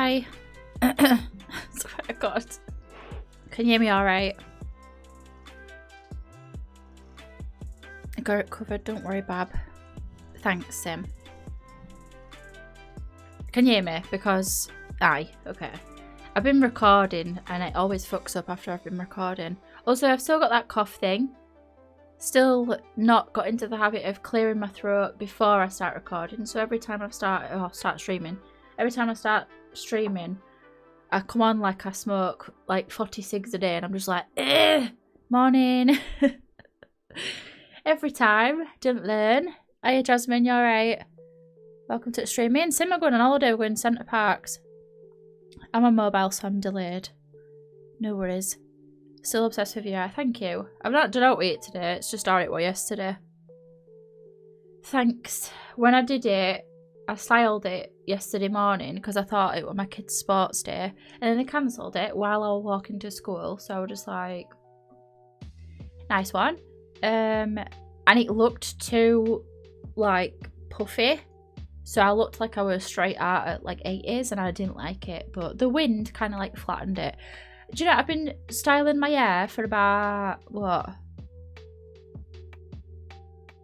Hi. Swear to God. Can you hear me alright? I got it covered, don't worry, Bab. Thanks, Sim. Can you hear me? Because... Aye, okay. I've been recording and it always fucks up after I've been recording. Also, I've still got that cough thing. Still not got into the habit of clearing my throat before I start recording. So every time I start streaming, I come on like I smoke like 40 cigs a day and I'm just like, morning. Every time. Didn't learn. Hiya, Jasmine, you alright? Welcome to the stream. Me and Sim are going on holiday. We're going to Centre Parks. I'm on mobile, so I'm delayed. No worries. Still obsessed with you. Thank you. I've not done out with it today. It's just how it was yesterday. Thanks. When I did it, I styled it yesterday morning because I thought it was my kids' sports day. And then they cancelled it while I was walking to school. So I was just like, nice one. And it looked too, like, puffy. So I looked like I was straight out at like 80s and I didn't like it. But the wind kind of like flattened it. Do you know, I've been styling my hair for about, what?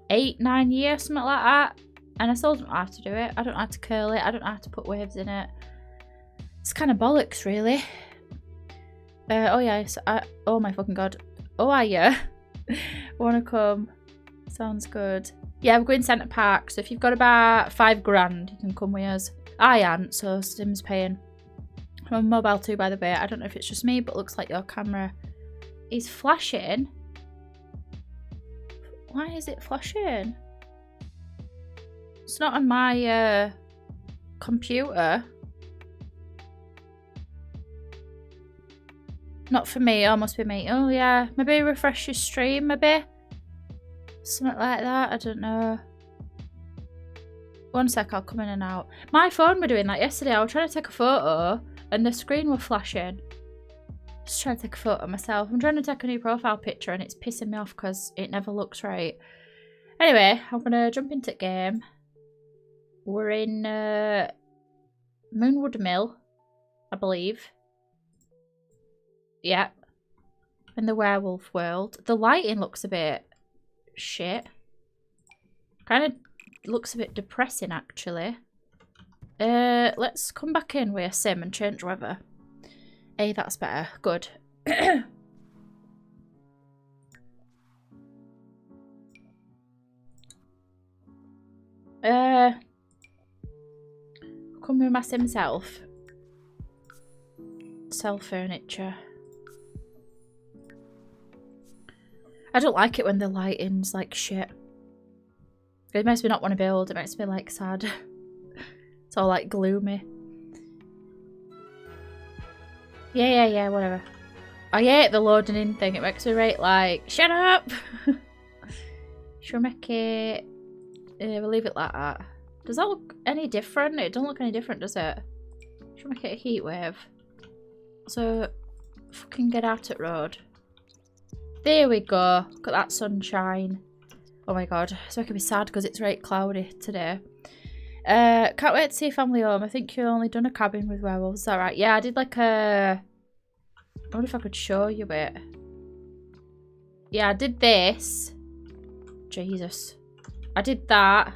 8-9 years, something like that. And I still don't know how to do it. I don't know how to curl it. I don't know how to put waves in it. It's kind of bollocks, really. Oh yeah, oh my fucking God. Oh, are you? Wanna come? Sounds good. Yeah, we're going Centre Park, so if you've got about £5 you can come with us. I ain't, so Sim's paying. I'm on mobile too, by the way. I don't know if it's just me, but it looks like your camera is flashing. Why is it flashing? It's not on my computer. Not for me, it must be me. Oh yeah, maybe refresh your stream, maybe? Something like that, I don't know. One sec, I'll come in and out. My phone were doing that yesterday. I was trying to take a photo and the screen was flashing. Just trying to take a photo of myself. I'm trying to take a new profile picture and it's pissing me off because it never looks right. Anyway, I'm going to jump into the game. We're in Moonwood Mill, I believe. Yeah. In the werewolf world. The lighting looks a bit shit. Kind of looks a bit depressing, actually. Let's come back in with a sim and change weather. Hey, that's better. Good. Come with my sim self. Sell furniture. I don't like it when the lighting's like shit. It makes me not want to build. It makes me like sad. It's all like gloomy. Yeah, whatever. I hate the loading in thing. It makes me rate like, shut up! Should we make it... we'll leave it like that. Does that look any different? It don't look any different, does it? Should we make it a heat wave? So, fucking get out at road. There we go. Look at that sunshine. Oh my God. It's making me sad because it's right cloudy today. Can't wait to see Family Home. I think you've only done a cabin with werewolves. Is that right? Yeah, I did like a... I wonder if I could show you it. Yeah, I did this. Jesus. I did that.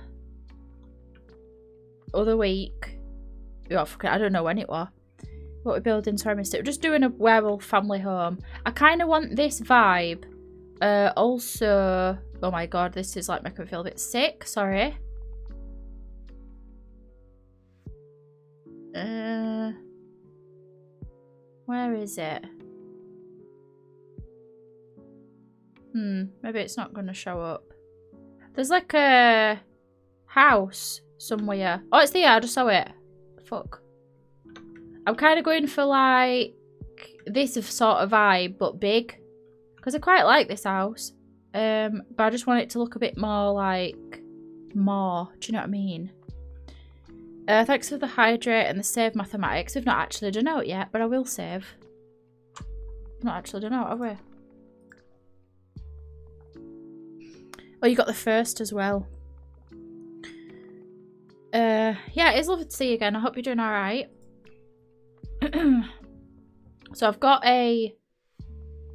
Other week. Oh, fucking, I don't know when it was. What we're building, sorry, I missed it. We're just doing a werewolf family home. I kind of want this vibe. Also, oh my God, this is like making me feel a bit sick. Sorry. Where is it? Maybe it's not going to show up. There's like a house somewhere. Oh, it's there. I just saw it. Fuck. I'm kind of going for like this sort of vibe, but big. Because I quite like this house. But I just want it to look a bit more like more. Do you know what I mean? Thanks for the hydrate and the save mathematics. We've not actually done out yet, but I will save. Not actually done out, have we? Oh, you got the first as well. Yeah, it is lovely to see you again. I hope you're doing alright. So I've got a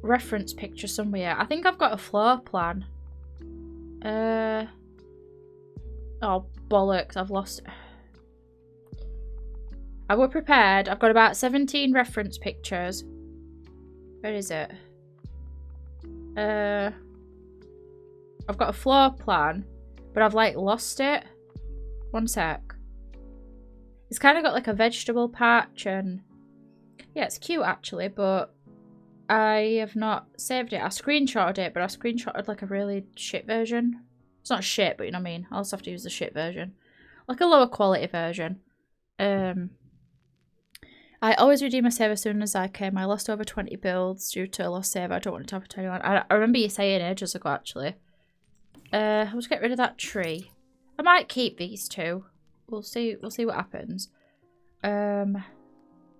reference picture somewhere. I think I've got a floor plan. Oh, bollocks. I've lost it. I was prepared. I've got about 17 reference pictures. Where is it? I've got a floor plan, but I've like lost it. One sec. It's kind of got like a vegetable patch and yeah, it's cute actually, but I have not saved it. I screenshotted it, but I screenshotted like a really shit version. It's not shit, but you know what I mean. I'll also have to use the shit version. Like a lower quality version. I always redeem my save as soon as I can. I lost over 20 builds due to a lost save. I don't want it to happen to anyone. I remember you saying ages ago, actually. I'll just get rid of that tree. I might keep these two. We'll see what happens.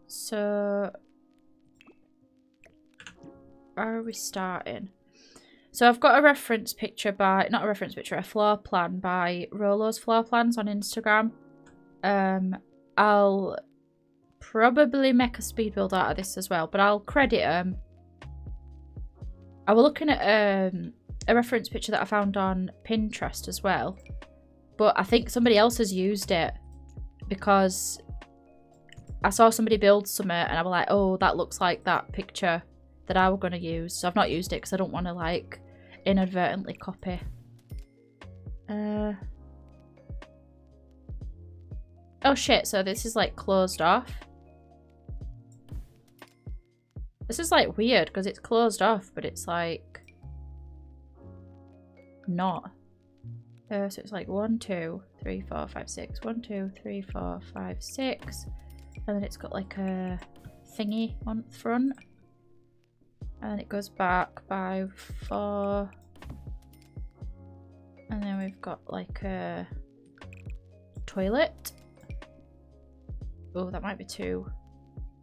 So... where are we starting? So I've got a reference picture by... not a reference picture, a floor plan by Rolo's Floor Plans on Instagram. I'll... probably make a speed build out of this as well, but I'll credit them. I was looking at a reference picture that I found on Pinterest as well, but I think somebody else has used it because I saw somebody build something and I was like, oh, that looks like that picture that I was going to use. So I've not used it because I don't want to like inadvertently copy. Oh shit, so this is like closed off. This is like weird because it's closed off, but it's like not. So it's like 1, 2, 3, 4, 5, 6. 1, 2, 3, 4, 5, 6. And then it's got like a thingy on the front. And then it goes back by 4. And then we've got like a toilet. Oh, that might be too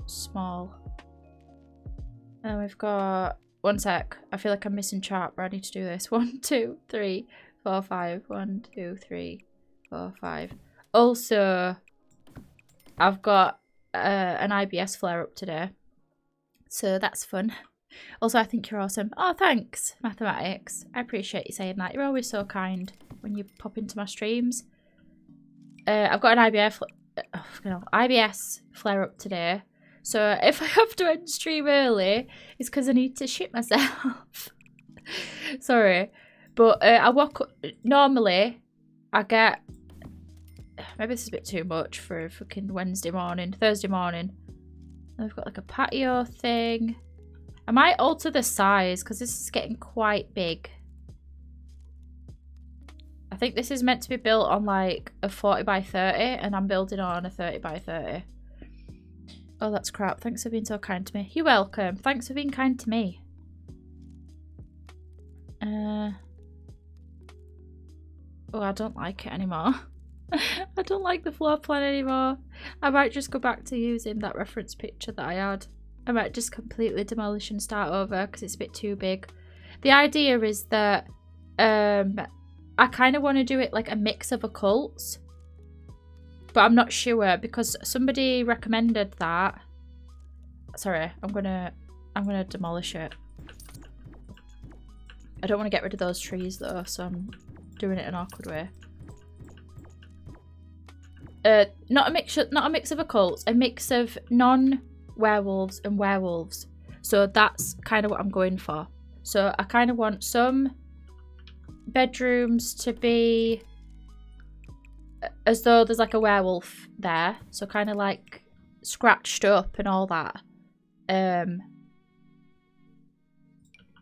small. And we've got... one sec. I feel like I'm missing chart, but I need to do this. 1, 2, 3, 4, 5. 1, 2, 3, 4, 5. Also, I've got an IBS flare up today. So that's fun. Also, I think you're awesome. Oh, thanks, Mathematics. I appreciate you saying that. You're always so kind when you pop into my streams. I've got an IBS flare up today. So if I have to end stream early, it's because I need to shit myself. Sorry. But I walk up, normally I get, maybe this is a bit too much for a fucking Thursday morning. And I've got like a patio thing. I might alter the size because this is getting quite big. I think this is meant to be built on like a 40 by 30 and I'm building on a 30 by 30. Oh, that's crap. Thanks for being so kind to me. You're welcome. Thanks for being kind to me. Oh, I don't like it anymore. I don't like the floor plan anymore. I might just go back to using that reference picture that I had. I might just completely demolish and start over because it's a bit too big. The idea is that I kind of want to do it like a mix of occults. But I'm not sure because somebody recommended that. Sorry, I'm gonna demolish it. I don't want to get rid of those trees though, so I'm doing it an awkward way. Not a mix of occults, a mix of non-werewolves and werewolves. So that's kind of what I'm going for. So I kind of want some bedrooms to be as though there's like a werewolf there, so kind of like scratched up and all that, and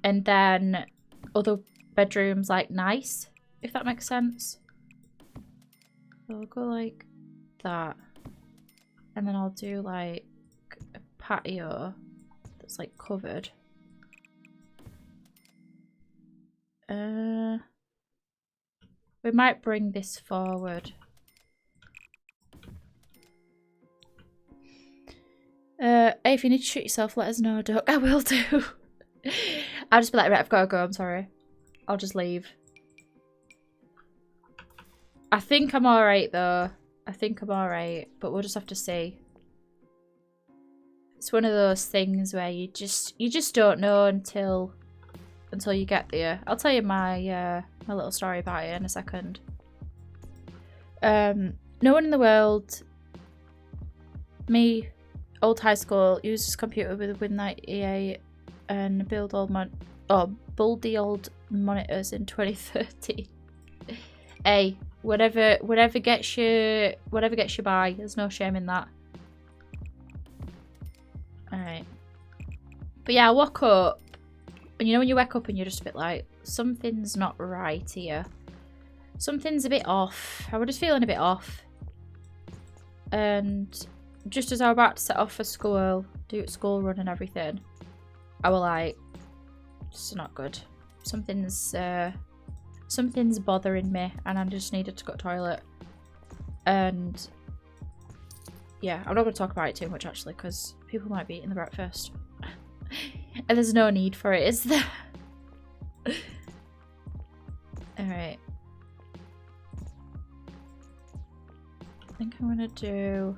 then other bedrooms like nice, if that makes sense. So I'll go like that, and then I'll do like a patio that's like covered. We might bring this forward. Hey, if you need to shoot yourself, let us know, Duck. I will do. I'll just be like, right, I've got to go, I'm sorry. I'll just leave. I think I'm alright though. I think I'm alright, but we'll just have to see. It's one of those things where you just don't know until you get there. I'll tell you my my little story about it in a second. No one in the world, me, old high school, uses computer with a Win98 and build the old monitors in 2030. Hey, whatever gets you by. There's no shame in that. Alright. But yeah, I woke up, and you know when you wake up and you're just a bit like, something's not right here. Something's a bit off. I was just feeling a bit off. And just as I was about to set off for school, do school run and everything, I was like, this is not good. Something's bothering me, and I just needed to go to the toilet. And yeah, I'm not going to talk about it too much actually, because people might be eating the breakfast. And there's no need for it, is there? Alright. I think I'm going to do...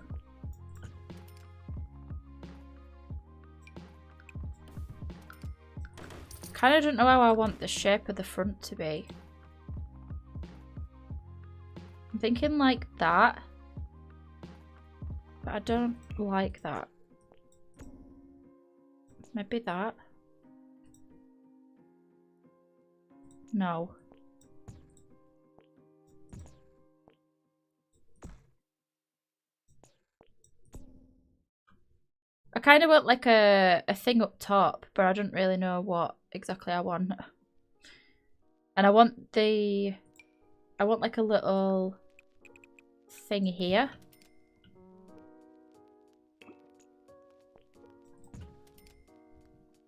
kind of don't know how I want the shape of the front to be. I'm thinking like that. But I don't like that. Maybe that. No. I kind of want like a thing up top, but I don't really know what exactly I want. And I want like a little thing here.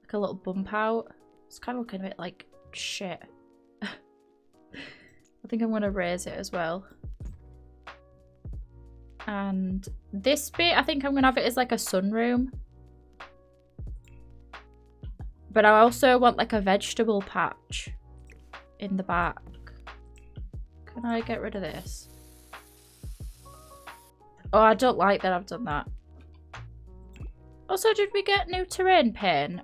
Like a little bump out. It's kind of looking a bit like shit. I think I'm going to raise it as well. And this bit, I think I'm going to have it as like a sunroom. But I also want like a vegetable patch in the back. Can I get rid of this? Oh, I don't like that I've done that. Also, did we get new terrain paint?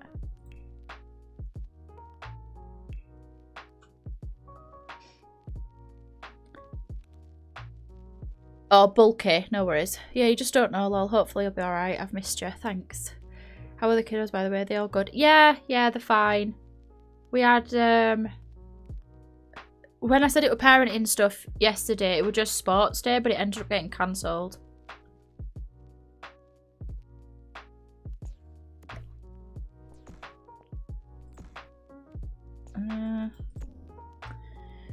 Oh, bulky. No worries. Yeah, you just don't know, lol. Hopefully you'll be alright. I've missed you. Thanks. How are the kiddos, by the way? Are they all good? Yeah, they're fine. We had, when I said it was parenting stuff yesterday, it was just sports day, but it ended up getting cancelled.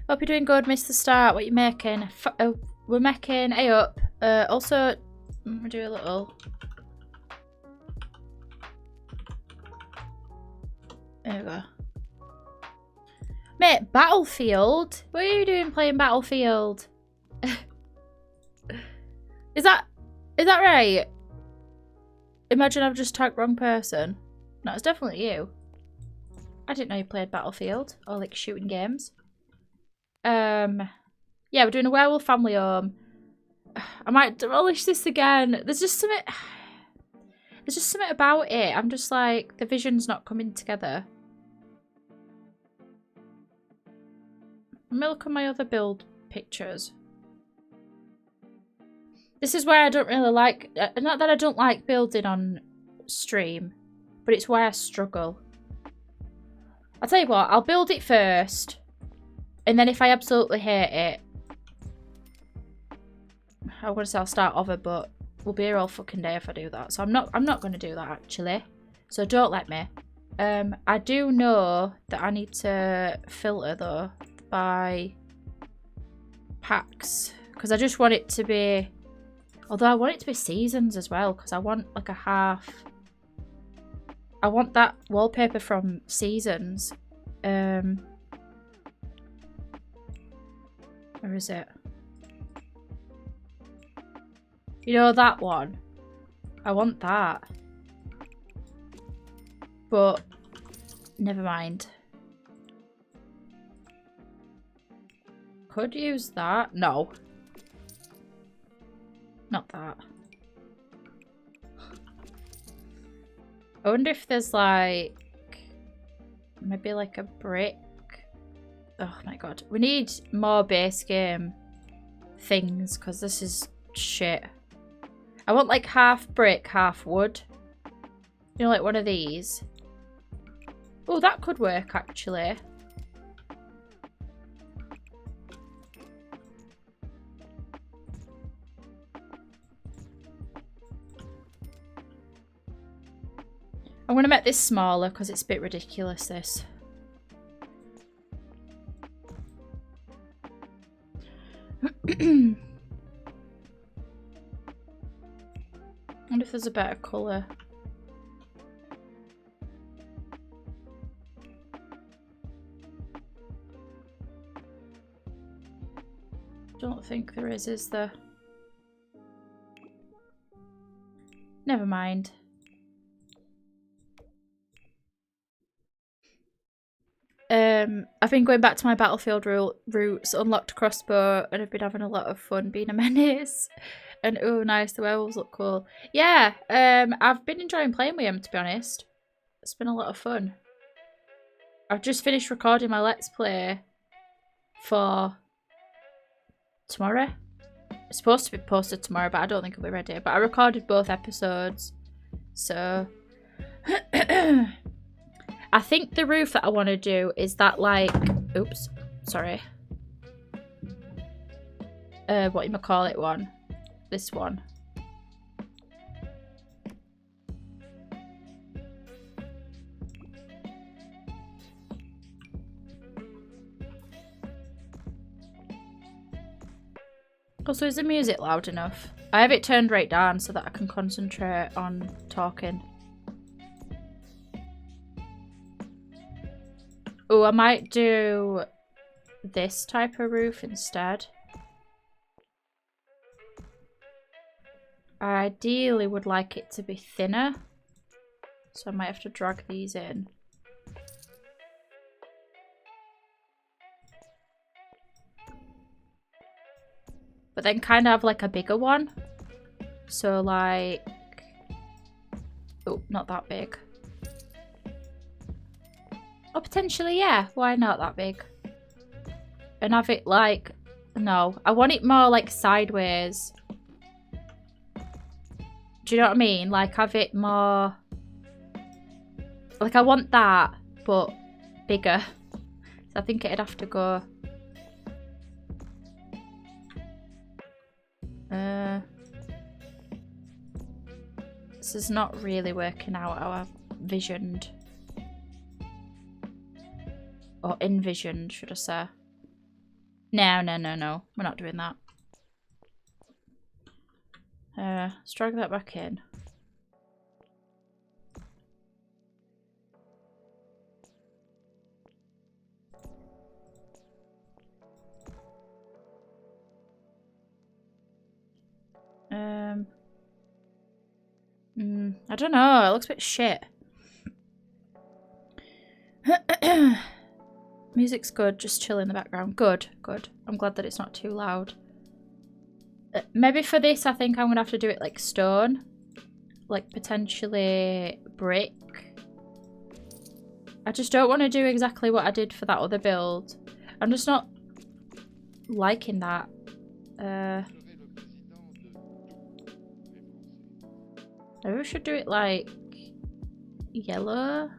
Hope you're doing good. Missed the start. What are you making? We're making a up. Also, I'm gonna do a little. There we go. Mate, Battlefield? What are you doing playing Battlefield? Is that right? Imagine I've just tagged wrong person. No, it's definitely you. I didn't know you played Battlefield or like shooting games. Yeah, we're doing a werewolf family home. I might demolish this again. There's just something about it. I'm just like, the vision's not coming together. Let me look at my other build pictures. This is where I don't really like, not that I don't like building on stream, but it's where I struggle. I'll tell you what, I'll build it first, and then if I absolutely hate it, I want to say I'll start over, but we'll be here all fucking day if I do that. So I'm not going to do that actually. So don't let me. I do know that I need to filter though by packs, because I just want it to be, although I want it to be seasons as well, because I want like a half. I want that wallpaper from Seasons. Where is it? You know that one? I want that. But never mind. Could use that. No. Not that. I wonder if there's like maybe like a brick. Oh my god. We need more base game things because this is shit. I want like half brick, half wood. You know, like one of these. Oh, that could work actually. I'm going to make this smaller because it's a bit ridiculous, this. I wonder if there's a better colour. Don't think there is there? Never mind. I've been going back to my battlefield routes, unlocked crossbow, and I've been having a lot of fun being a menace. And oh, nice, the werewolves look cool. Yeah, I've been enjoying playing with them, to be honest. It's been a lot of fun. I've just finished recording my Let's Play for tomorrow. It's supposed to be posted tomorrow, but I don't think it'll be ready. But I recorded both episodes, so... I think the roof that I want to do is that like, oops, sorry. Whatchamacallit one. This one. Also, is the music loud enough? I have it turned right down so that I can concentrate on talking. Oh, I might do this type of roof instead. I ideally would like it to be thinner, so I might have to drag these in. But then kind of have like a bigger one. So like, oh, not that big. Or potentially, yeah, why not that big? And have it like, no, I want it more like sideways. Do you know what I mean? Like have it more, like I want that, but bigger. So I think it'd have to go. This is not really working out how I visioned. Or envisioned, should I say. No. We're not doing that. Let's drag that back in. I don't know. It looks a bit shit. Music's good, just chill in the background. Good. I'm glad that it's not too loud. Maybe for this, I think I'm going to have to do it like stone. Like potentially brick. I just don't want to do exactly what I did for that other build. I'm just not liking that. Maybe we should do it like yellow.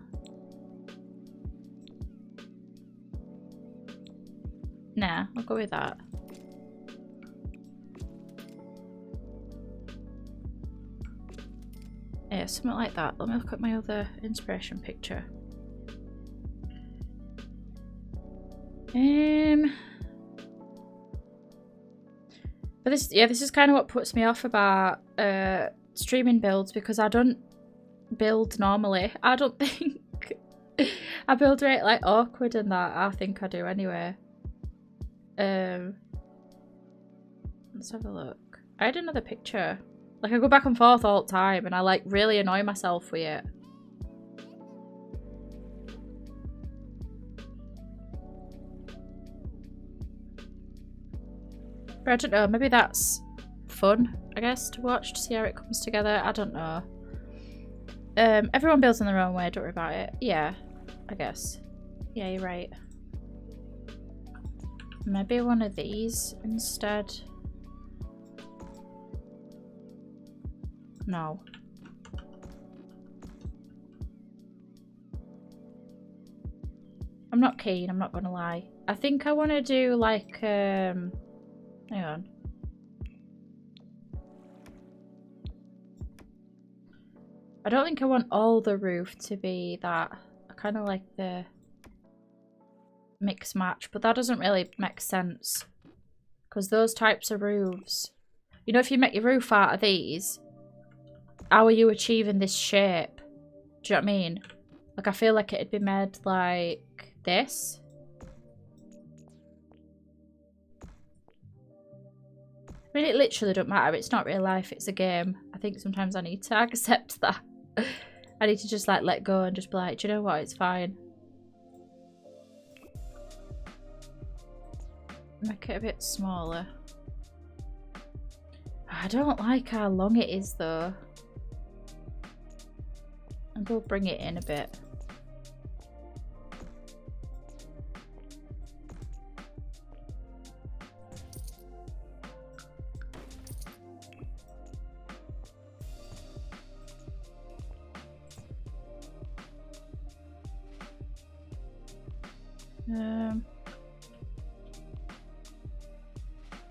Nah, I'll go with that. Yeah, something like that. Let me look at my other inspiration picture. But this is kind of what puts me off about streaming builds, because I don't build normally. I don't think I build right like awkward and that. I think I do anyway. Let's have a look. I had another picture. Like I go back and forth all the time and I like really annoy myself with it. But I don't know, maybe that's fun, I guess, to watch, to see how it comes together. I don't know. Everyone builds in their own way, don't worry about it. Yeah, I guess. Yeah, you're right. Maybe one of these instead. No. I'm not keen, I'm not gonna lie. I think I want to do like, hang on. I don't think I want all the roof to be that. I kind of like the mix match, but that doesn't really make sense. Because those types of roofs, you know, if you make your roof out of these, how are you achieving this shape? Do you know what I mean? Like, I feel like it'd be made like this. I mean, it literally don't matter. It's not real life. It's a game. I think sometimes I need to accept that. I need to just like let go and just be like, do you know what? It's fine. Make it a bit smaller. I don't like how long it is though. And we'll bring it in a bit.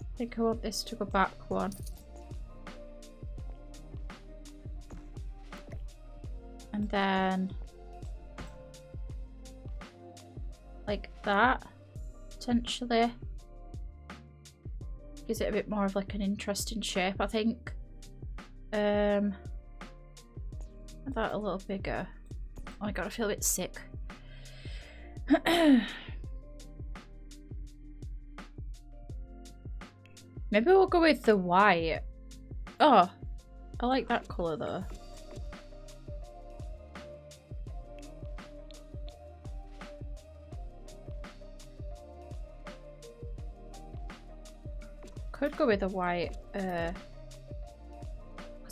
I think I want this to go back one. And then like that, potentially. Gives it a bit more of like an interesting shape, I think. That a little bigger. Oh my god, I feel a bit sick. Maybe we'll go with the white. Oh, I like that colour though. Could go with a white, because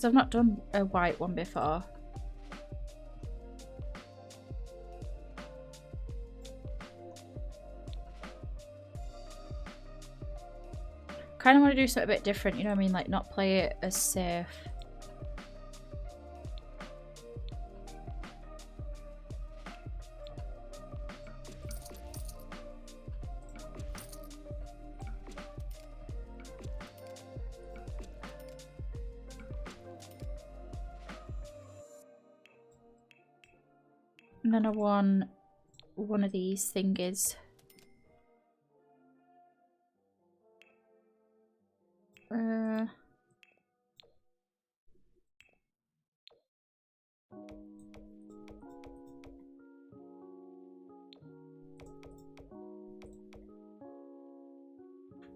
I've not done a white one before. Kind of want to do something a bit different, you know what I mean? Like not play it as safe. And then I want one of these thingies.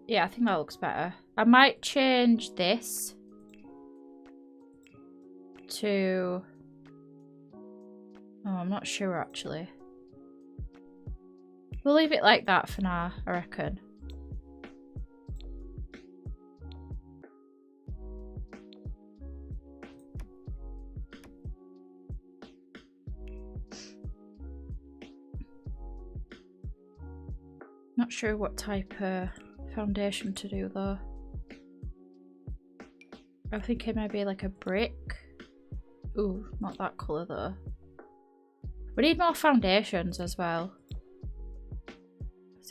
Yeah, I think that looks better. I might change this to... Oh, I'm not sure actually. We'll leave it like that for now, I reckon. Not sure what type of foundation to do though. I think it might be like a brick. Ooh, not that colour though. We need more foundations as well.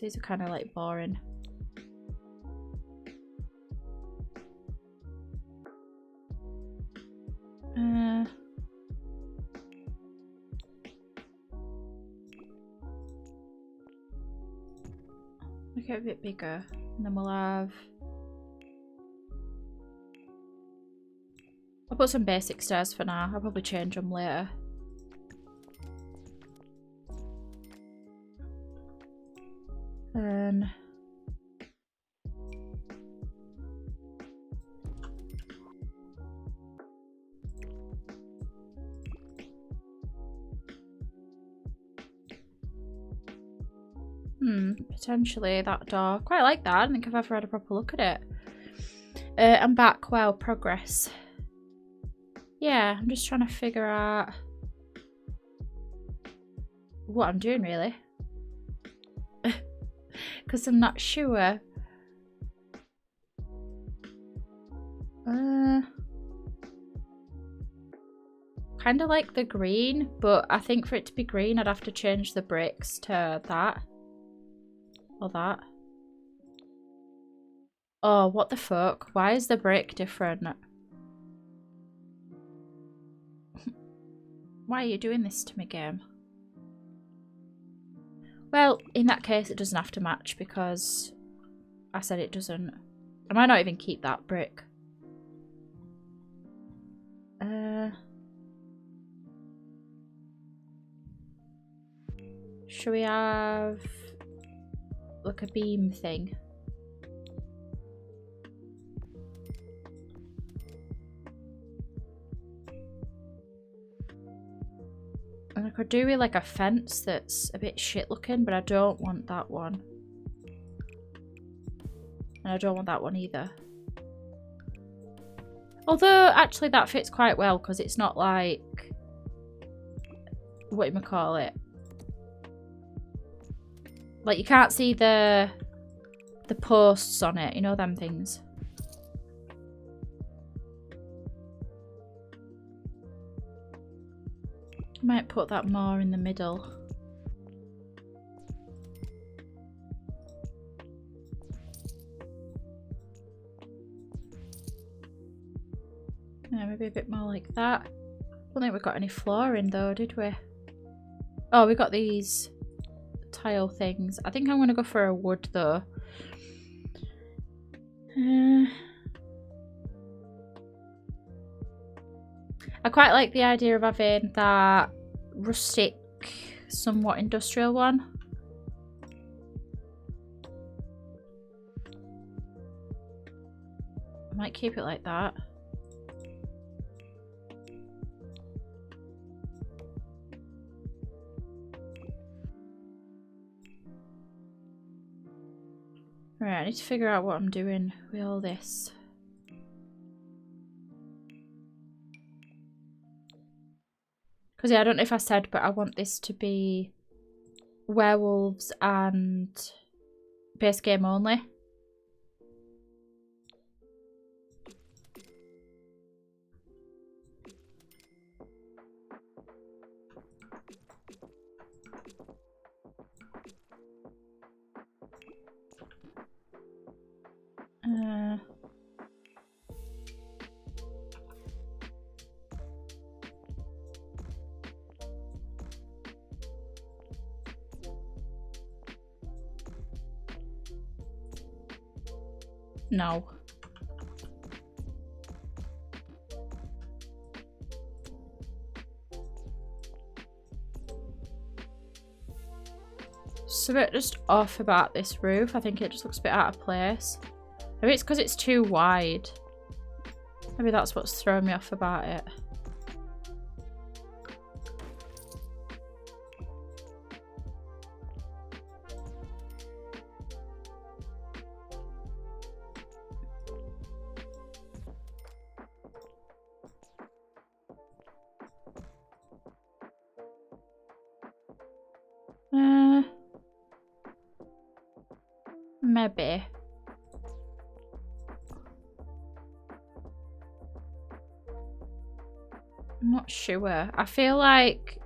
These are kind of like boring. Make it a bit bigger, and then we'll have... I'll put some basic stairs for now. I'll probably change them later. Then... potentially that door. Quite like that. I don't think I've ever had a proper look at it. I'm back. Wow, progress. Yeah, I'm just trying to figure out... what I'm doing really. Because I'm not sure. Kind of like the green, but I think for it to be green I'd have to change the bricks to that. Or that. Oh, what the fuck? Why is the brick different? Why are you doing this to me, game? Well, in that case it doesn't have to match because I said it doesn't. I might not even keep that brick. Should we have like a beam thing? And I could do with like a fence that's a bit shit looking, but I don't want that one. And I don't want that one either. Although, actually that fits quite well because it's not like... whatchamacallit? Like, you can't see the posts on it, you know them things. I might put that more in the middle. Yeah, maybe a bit more like that. I don't think we got any flooring though, did we? Oh, we got these tile things. I think I'm going to go for a wood though. I quite like the idea of having that rustic, somewhat industrial one. I might keep it like that. Right, I need to figure out what I'm doing with all this. Because yeah, I don't know if I said, but I want this to be werewolves and base game only. No. So a bit just off about this roof. I think it just looks a bit out of place. Maybe it's because it's too wide. Maybe that's what's throwing me off about it. Maybe. I'm not sure. I feel like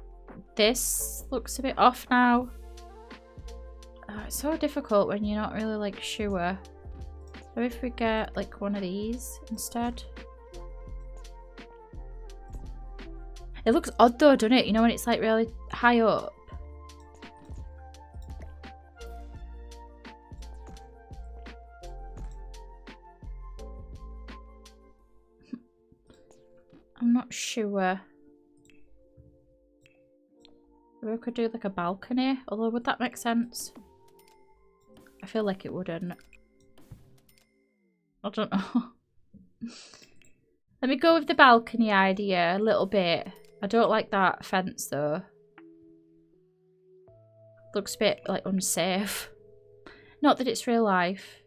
this looks a bit off now. It's so difficult when you're not really like sure. Maybe if we get like one of these instead. It looks odd though, doesn't it? You know when it's like really high up. I'm not sure. Maybe we could do like a balcony, although would that make sense? I feel like it wouldn't. I don't know. Let me go with the balcony idea a little bit. I don't like that fence though. Looks a bit like unsafe. Not that it's real life.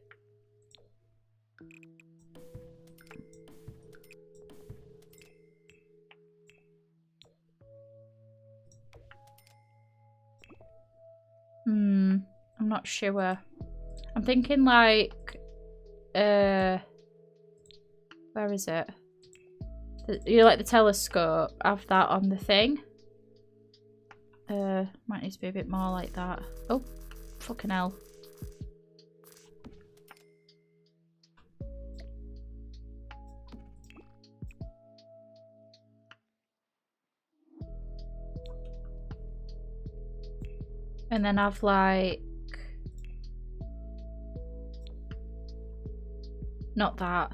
not sure. I'm thinking like, where is it? You know, like the telescope, have that on the thing. Might need to be a bit more like that. Oh, fucking hell. And then have like, not that.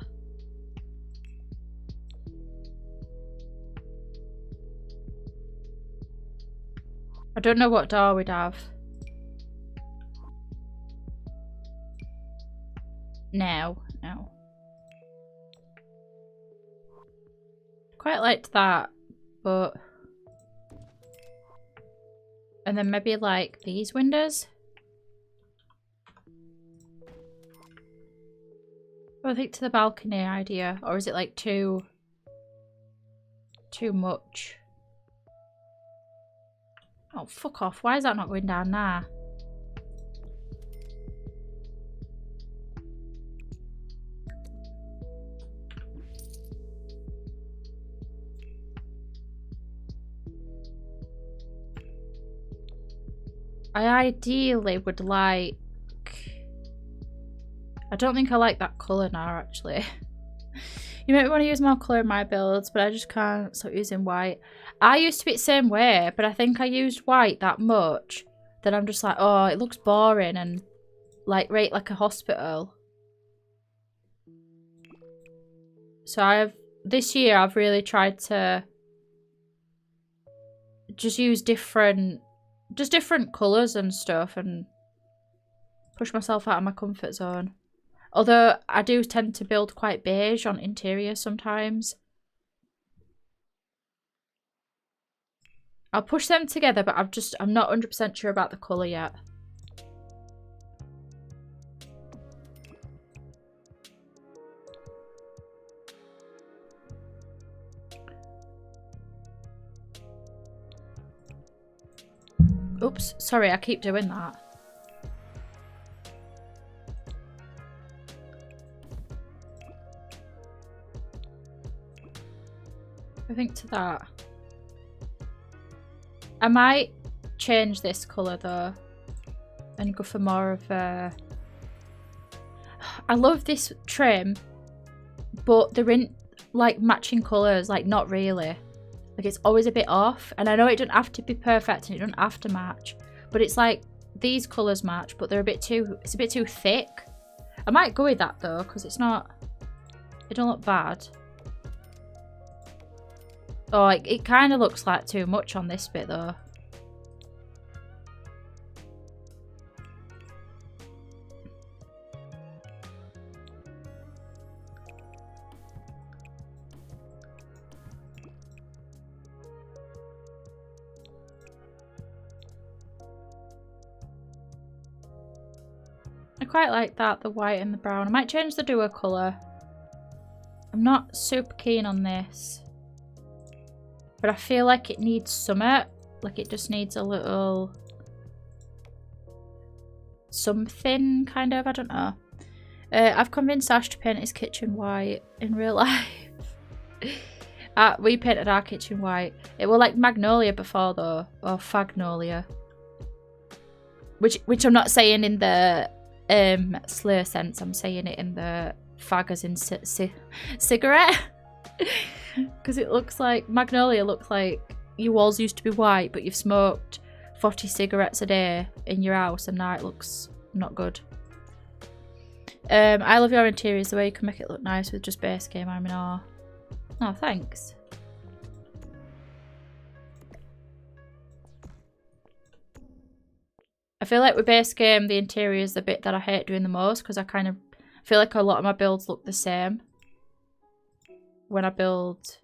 I don't know what door we'd have. No. Quite liked that, but... And then maybe like these windows. I think to the balcony idea, or is it like too much? Oh, fuck off. Why is that not going down there? I ideally would like... I don't think I like that colour now, actually. You might want to use more colour in my builds, but I just can't stop using white. I used to be the same way, but I think I used white that much that I'm just like, oh, it looks boring and like right like a hospital. So this year I've really tried to just use different colours and stuff and push myself out of my comfort zone. Although I do tend to build quite beige on interior sometimes. I'll push them together, but I'm not 100% sure about the colour yet. Oops, sorry, I keep doing that. I think to that. I might change this colour though and go for more of a... I love this trim, but they're in like matching colours, like not really. Like it's always a bit off, and I know it doesn't have to be perfect and it doesn't have to match, but it's like these colours match, but they're it's a bit too thick. I might go with that though, because it don't look bad. Oh, it kind of looks like too much on this bit though. I quite like that, the white and the brown. I might change the duo colour. I'm not super keen on this. But I feel like it needs something. Like it just needs a little... something, kind of. I don't know. I've convinced Ash to paint his kitchen white in real life. We painted our kitchen white. It was like magnolia before though. Or fagnolia. Which I'm not saying in the slur sense. I'm saying it in the fag as in cigarette. Because it looks like magnolia looks like your walls used to be white, but you've smoked 40 cigarettes a day in your house and now it looks not good. I love your interiors, the way you can make it look nice with just base game. I'm in awe. Oh, thanks. I feel like with base game the interior is the bit that I hate doing the most, because I kind of feel like a lot of my builds look the same when I build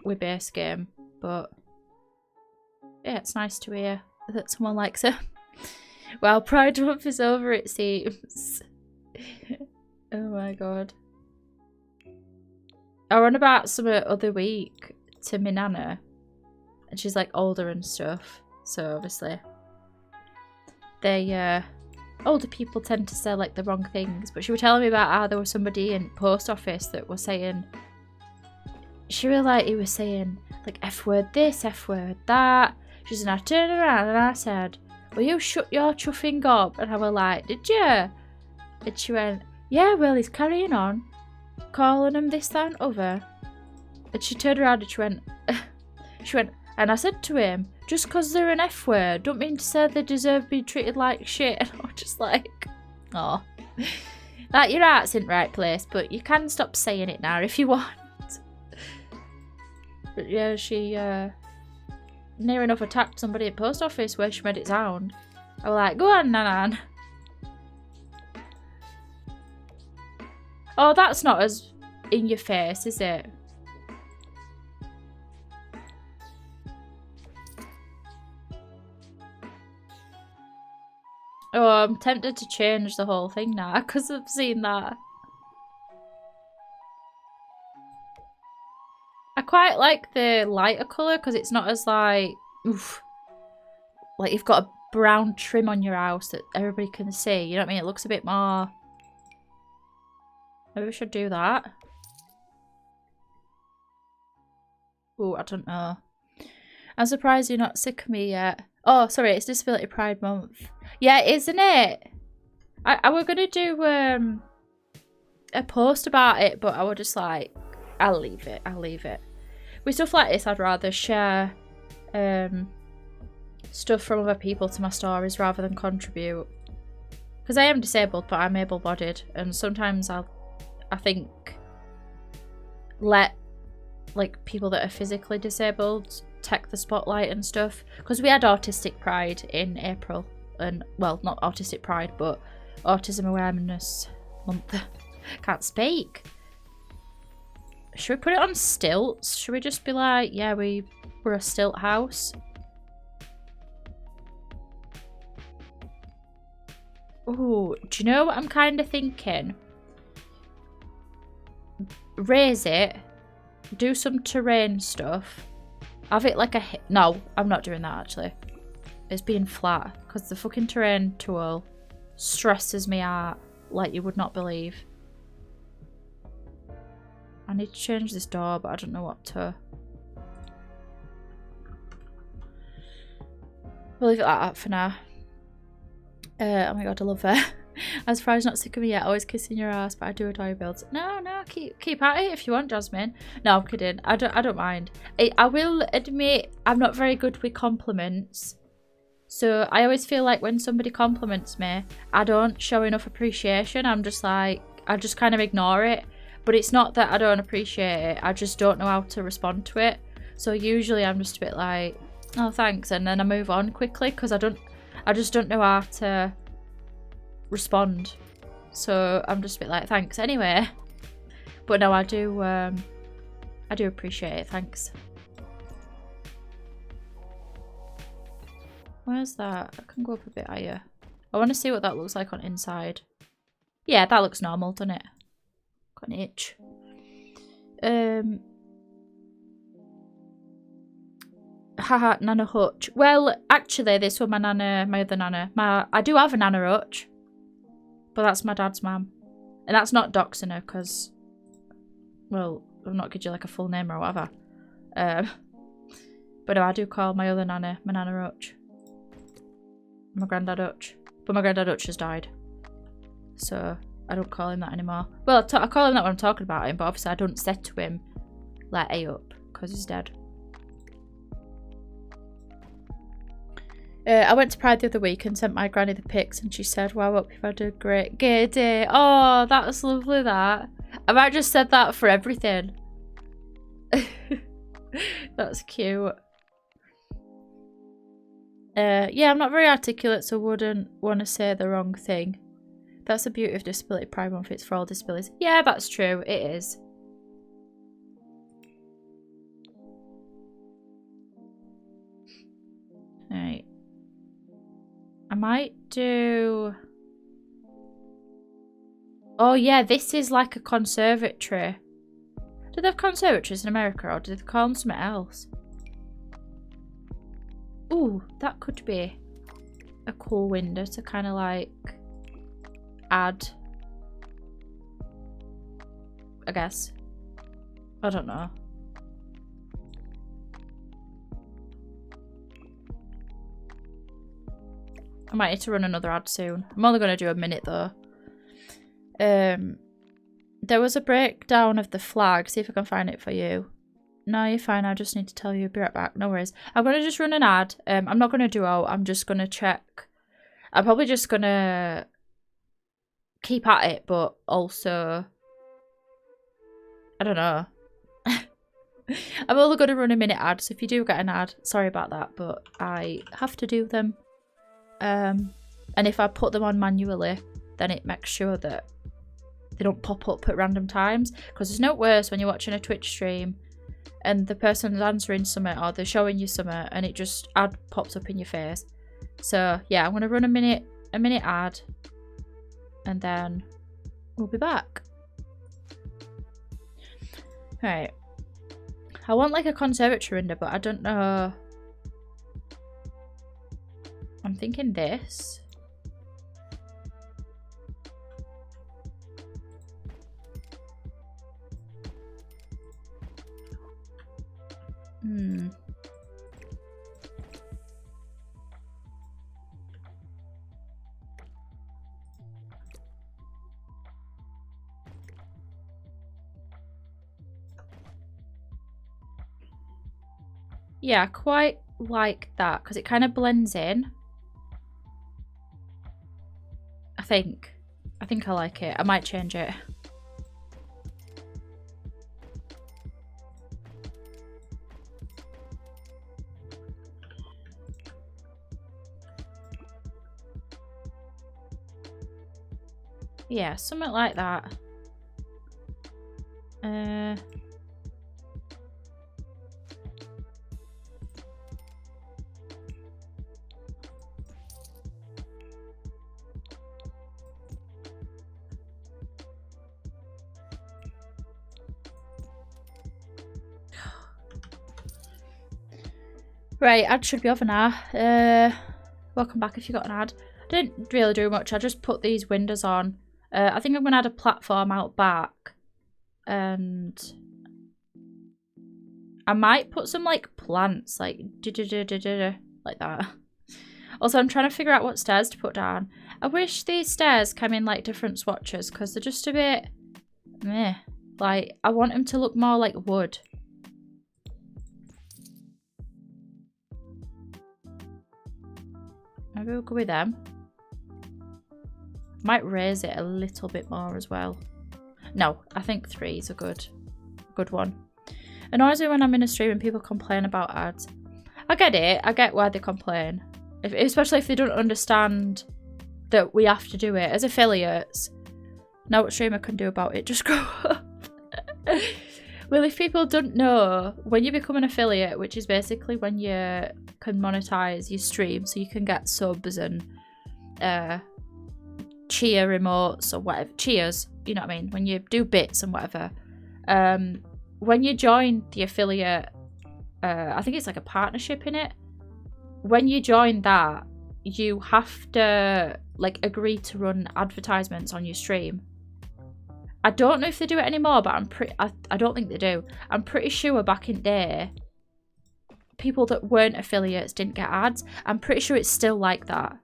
with base game, but yeah, it's nice to hear that someone likes it. Well, Pride Month is over, it seems. Oh my god. I ran about some other week to my nana, and she's like older and stuff, so obviously they older people tend to say like the wrong things. But she was telling me about how there was somebody in post office that was saying, she really like he was saying like F word this, F word that. She said, I turned around and I said, well, you shut your chuffing gob. And I was like, did you? And she went, yeah, well, he's carrying on, calling him this, that, and other. And she turned around and she went, and I said to him, just because they're an F word, don't mean to say they deserve to be treated like shit. And I was just like, oh, like your heart's in the right place, but you can stop saying it now if you want. But yeah, she near enough attacked somebody at post office where she made it sound. I was like, go on, Nanan. Oh, that's not as in your face, is it? Oh, I'm tempted to change the whole thing now because I've seen that. I quite like the lighter colour because it's not as like, oof, like you've got a brown trim on your house that everybody can see. You know what I mean? It looks a bit more... Maybe we should do that. Oh, I don't know. I'm surprised you're not sick of me yet. Oh, sorry, it's Disability Pride Month. Yeah, isn't it? I were going to do a post about it, but I was just like, I'll leave it. I'll leave it. With stuff like this, I'd rather share stuff from other people to my stories rather than contribute. Because I am disabled, but I'm able-bodied. And sometimes I think, let like people that are physically disabled take the spotlight and stuff. Because we had Autistic Pride in April. And, well, not Autistic Pride, but Autism Awareness Month. Can't speak. Should we put it on stilts? Should we just be like, yeah, we're a stilt house? Ooh, do you know what I'm kind of thinking? Raise it. Do some terrain stuff. Have it like a... No, I'm not doing that actually. It's being flat. Because the fucking terrain tool stresses me out like you would not believe. I need to change this door, but I don't know what to. We'll leave it like that for now. Oh my god, I love her. I'm surprised you're not sick of me yet. Always kissing your ass, but I do adore your builds. No, keep at it if you want, Jasmine. No, I'm kidding. I don't mind. I will admit I'm not very good with compliments. So I always feel like when somebody compliments me, I don't show enough appreciation. I'm just like, I just kind of ignore it. But it's not that I don't appreciate it. I just don't know how to respond to it. So usually I'm just a bit like, oh, thanks. And then I move on quickly because I just don't know how to respond. So I'm just a bit like, thanks anyway. But no, I do appreciate it. Thanks. Where's that? I can go up a bit higher. I want to see what that looks like on inside. Yeah, that looks normal, doesn't it? Got an itch. Haha, Nana Hutch. Well, actually, this was my nana, my other nana. I do have a Nana Hutch, but that's my dad's mum, and that's not doxing her because, well, I've not given you like a full name or whatever. But no, I do call my other nana my Nana Hutch. My granddad Hutch, but my granddad Hutch has died, so I don't call him that anymore. Well, I call him that when I'm talking about him, but obviously I don't say to him, like, hey up, because he's dead. I went to Pride the other week and sent my granny the pics and she said, wow, up, you've had a great gay day. Oh, that's lovely, that. I might just said that for everything. That's cute. Yeah, I'm not very articulate, so wouldn't want to say the wrong thing. That's the beauty of Disability Pride Month. It's for all disabilities. Yeah, that's true. It is. Alright. I might do... Oh yeah, this is like a conservatory. Do they have conservatories in America or do they call them something else? Ooh, that could be a cool window to kind of like add, I guess. I don't know. I might need to run another ad soon. I'm only going to do a minute though. There was a breakdown of the flag. See if I can find it for you. No, you're fine. I just need to tell you. Be right back. No worries. I'm going to just run an ad. I'm not going to do out. I'm just going to check. I'm probably just going to keep at it, but also, I don't know. I'm only going to run a minute ad. So if you do get an ad, sorry about that, but I have to do them. And if I put them on manually, then it makes sure that they don't pop up at random times. Because it's no worse when you're watching a Twitch stream and the person's answering something or they're showing you something and it just ad pops up in your face. So yeah, I'm gonna run a minute ad and then we'll be back. Right. I want like a conservatory window, but I don't know. I'm thinking this. Yeah, I quite like that because it kind of blends in. I think I like it. I might change it. Yeah, something like that. Right, ad should be over now. Welcome back if you got an ad. I didn't really do much. I just put these windows on. I think I'm going to add a platform out back. And I might put some like plants, like like that. Also, I'm trying to figure out what stairs to put down. I wish these stairs came in like different swatches because they're just a bit meh. Like, I want them to look more like wood. Maybe we'll go with them. Might raise it a little bit more as well. No, I think 3 is a good one. Annoys me when I'm in a stream and people complain about ads. I get it. I get why they complain. Especially if they don't understand that we have to do it. As affiliates, know what streamer can do about it. Just grow up. Well, if people don't know, when you become an affiliate, which is basically when you can monetize your stream, so you can get subs and cheer emotes or whatever. Cheers, you know what I mean? When you do bits and whatever. When you join the affiliate, I think it's like a partnership in it. When you join that, you have to like agree to run advertisements on your stream. I don't know if they do it anymore, but I don't think they do. I'm pretty sure back in the day, people that weren't affiliates didn't get ads. I'm pretty sure it's still like that.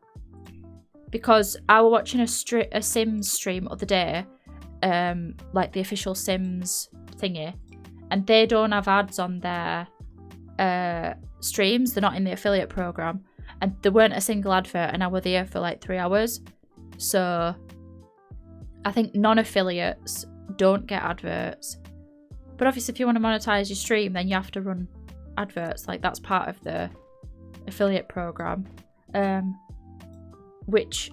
Because I was watching a Sims stream the other day, like the official Sims thingy, and they don't have ads on their streams. They're not in the affiliate program, and there weren't a single advert, and I was there for like 3 hours. So I think non-affiliates don't get adverts. But obviously if you want to monetize your stream, then you have to run adverts. Like, that's part of the affiliate program. Which,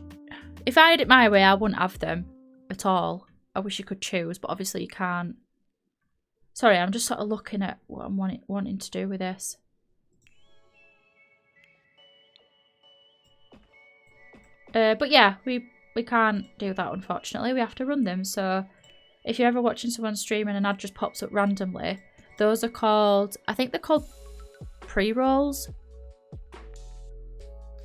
if I had it my way, I wouldn't have them at all. I wish you could choose, but obviously you can't. Sorry, I'm just sort of looking at what I'm wanting to do with this. But yeah, we can't do that, unfortunately. We have to run them. So if you're ever watching someone stream and an ad just pops up randomly, those are called, I think they're called pre-rolls.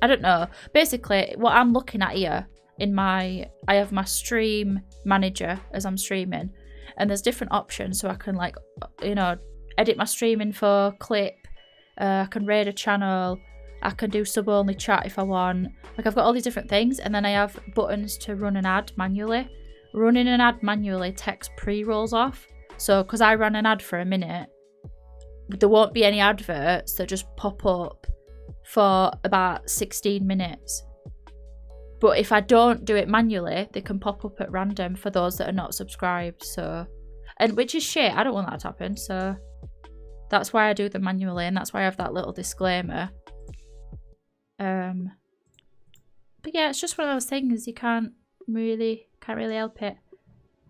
I don't know. Basically, what I'm looking at here I have my stream manager as I'm streaming, and there's different options, so I can like, you know, edit my stream info, clip, I can raid a channel, I can do sub-only chat if I want. Like, I've got all these different things, and then I have buttons to run an ad manually. Running an ad manually takes pre-rolls off. So, because I ran an ad for a minute, there won't be any adverts that just pop up for about 16 minutes. But if I don't do it manually, they can pop up at random for those that are not subscribed. So, and which is shit. I don't want that to happen. So that's why I do them manually, and that's why I have that little disclaimer. But yeah, it's just one of those things you can't really help it.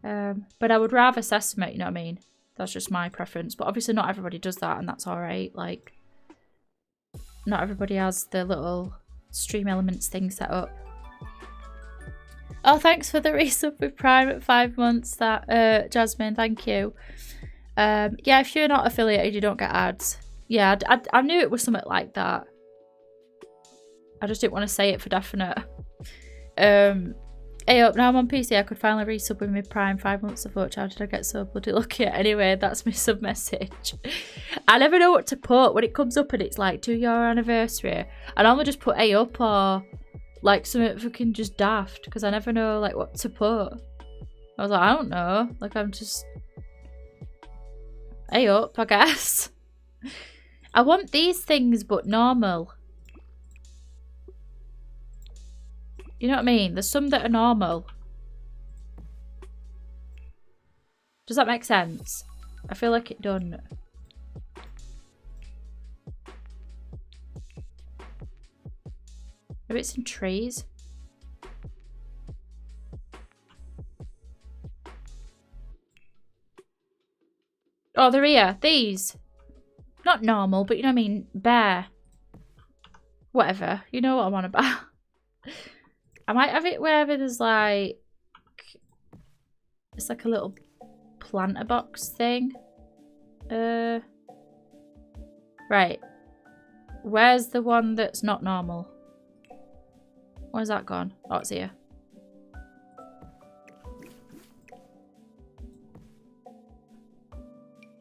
But I would rather Sesame, you know what I mean? That's just my preference. But obviously not everybody does that, and that's alright. Like, not everybody has the little stream elements thing set up. Oh, thanks for the resub with Prime at 5 months, that Jasmine, thank you. Yeah, if you're not affiliated, you don't get ads. Yeah, I knew it was something like that. I just didn't want to say it for definite. Hey up, now I'm on PC, I could finally resub with my Prime 5 months of watch. How did I get so bloody lucky? Anyway, that's my sub message. I never know what to put when it comes up and it's like 2-year anniversary. I normally just put hey up or like something fucking just daft, because I never know like what to put. I was like, I don't know. Like, I'm just hey up, I guess. I want these things but normal. You know what I mean? There's some that are normal. Does that make sense? I feel like it doesn't. Maybe it's in trees. Oh, they're here. These. Not normal, but you know what I mean? Bare. Whatever. You know what I'm on about. I might have it wherever there's like... It's like a little planter box thing. Right. Where's the one that's not normal? Where's that gone? Oh, it's here.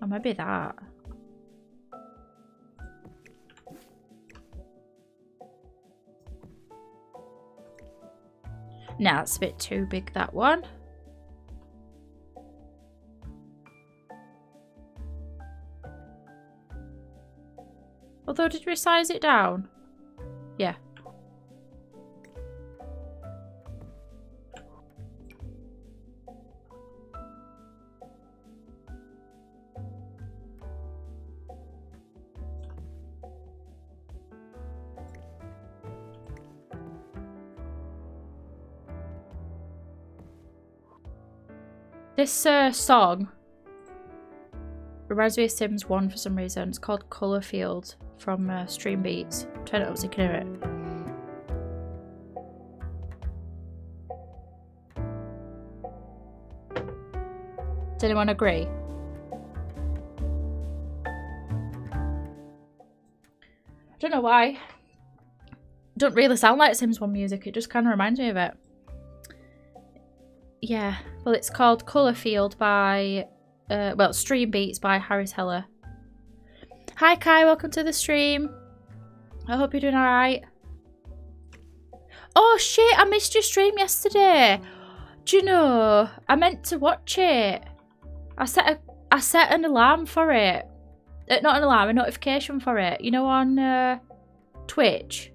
Oh, maybe that. Nah, it's a bit too big, that one. Although, did we size it down? Yeah. This song reminds me of Sims 1 for some reason. It's called Colour Field from Stream Beats. Turn it up so you can hear it. Does anyone agree? I don't know why. It don't really sound like Sims 1 music. It just kind of reminds me of it. Yeah, well, it's called Colour Field by, well, Stream Beats by Harris Heller. Hi, Kai, welcome to the stream. I hope you're doing alright. Oh, shit, I missed your stream yesterday. Do you know, I meant to watch it. I set an alarm for it. Not an alarm, a notification for it. You know, on Twitch.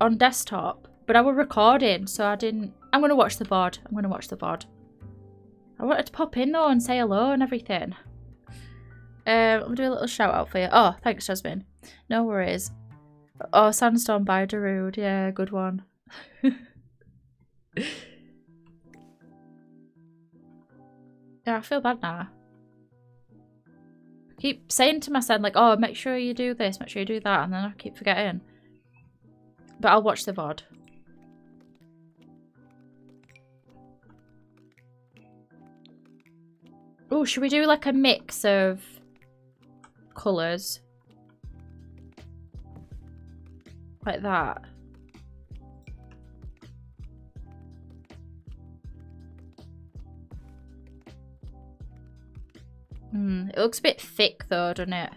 On desktop. But I was recording, so I didn't... I'm going to watch the VOD. I'm going to watch the VOD. I wanted to pop in, though, and say hello and everything. I'm going to do a little shout out for you. Oh, thanks, Jasmine. No worries. Oh, Sandstorm by Darude. Yeah, good one. Yeah, I feel bad now. I keep saying to myself, like, oh, make sure you do this, make sure you do that, and then I keep forgetting. But I'll watch the VOD. Oh, should we do like a mix of colours? Like that. It looks a bit thick though, doesn't it?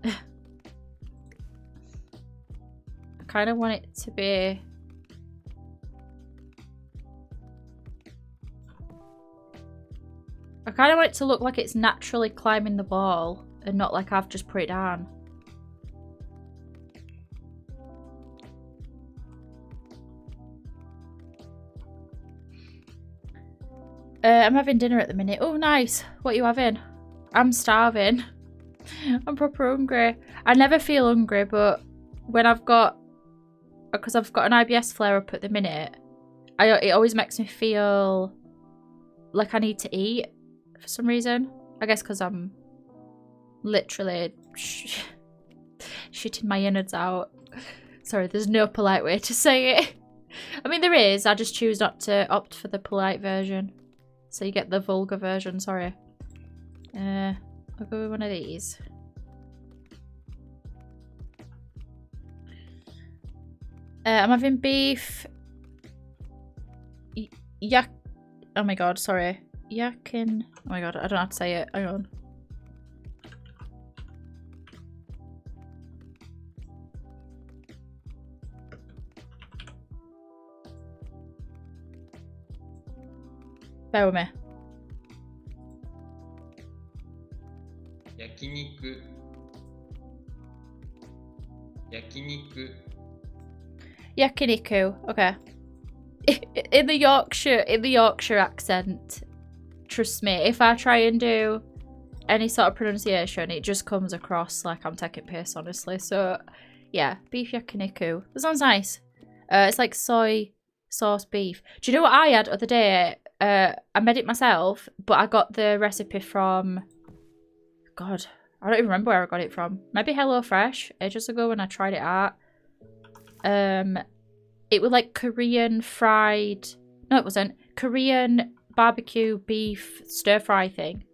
I kind of want it to be... I kind of want it to look like it's naturally climbing the wall and not like I've just put it down. I'm having dinner at the minute. Oh, nice. What are you having? I'm starving. I'm proper hungry. I never feel hungry, but when I've got... Because I've got an IBS flare-up at the minute, it always makes me feel like I need to eat for some reason. I guess because I'm literally shitting my innards out. Sorry, there's no polite way to say it. I mean, there is. I just choose not to opt for the polite version. So you get the vulgar version, sorry. I'll go with one of these. I'm having beef. Oh my god, sorry. Yakin. Oh my god, I don't know how to say it. Hang on. Bear with me. Yakiniku. Yakiniku. Yakiniku. Okay. In the Yorkshire accent, trust me, if I try and do any sort of pronunciation, it just comes across like I'm taking piss, honestly. So, yeah, beef yakiniku. That sounds nice. It's like soy sauce beef. Do you know what I had the other day? I made it myself, but I got the recipe from... God, I don't even remember where I got it from. Maybe HelloFresh, ages ago when I tried it out. It was like Korean fried... No, it wasn't. Korean barbecue beef stir-fry thing.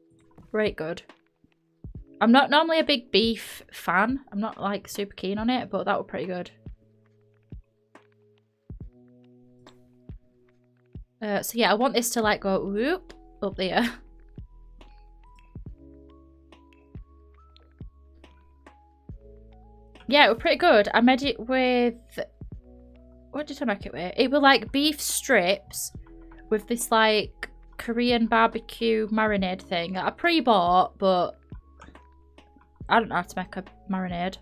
Right good. I'm not normally a big beef fan. I'm not like super keen on it, but that was pretty good. So yeah, I want this to like go whoop up there. Yeah, it was pretty good. I made it with... What did I make it with? It was like beef strips with this like Korean barbecue marinade thing that I pre-bought, but I don't know how to make a marinade.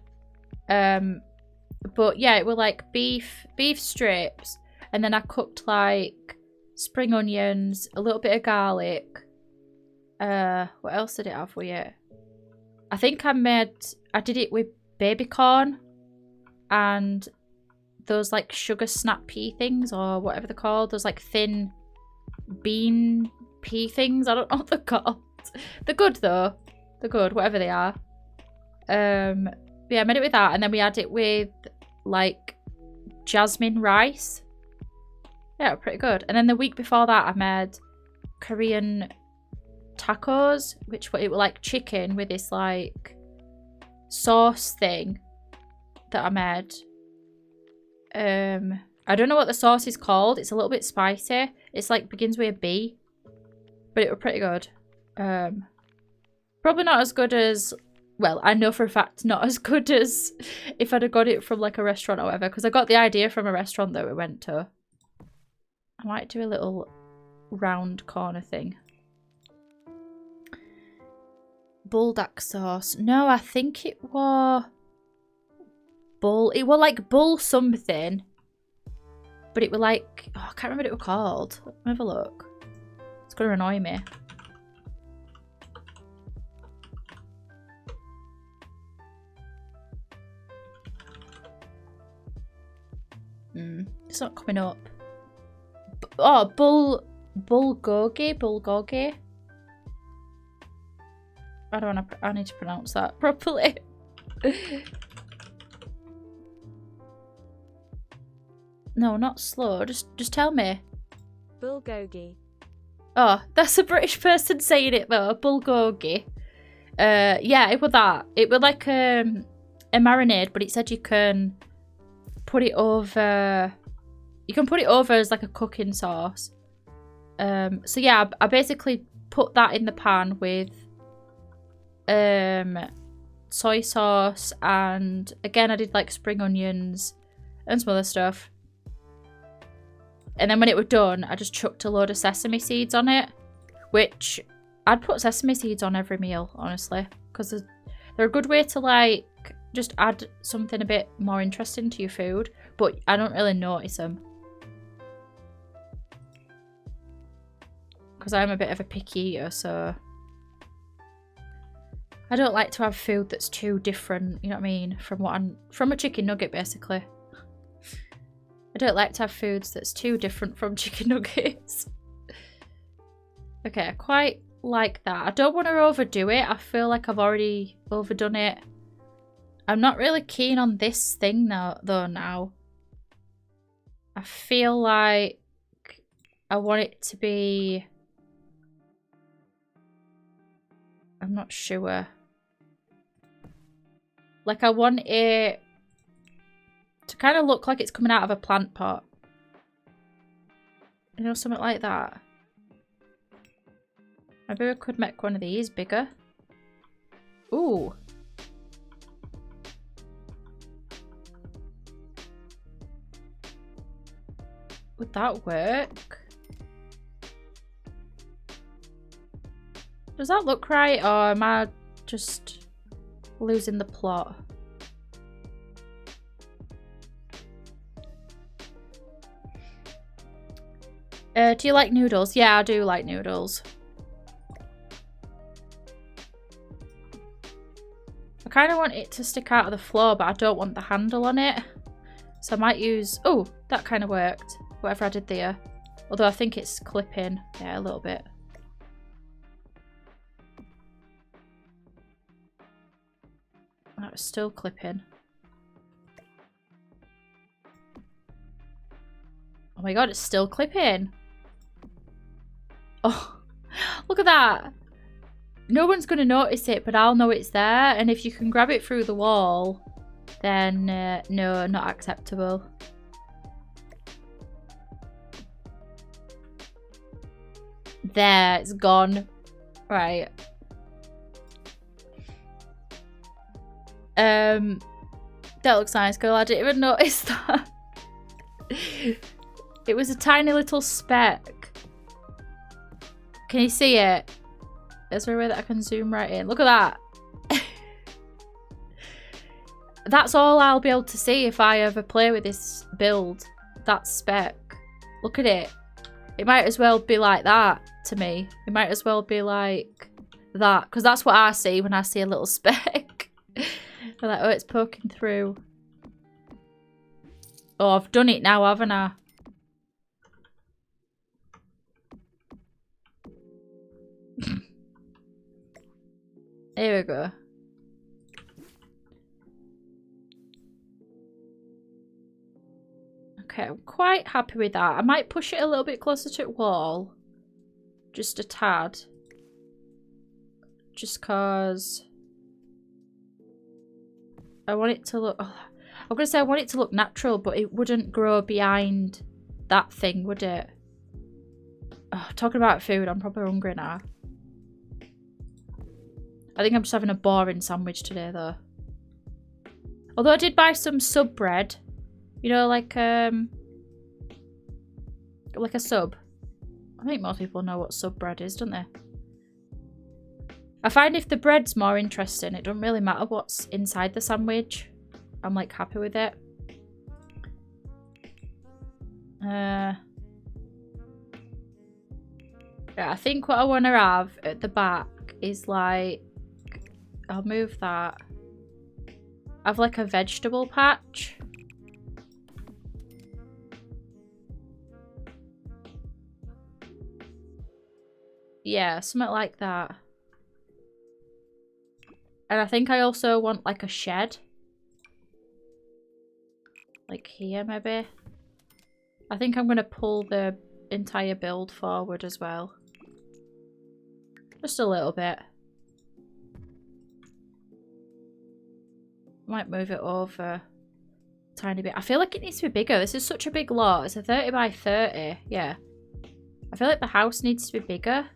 But yeah, it was like beef strips, and then I cooked like spring onions, a little bit of garlic. What else did it have with it? I think I did it with baby corn and those like sugar snap pea things, or whatever they're called. Those like thin bean pea things. I don't know what they're called. They're good though. They're good, whatever they are. But yeah, I made it with that, and then we had it with like jasmine rice. Yeah, pretty good. And then the week before that, I made Korean tacos, which it was like chicken with this like sauce thing that I made. I don't know what the sauce is called. It's a little bit spicy. It's like begins with a B, but it was pretty good. Probably not as good as, well, I know for a fact not as good as if I'd have got it from like a restaurant or whatever, because I got the idea from a restaurant that we went to. I might do a little round corner thing. Buldak sauce. No, I think it was bull. It was like bull something. But it was like... Oh, I can't remember what it was called. Let me have a look. It's going to annoy me. It's not coming up. Oh, bulgogi. I need to pronounce that properly. No, not slow. Just tell me. Bulgogi. Oh, that's a British person saying it though. Bulgogi. Yeah, it was that. It was like a marinade, but it said you can put it over. You can put it over as like a cooking sauce. So yeah, I basically put that in the pan with soy sauce, and again I did like spring onions and some other stuff. And then when it was done, I just chucked a load of sesame seeds on it, which I'd put sesame seeds on every meal, honestly, because they're a good way to like just add something a bit more interesting to your food, but I don't really notice them. Because I'm a bit of a picky eater, so I don't like to have food that's too different, you know what I mean, from a chicken nugget, basically. I don't like to have foods that's too different from chicken nuggets. Okay, I quite like that. I don't want to overdo it. I feel like I've already overdone it. I'm not really keen on this thing now, though, now. I feel like I want it to be... I'm not sure. Like, I want it to kind of look like it's coming out of a plant pot. You know, something like that. Maybe we could make one of these bigger. Ooh. Would that work? Does that look right, or am I just losing the plot? Do you like noodles? Yeah, I do like noodles. I kind of want it to stick out of the floor, but I don't want the handle on it. So I might use... Oh, that kind of worked. Whatever I did there. Although I think it's clipping. Yeah, a little bit. That was still clipping. Oh my god, it's still clipping. Oh, look at that. No one's going to notice it, but I'll know it's there. And if you can grab it through the wall, then no, not acceptable. There, it's gone. Right. That looks nice, girl. I didn't even notice that. It was a tiny little speck. Can you see it? Is there a way that I can zoom right in? Look at that. That's all I'll be able to see if I ever play with this build. That speck. Look at it. It might as well be like that to me. It might as well be like that. Because that's what I see when I see a little speck. I'm like, oh, it's poking through. Oh, I've done it now, haven't I? Here we go. Okay, I'm quite happy with that. I might push it a little bit closer to the wall. Just a tad. Just cause I want it to look... Oh, I'm going to say I want it to look natural, but it wouldn't grow behind that thing, would it? Oh, talking about food, I'm probably hungry now. I think I'm just having a boring sandwich today, though. Although I did buy some sub bread. You know, like a sub. I think most people know what sub bread is, don't they? I find if the bread's more interesting, it doesn't really matter what's inside the sandwich. I'm like happy with it. Yeah, I think what I want to have at the back is like, I'll move that. I have like a vegetable patch. Yeah, something like that. And I think I also want like a shed. Like here, maybe. I think I'm going to pull the entire build forward as well. Just a little bit. Might move it over. tiny bit. I feel like it needs to be bigger. This is such a big lot. It's a 30 by 30. Yeah. I feel like the house needs to be bigger.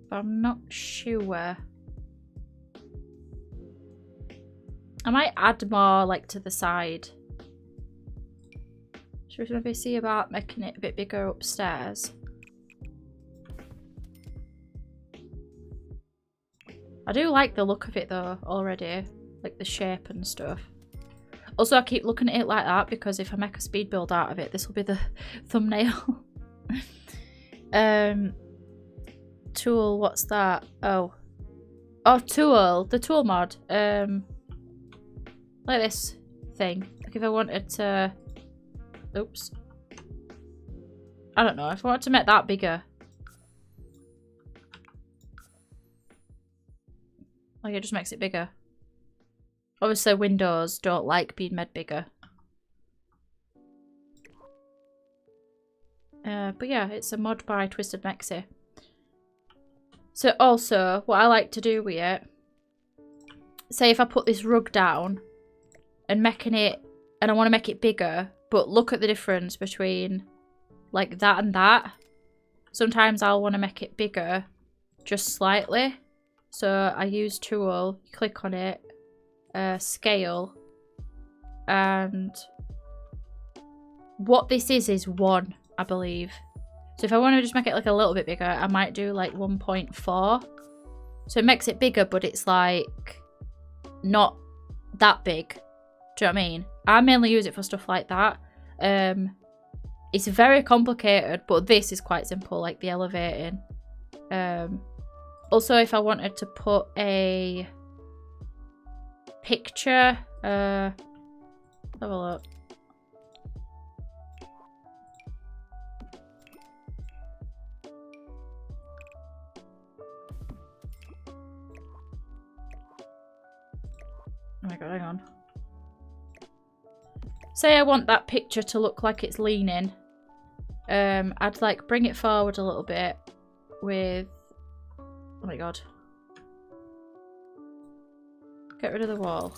But I'm not sure. I might add more like to the side. Should we maybe see about making it a bit bigger upstairs? I do like the look of it though already. Like the shape and stuff. Also, I keep looking at it like that because if I make a speed build out of it, this will be the thumbnail. Tool, what's that? Oh, tool, the tool mod. Like this thing. Like if I wanted to, oops. I don't know. If I wanted to make that bigger, like it just makes it bigger. Obviously, windows don't like being made bigger. But yeah, it's a mod by Twisted Mexi. So also, what I like to do with it, say if I put this rug down and making it, and I want to make it bigger, but look at the difference between like that and that. Sometimes I'll want to make it bigger just slightly. So I use tool, click on it, scale, and what this is 1, I believe. So if I want to just make it like a little bit bigger, I might do like 1.4. So it makes it bigger, but it's like not that big. Do you know what I mean? I mainly use it for stuff like that. It's very complicated, but this is quite simple, like the elevating. Also, if I wanted to put a picture, have a look. Oh my god, hang on. Say I want that picture to look like it's leaning. I'd like bring it forward a little bit with, oh my god. Get rid of the wall.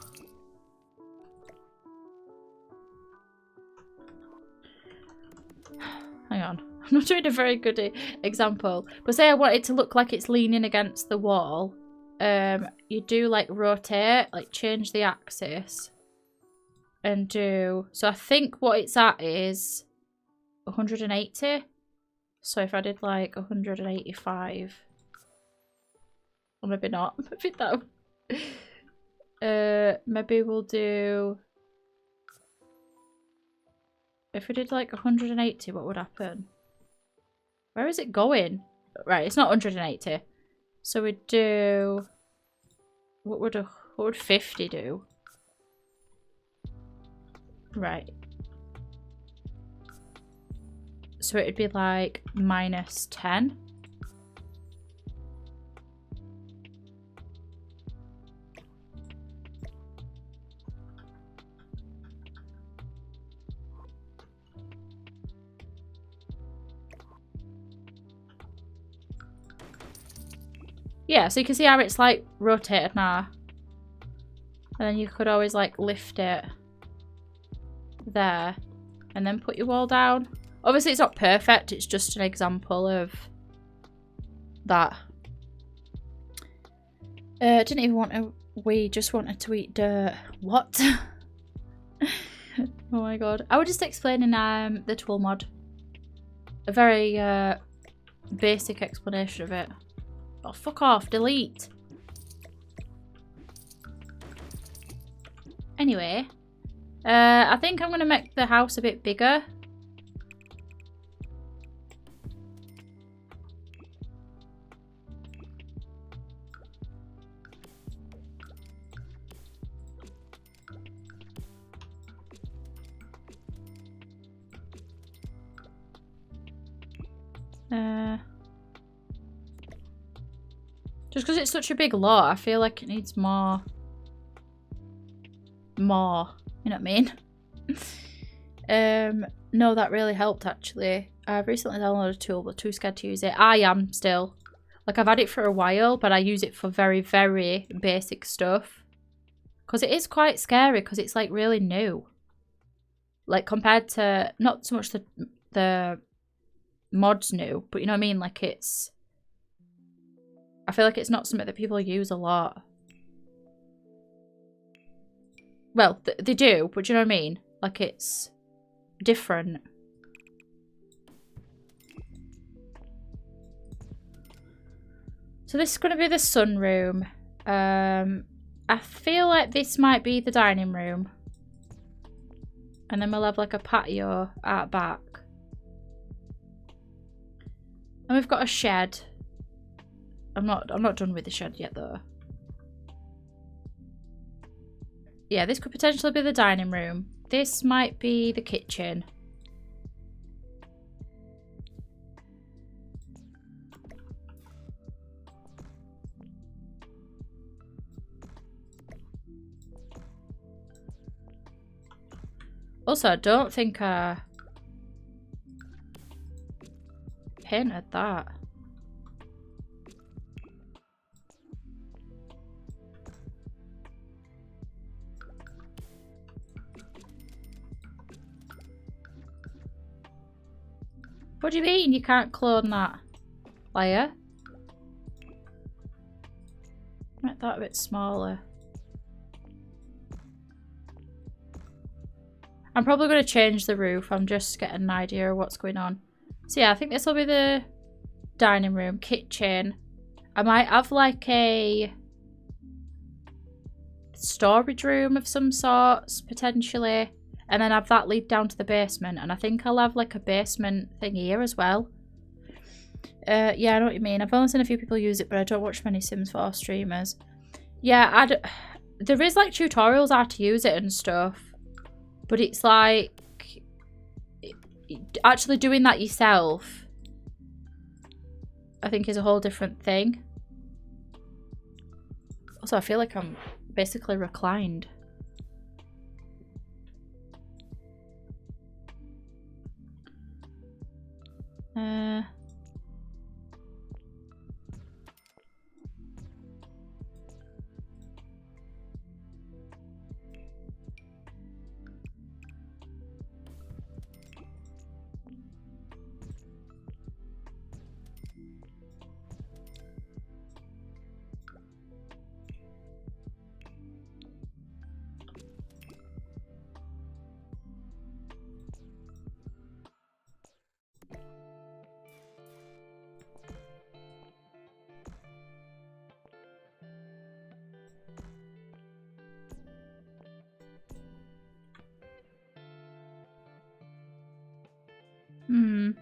Hang on. I'm not doing a very good example. But say I want it to look like it's leaning against the wall. You do like rotate, like change the axis. And do... So I think what it's at is 180. So if I did like 185. Or maybe not. Maybe that. Maybe we'll do... If we did like 180, what would happen? Where is it going? Right, it's not 180. So we'd do... What would 50 do? Right. So it'd be like -10. Yeah, so you can see how it's like rotated now. And then you could always like lift it there and then put your wall down. Obviously it's not perfect, it's just an example of that. Didn't even want to, we just wanted to eat dirt. What? Oh my god. I was just explaining the tool mod. A very basic explanation of it. Oh, fuck off, delete. Anyway, I think I'm going to make the house a bit bigger. Just because it's such a big lot, I feel like it needs more. You know what I mean? No, that really helped actually. I've recently downloaded a tool, but too scared to use it. I am still. Like, I've had it for a while, but I use it for very, very basic stuff. Because it is quite scary because it's like really new. Like compared to, not so much the mods new, but you know what I mean? Like it's, I feel like it's not something that people use a lot. Well, they do, but you know what I mean? Like it's different. So this is going to be the sunroom. I feel like this might be the dining room. And then we'll have like a patio out back. And we've got a shed. I'm not done with the shed yet though. Yeah, this could potentially be the dining room. This might be the kitchen. Also, I don't think I painted that. What do you mean you can't clone that layer? Make that a bit smaller. I'm probably going to change the roof. I'm just getting an idea of what's going on. So yeah, I think this will be the dining room, kitchen. I might have like a storage room of some sorts, potentially. And then have that lead down to the basement. And I think I'll have like a basement thing here as well. Yeah, I know what you mean. I've only seen a few people use it, but I don't watch many Sims 4 streamers. Yeah, there is like tutorials how to use it and stuff. But it's like actually doing that yourself, I think, is a whole different thing. Also, I feel like I'm basically reclined.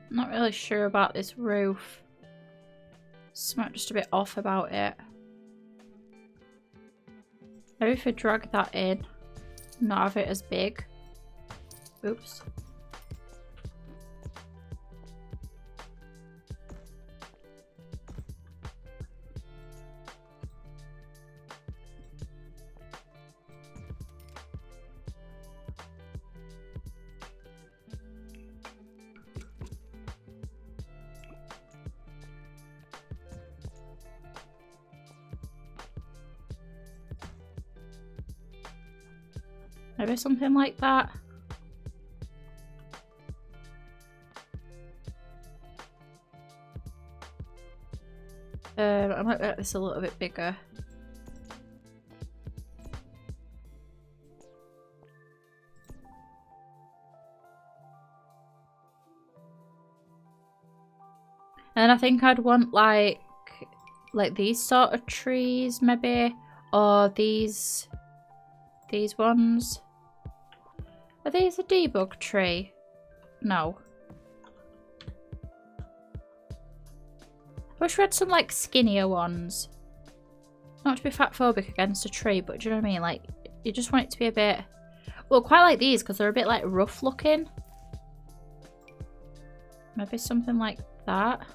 Not really sure about this roof. Something just a bit off about it. Maybe if we drag that in, not have it as big. Oops. Maybe something like that. I might make this a little bit bigger. And I think I'd want like these sort of trees maybe, or these ones. Are these a debug tree? No. I wish we had some like skinnier ones. Not to be fatphobic against a tree, but do you know what I mean? Like, you just want it to be a bit... Well, quite like these because they're a bit like rough looking. Maybe something like that.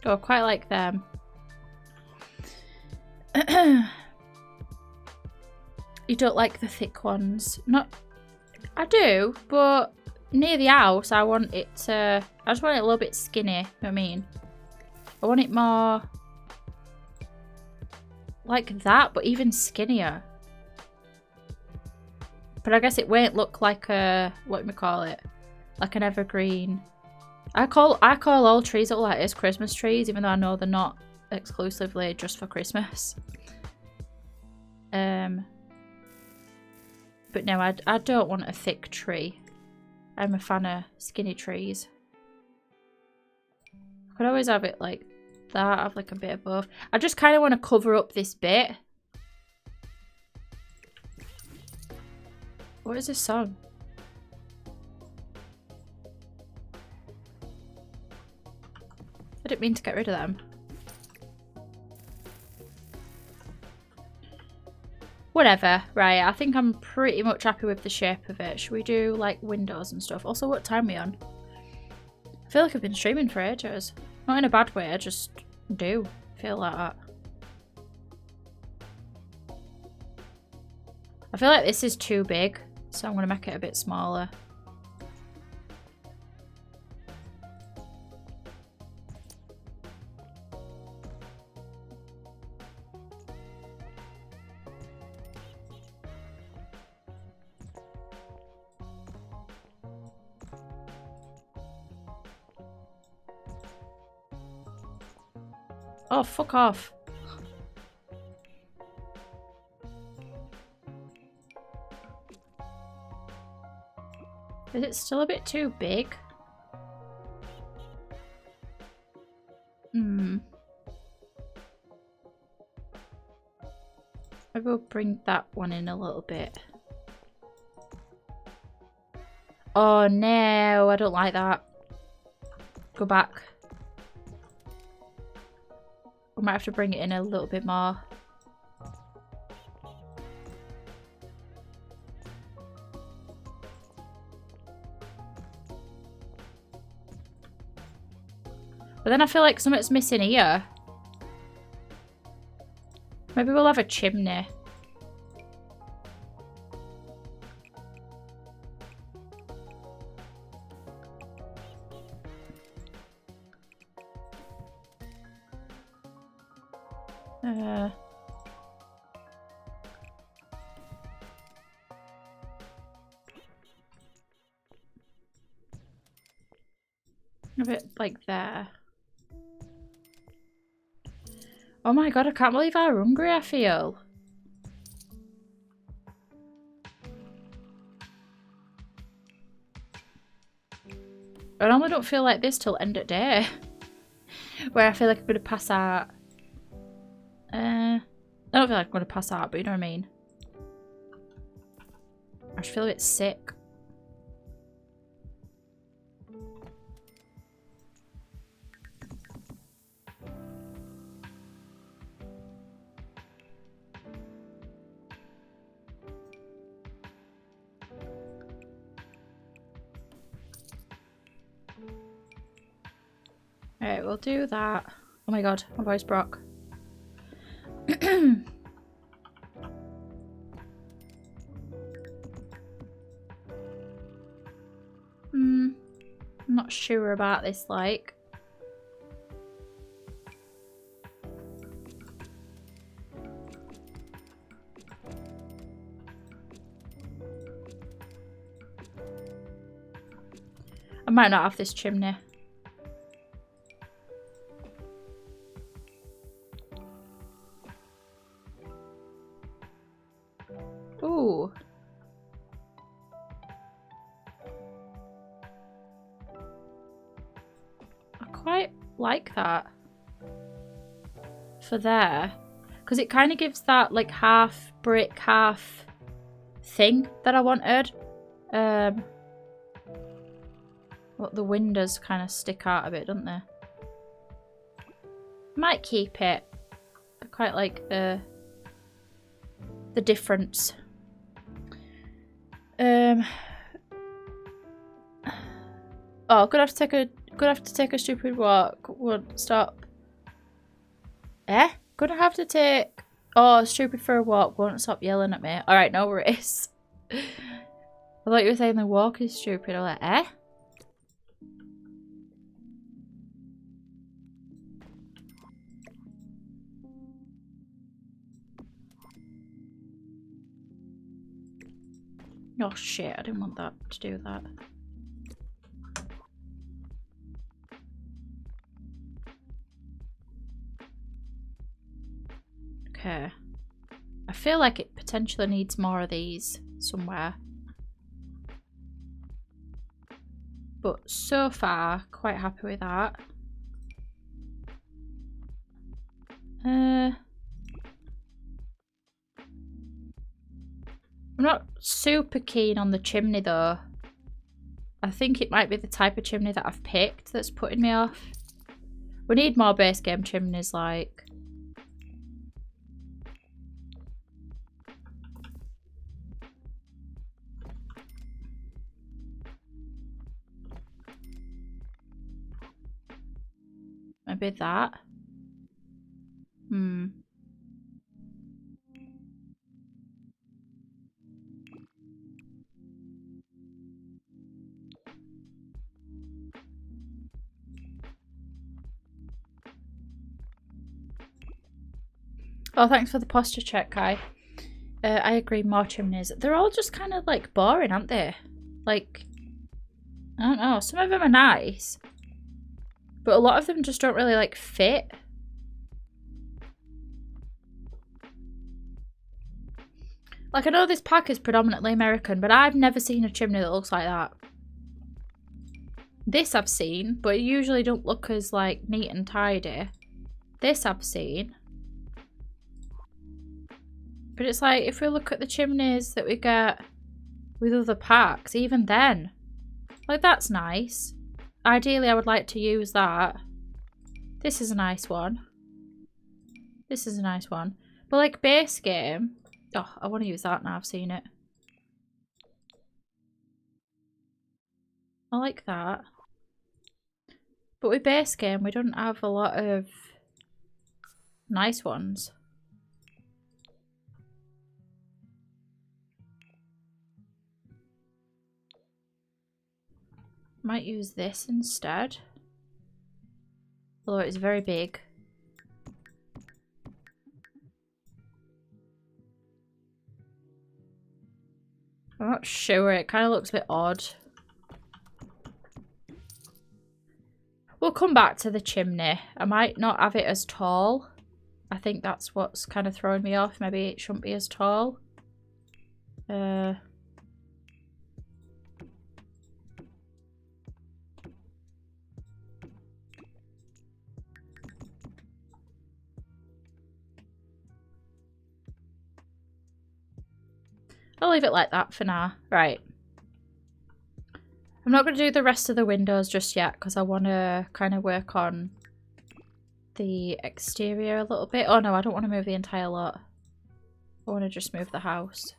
Oh, quite like them. You don't like the thick ones? Not. I do, but near the house, I want it to. I just want it a little bit skinny. You know what I mean? I want it more like that, but even skinnier. But I guess it won't look like a, what do we call it? Like an evergreen. I call all trees that look like this Christmas trees, even though I know they're not exclusively just for Christmas. But no, I don't want a thick tree. I'm a fan of skinny trees. I could always have it like that, have like a bit of both. I just kind of want to cover up this bit. What is this song? I didn't mean to get rid of them. Whatever. Right, I think I'm pretty much happy with the shape of it. Should we do like windows and stuff? Also, what time are we on? I feel like I've been streaming for ages. Not in a bad way, I just do feel like that. I feel like this is too big, so I'm going to make it a bit smaller. Oh, fuck off. Is it still a bit too big? Maybe we'll bring that one in a little bit. Oh no, I don't like that. Go back. We might have to bring it in a little bit more. But then I feel like something's missing here. Maybe we'll have a chimney. A bit like there. Oh my god, I can't believe how hungry I feel. I normally don't feel like this till end of day. Where I feel like I'm gonna pass out. I don't feel like I'm gonna pass out, but you know what I mean. I just feel a bit sick. Alright, we'll do that. Oh my god, my voice broke. I'm not sure about this, like. I might not have this chimney. Ooh. I quite like that. For there. Because it kind of gives that like half brick, half thing that I wanted. Well, the windows kind of stick out a bit, don't they? Might keep it. I quite like the difference. Oh, gonna have to take a stupid walk. Won't stop. Gonna have to take Oh, stupid for a walk. Won't stop yelling at me. Alright, no worries. I thought you were saying the walk is stupid. I'm like, eh? Oh shit, I didn't want that to do that. Okay. I feel like it potentially needs more of these somewhere. But so far, quite happy with that. I'm not super keen on the chimney though. I think it might be the type of chimney that I've picked that's putting me off. We need more base game chimneys, like. Maybe that. Oh, thanks for the posture check, Kai. I agree, more chimneys. They're all just kind of like boring, aren't they? Like, I don't know. Some of them are nice, but a lot of them just don't really like fit. Like, I know this pack is predominantly American, but I've never seen a chimney that looks like that. This I've seen, but it usually don't look as like neat and tidy. This I've seen. But it's like, if we look at the chimneys that we get with other packs, even then, like, that's nice. Ideally, I would like to use that. This is a nice one. This is a nice one. But like base game, oh, I want to use that now I've seen it. I like that. But with base game, we don't have a lot of nice ones. Might use this instead. Although it's very big. I'm not sure. It kind of looks a bit odd. We'll come back to the chimney. I might not have it as tall. I think that's what's kind of throwing me off. Maybe it shouldn't be as tall. I'll leave it like that for now. Right. I'm not going to do the rest of the windows just yet because I want to kind of work on the exterior a little bit. Oh no, I don't want to move the entire lot. I want to just move the house.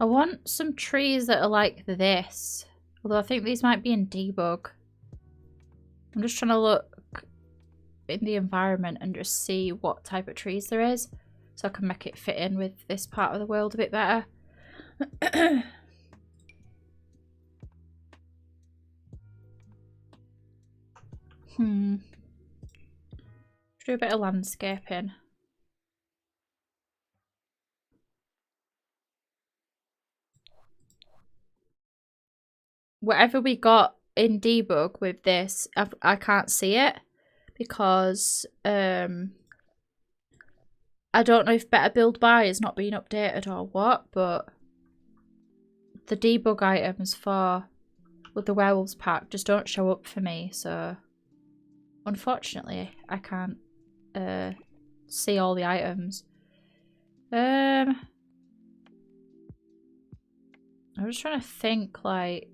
I want some trees that are like this. Although I think these might be in debug. I'm just trying to look in the environment and just see what type of trees there is. So I can make it fit in with this part of the world a bit better. Do a bit of landscaping. Whatever we got in debug with this, I can't see it because I don't know if Better Build By is not being updated or what, but the debug items for with the werewolves pack just don't show up for me, so unfortunately I can't see all the items. I'm just trying to think, like,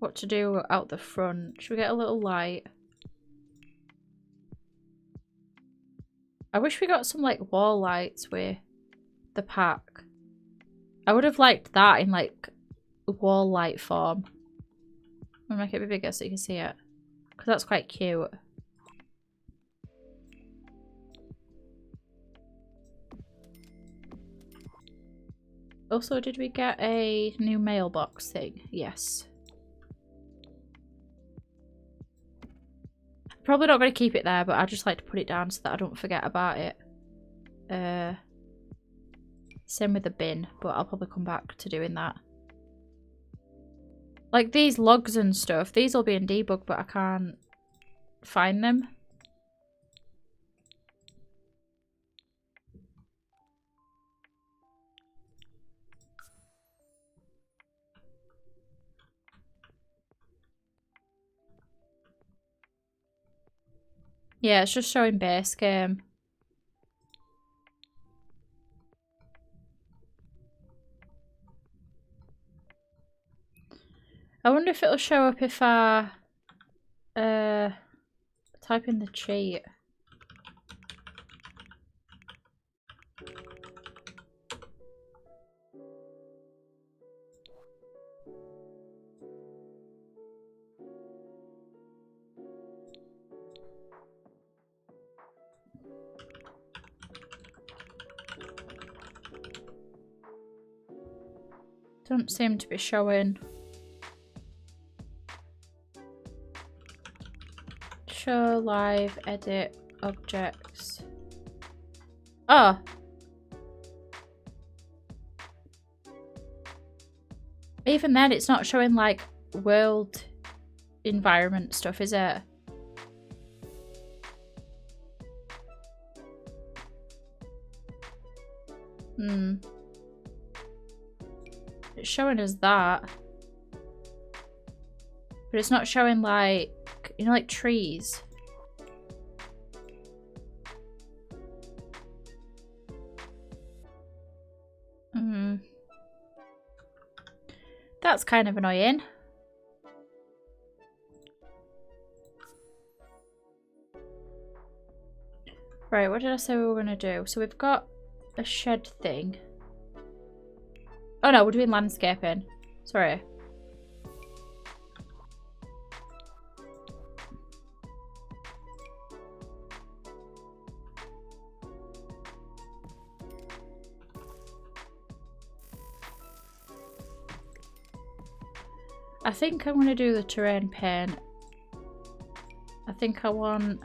what to do out the front. Should we get a little light? I wish we got some like wall lights with the pack. I would have liked that in like wall light form. I'll make it a bit bigger so you can see it. Because that's quite cute. Also, did we get a new mailbox thing? Yes. Probably not going to keep it there, but I just like to put it down so that I don't forget about it. Same with the bin, but I'll probably come back to doing that. Like these logs and stuff, these will be in debug, but I can't find them. Yeah, it's just showing base game. I wonder if it'll show up if I type in the cheat. Don't seem to be showing. Show live edit objects. Oh. Even then it's not showing like world environment stuff, is it? It's showing us that. But it's not showing like, you know, like trees. That's kind of annoying. Right, what did I say we were going to do? So we've got a shed thing. Oh no, we're doing landscaping. Sorry. I think I'm going to do the terrain paint. I think I want...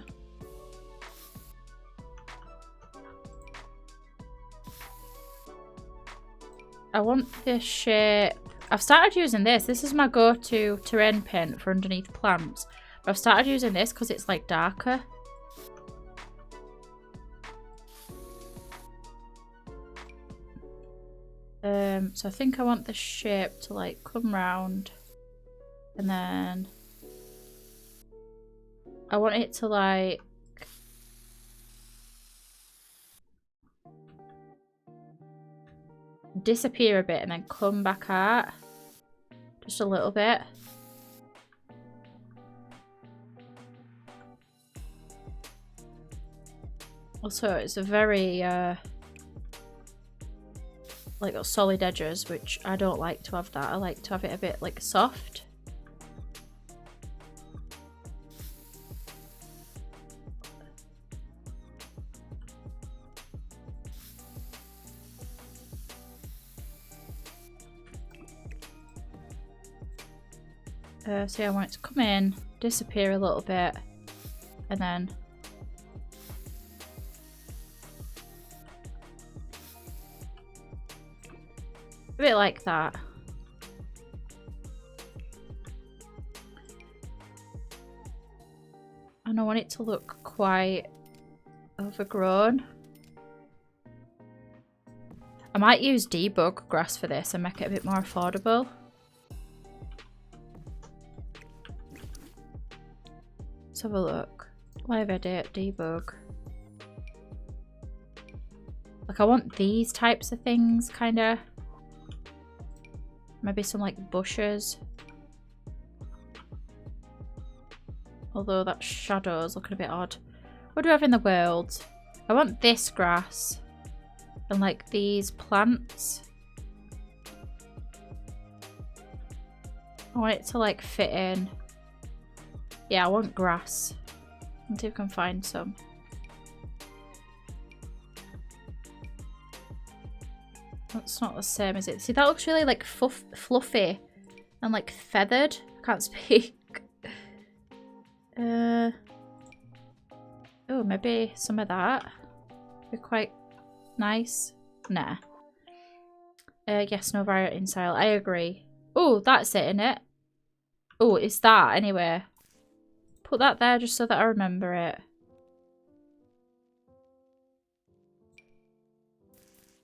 this shape. I've started using this. This is my go-to terrain paint for underneath plants. But I've started using this because it's like darker. So I think I want the shape to like come round. And then I want it to like disappear a bit and then come back out just a little bit. Also, it's a very like got solid edges, which I don't like to have that. I like to have it a bit like soft. So yeah, I want it to come in, disappear a little bit, and then a bit like that. And I want it to look quite overgrown. I might use debug grass for this and make it a bit more affordable. Let's have a look. Live edit, debug. Like I want these types of things, kind of. Maybe some like bushes. Although that shadow's looking a bit odd. What do we have in the world? I want this grass. And like these plants. I want it to like fit in. Yeah, I want grass. Let's see if we can find some. That's not the same, is it? See, that looks really like fluffy and like feathered. I can't speak. Oh, maybe some of that. Be quite nice. Nah. Yes, no variant in style. I agree. Oh, that's it, innit? Oh, it's that anyway. Put that there just so that I remember it.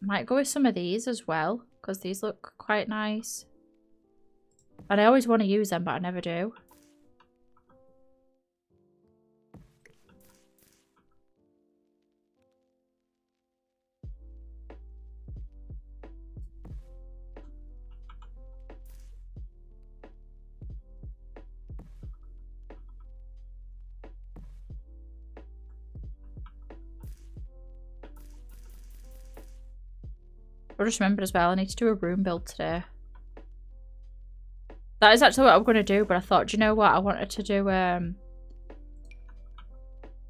Might go with some of these as well, because these look quite nice. And I always want to use them, but I never do. I just remembered as well, I need to do a room build today. That is actually what I'm going to do, but I thought, do you know what? I wanted to do a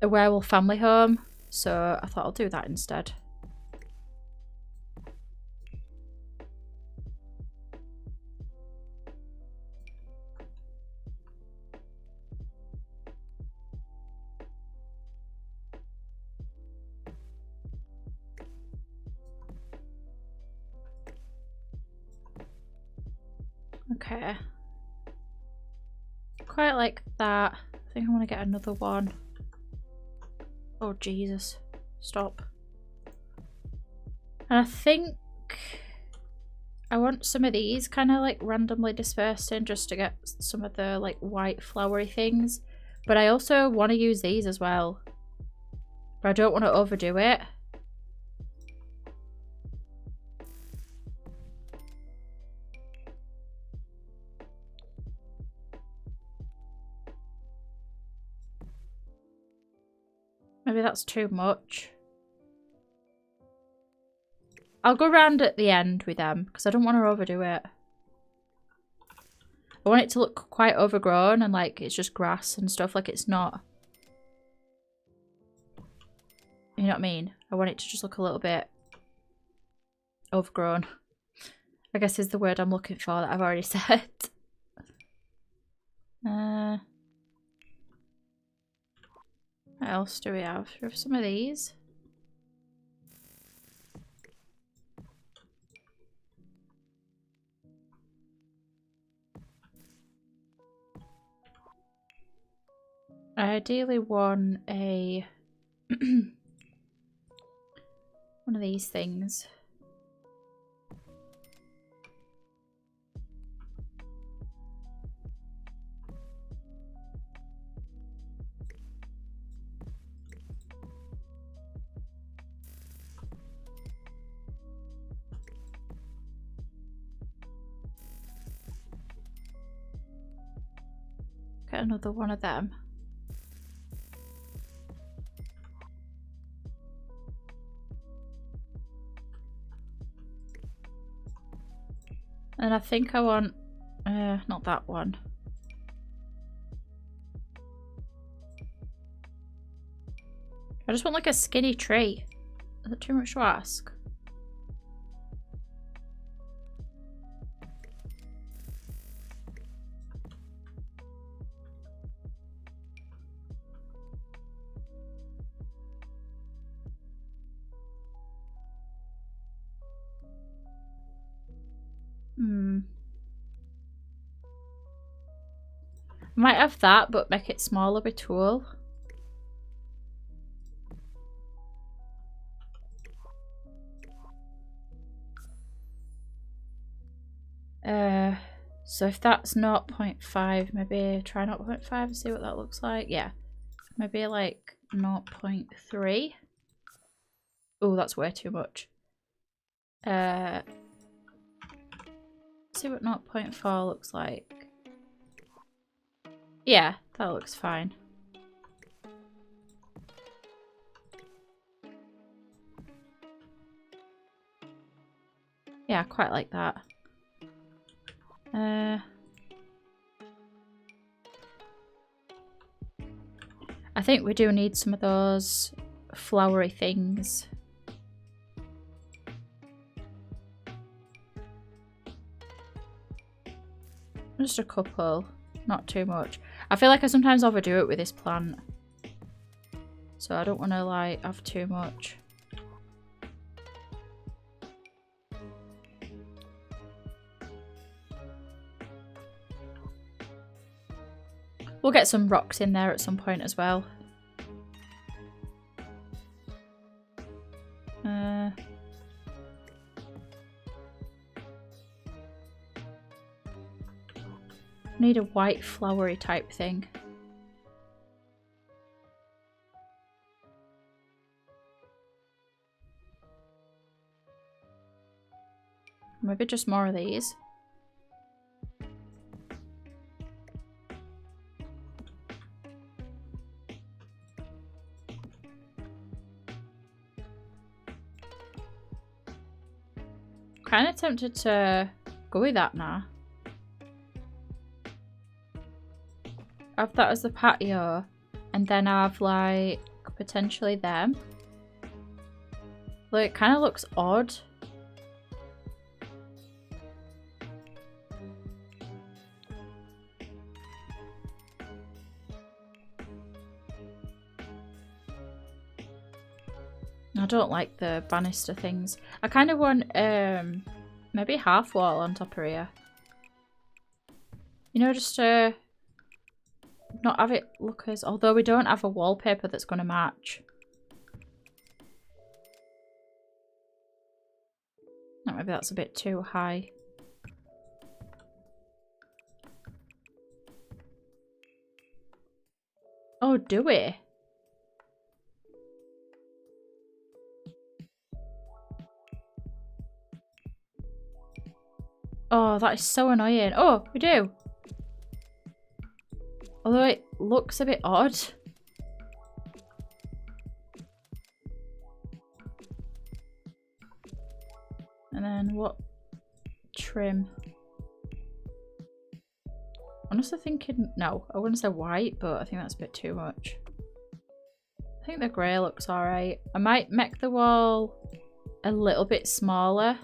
werewolf family home, so I thought I'll do that instead. Okay. Quite like that. I think I want to get another one. Oh, Jesus. Stop. And I think I want some of these kind of like randomly dispersed in just to get some of the like white flowery things. But I also want to use these as well. But I don't want to overdo it. Maybe that's too much. I'll go round at the end with them because I don't want to overdo it. I want it to look quite overgrown and like it's just grass and stuff, like it's not. You know what I mean? I want it to just look a little bit overgrown, I guess is the word I'm looking for that I've already said. What else do we have? Do we have some of these? I ideally want a one of these things. Get another one of them. And I think I want, not that one. I just want like a skinny tree. Is that too much to ask? Might have that, but make it smaller with tool. So if that's 0.5, maybe try 0.5 and see what that looks like. Yeah, maybe like 0.3. Oh, that's way too much. See what 0.4 looks like. Yeah, that looks fine. I quite like that. I think we do need some of those flowery things. Just a couple, not too much. I feel like I sometimes overdo it with this plant. So I don't want to like have too much. We'll get some rocks in there at some point as well. Need a white flowery type thing. Maybe just more of these. Kind of tempted to go with that now. Have that as the patio, and then have like potentially them. Like, it kind of looks odd. I don't like the banister things. I kind of want maybe half wall on top of here. You know, just to not have it look as... Although we don't have a wallpaper that's going to match. No, maybe that's a bit too high. Oh, do we? Oh, that is so annoying. Oh, we do. Although it looks a bit odd. And then what? Trim. Honestly thinking... No, I wouldn't say white, but I think that's a bit too much. I think the grey looks alright. I might make the wall a little bit smaller.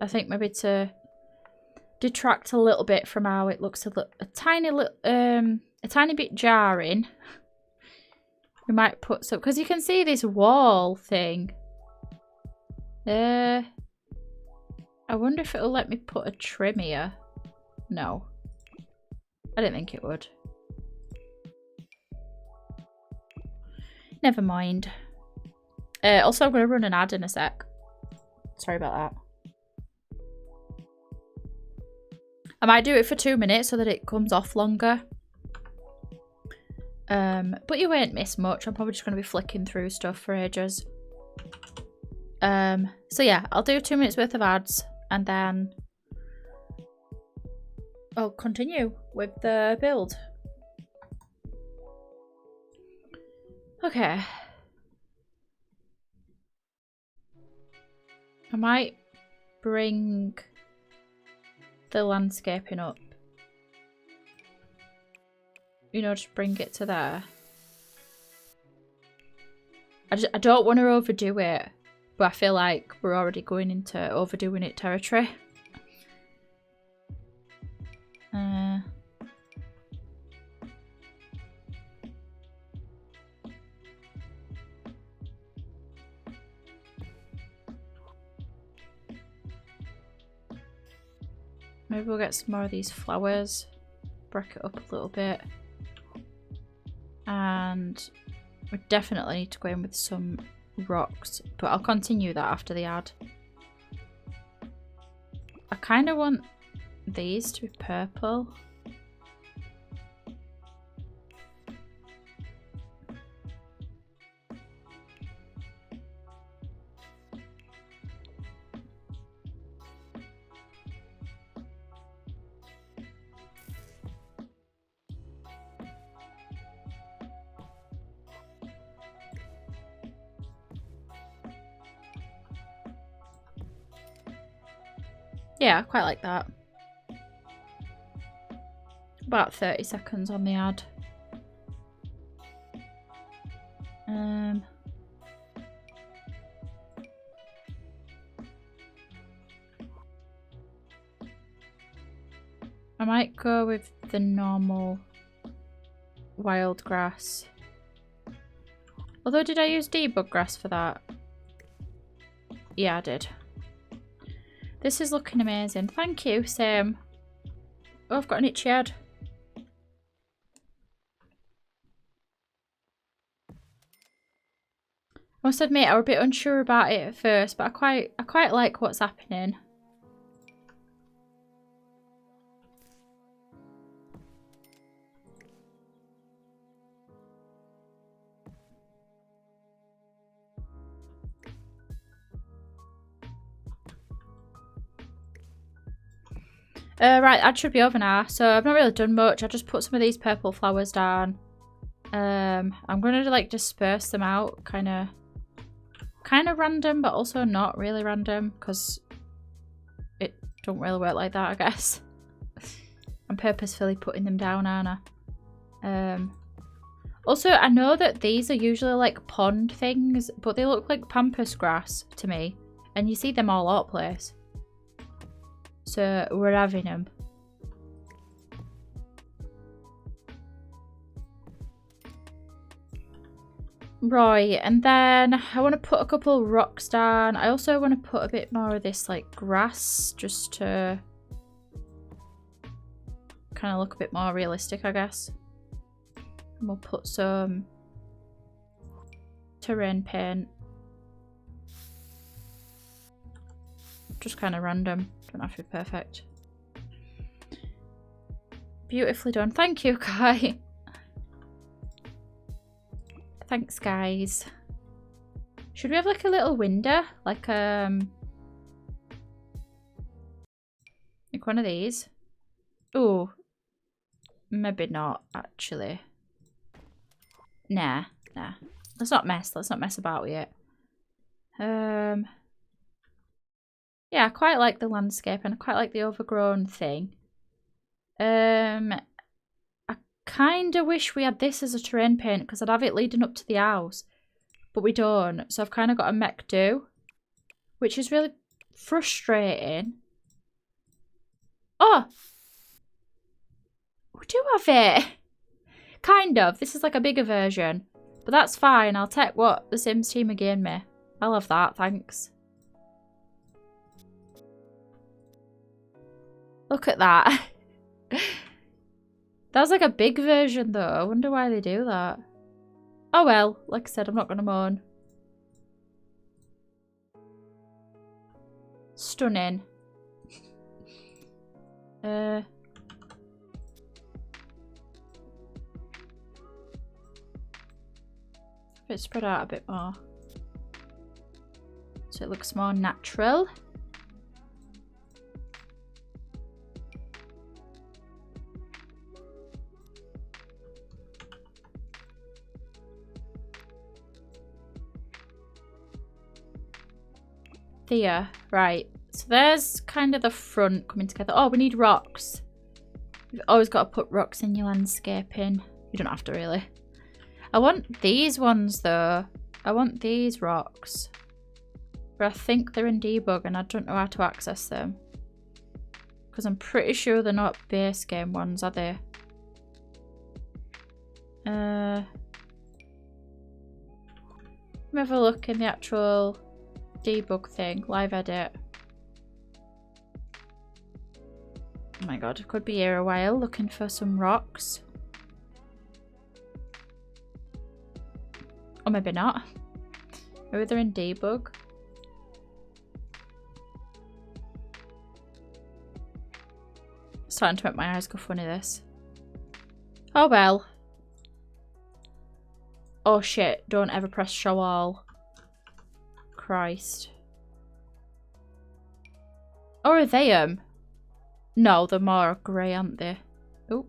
I think maybe to detract a little bit from how it looks a tiny bit jarring. We might put some, because you can see this wall thing. I wonder if it'll let me put a trim here. No, I didn't think it would. Never mind. Also, I'm going to run an ad in a sec. Sorry about that. I might do it for 2 minutes so that it comes off longer. But you won't miss much. I'm probably just going to be flicking through stuff for ages. So yeah, I'll do 2 minutes worth of ads and then I'll continue with the build. Okay. I might bring the landscaping up. You know, just bring it to there. I don't want to overdo it, but I feel like we're already going into overdoing it territory. Maybe we'll get some more of these flowers, break it up a little bit. And we definitely need to go in with some rocks, but I'll continue that after the ad. I kind of want these to be purple. Yeah, I quite like that. About 30 seconds on the ad. I might go with the normal wild grass. Although, did I use debug grass for that? Yeah, I did. This is looking amazing. Thank you, Sam. Oh, I've got an itchy head. I must admit, I was a bit unsure about it at first, but I quite like what's happening. Right, that should be over now. So I've not really done much. I just put some of these purple flowers down. I'm gonna like disperse them out, kind of random, but also not really random because it don't really work like that, I guess. I'm purposefully putting them down, aren't I? Also, I know that these are usually like pond things, but they look like pampas grass to me, and you see them all over the place. So we're having them. Right, and then I want to put a couple rocks down. I also want to put a bit more of this like grass just to kind of look a bit more realistic, I guess. And we'll put some terrain paint. Just kind of random. Don't have to be perfect. Beautifully done. Thank you, Kai. Thanks, guys. Should we have like a little window? Like one of these? Oh, maybe not actually. Nah. Let's not mess about with it. Yeah, I quite like the landscape and I quite like the overgrown thing. I kind of wish we had this as a terrain paint because I'd have it leading up to the house. But we don't. So I've kind of got a mech do. Which is really frustrating. Oh! We do have it! Kind of. This is like a bigger version. But that's fine. I'll take what the Sims team are giving me. I love that. Thanks. Look at that. That was like a big version though. I wonder why they do that. Oh well, like I said, I'm not going to moan. Stunning. It's spread out a bit more. So it looks more natural. There, right. So there's kind of the front coming together. Oh, we need rocks. You've always got to put rocks in your landscaping. You don't have to really. I want these ones though. I want these rocks. But I think they're in debug and I don't know how to access them. Because I'm pretty sure they're not base game ones, are they? Let me have a look in the actual debug thing. Live edit. Oh my god, I could be here a while looking for some rocks. Or maybe not. Maybe they're in debug. It's starting to make my eyes go funny, this. Oh well. Oh shit, don't ever press show all. Christ. Or are they No, they're more grey, aren't they? Oh.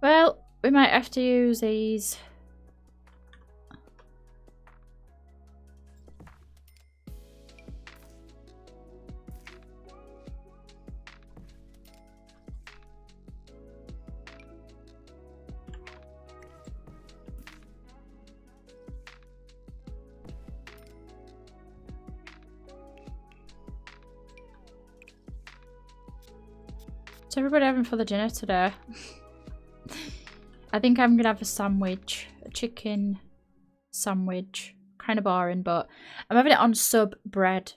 Well, we might have to use these. What's everybody having for the dinner today? I think I'm gonna have a sandwich. A chicken sandwich. Kind of boring, but I'm having it on sub bread.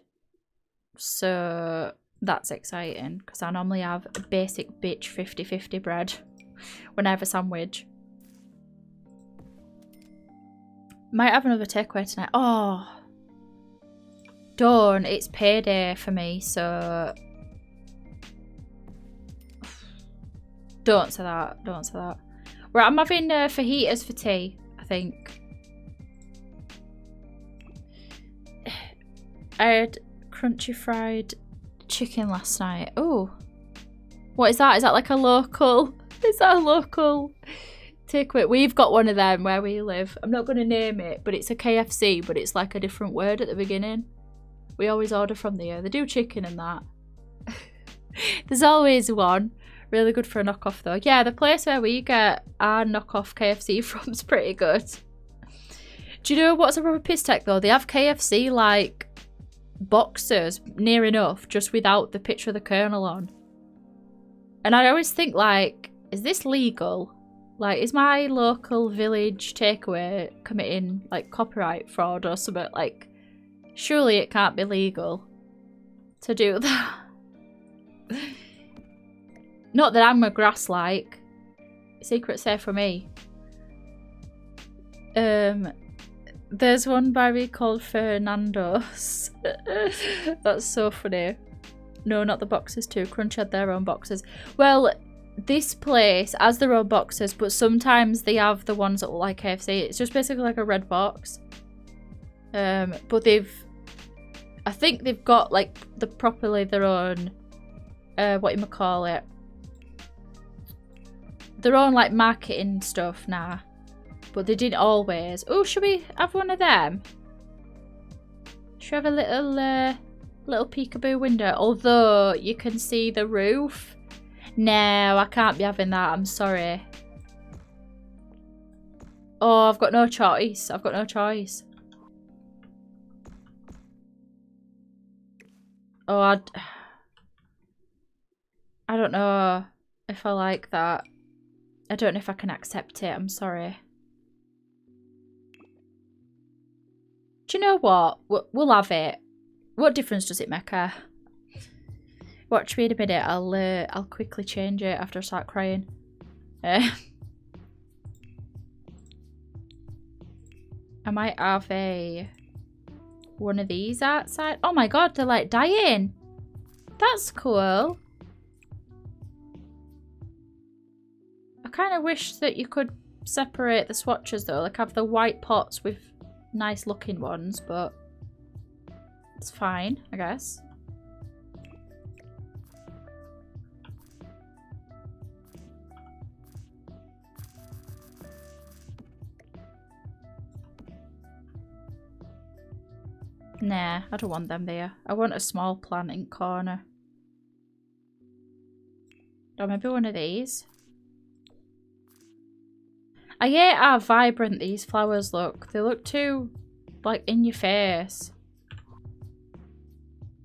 So that's exciting because I normally have a basic bitch 50-50 bread when I have a sandwich. Might have another takeaway tonight. Oh, don't. It's payday for me, so don't say that. Don't say that. Right, I'm having fajitas for tea, I think. I had crunchy fried chicken last night. Oh, what is that? Is that like a local? Is that a local takeaway? We've got one of them where we live. I'm not going to name it, but it's a KFC, but it's like a different word at the beginning. We always order from there. They do chicken and that. There's always one. Really good for a knockoff though. Yeah, the place where we get our knockoff KFC from is pretty good. Do you know what's a proper piss take though? They have KFC like boxes near enough, just without the picture of the Colonel on. And I always think like, is this legal? Like, is my local village takeaway committing like copyright fraud or something? Like, surely it can't be legal to do that. Not that I'm a grass like. Secret safe for me. There's one by me called Fernando's. That's so funny. No, not the boxes too. Crunch had their own boxes. Well, this place has their own boxes, but sometimes they have the ones that look like KFC. It's just basically like a red box. But I think they've got like properly their own, whatchamacallit, their own like marketing stuff now. But they didn't always. Oh, should we have one of them? Should we have a little peekaboo window? Although you can see the roof. No, I can't be having that. I'm sorry. Oh, I've got no choice. I've got no choice. Oh, I don't know if I like that. I don't know if I can accept it. I'm sorry. Do you know what? We'll have it. What difference does it make? Watch me in a minute. I'll quickly change it after I start crying. I might have one of these outside. Oh my god, they're like dying. That's cool. I kind of wish that you could separate the swatches though. Like have the white pots with nice looking ones, but it's fine, I guess. Nah, I don't want them there. I want a small plant in corner. Or maybe one of these. I hate how vibrant these flowers look. They look too, like, in your face.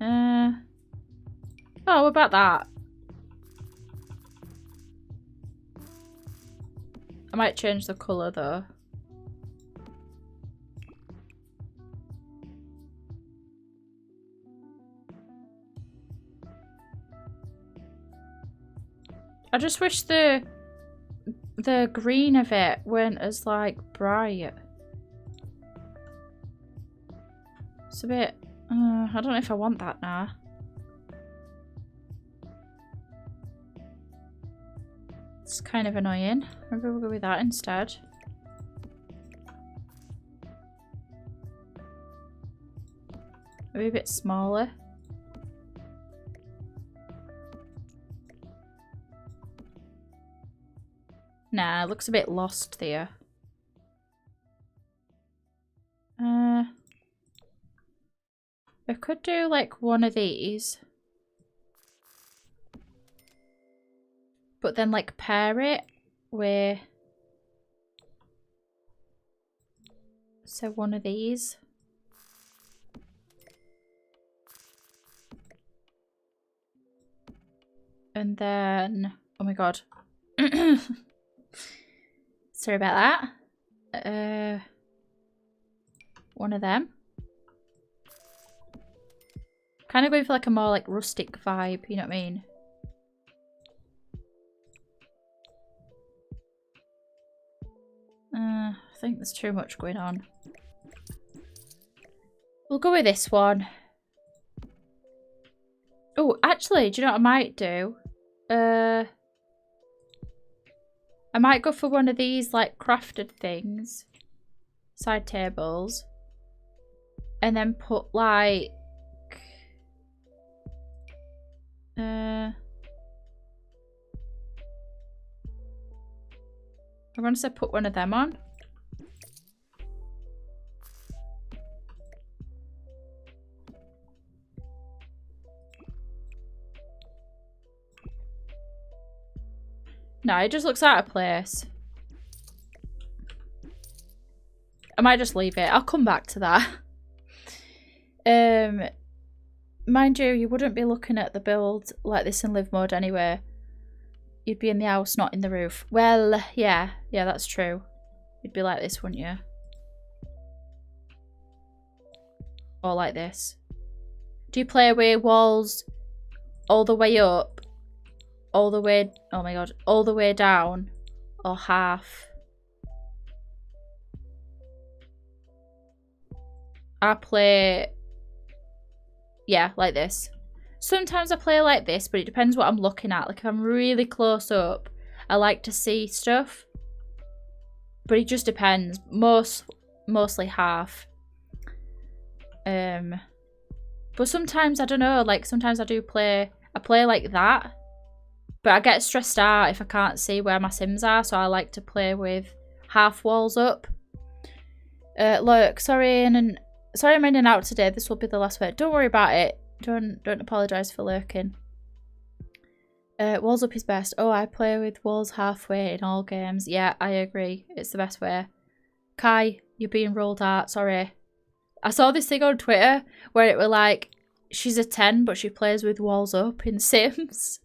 Oh, what about that? I might change the colour, though. I just wish the green of it weren't as like bright. It's a bit I don't know if I want that now. It's kind of annoying. Maybe we'll go with that instead. Maybe a bit smaller. Nah, it looks a bit lost there. I could do like one of these. But then like pair it with, so one of these. And then, oh my god. Sorry about that. One of them. Kind of going for like a more like rustic vibe, you know what I mean? I think there's too much going on. We'll go with this one. Oh, actually, do you know what I might do? I might go for one of these like crafted things. Side tables. And then put like... I'm going to say put one of them on. No, it just looks out of place. I might just leave it. I'll come back to that. Mind you, you wouldn't be looking at the build like this in live mode anyway. You'd be in the house, not in the roof. Well, yeah. Yeah, that's true. You'd be like this, wouldn't you? Or like this. Do you play with walls all the way up? All the way... Oh my god. All the way down? Or half? I play... Yeah, like this. Sometimes I play like this, but it depends what I'm looking at. Like if I'm really close up, I like to see stuff. But it just depends. Mostly half. But sometimes, I don't know, like sometimes I play like that. But I get stressed out if I can't see where my Sims are, so I like to play with half walls up. Look, sorry I'm in and out today. This will be the last word. Don't worry about it. Don't apologise for lurking. Walls up is best. Oh, I play with walls halfway in all games. Yeah, I agree. It's the best way. Kai, you're being rolled out. Sorry. I saw this thing on Twitter where it were like, she's a 10, but she plays with walls up in Sims.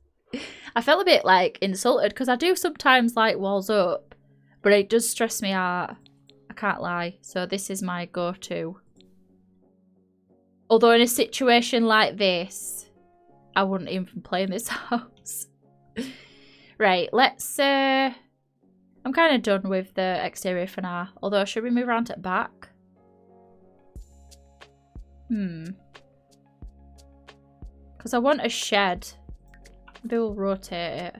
I felt a bit like insulted because I do sometimes like walls up, but it does stress me out. I can't lie. So this is my go-to. Although in a situation like this, I wouldn't even play in this house. Right, let's... I'm kind of done with the exterior for now. Although, should we move around to the back? Because I want a shed. Maybe we'll rotate it.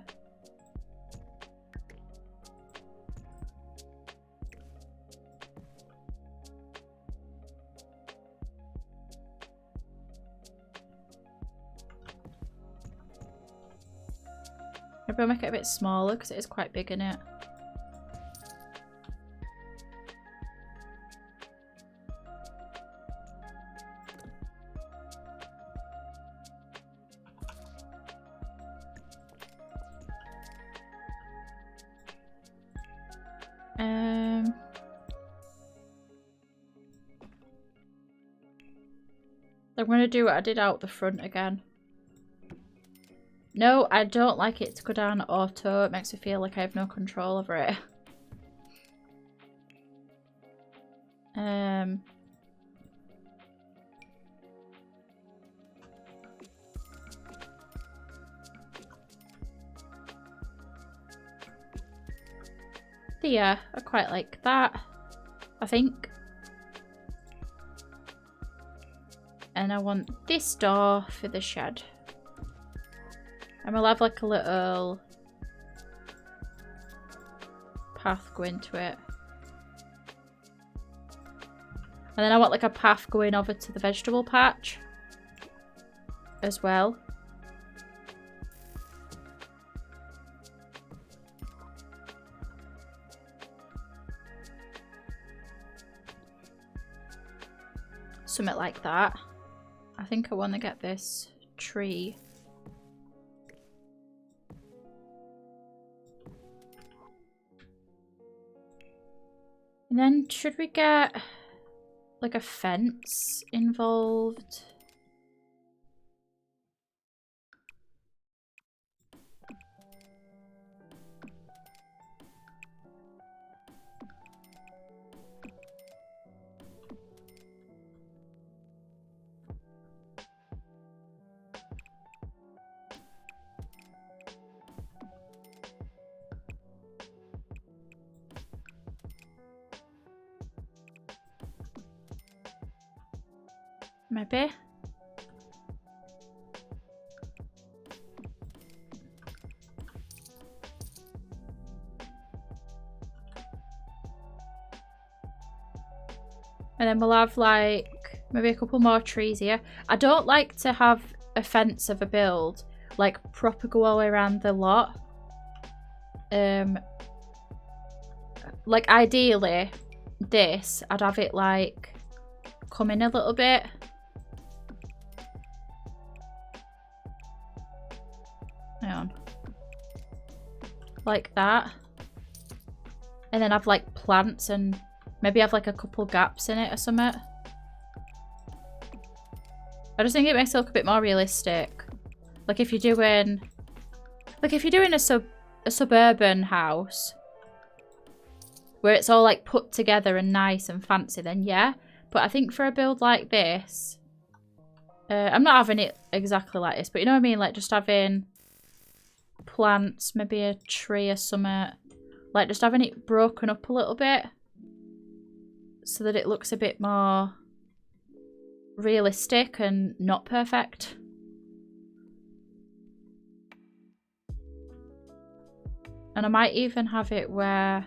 Maybe I'll make it a bit smaller because it is quite big in it. I'm going to do what I did out the front again. No, I don't like it to go down auto. It makes me feel like I have no control over it. Yeah, I quite like that, I think. And I want this door for the shed. And we'll have like a little path going to it. And then I want like a path going over to the vegetable patch as well. Something like that. I think I want to get this tree. And then should we get like a fence involved? Maybe. And then we'll have like maybe a couple more trees here. I don't like to have a fence of a build like proper go all the way around the lot. Like ideally this I'd have it like come in a little bit. Hang on. Like that. And then have like plants and maybe have like a couple gaps in it or something. I just think it makes it look a bit more realistic. Like if you're doing a suburban house where it's all like put together and nice and fancy, then yeah. But I think for a build like this, I'm not having it exactly like this, but you know what I mean? Like just having plants, maybe a tree or something. Like just having it broken up a little bit so that it looks a bit more realistic and not perfect. And I might even have it where...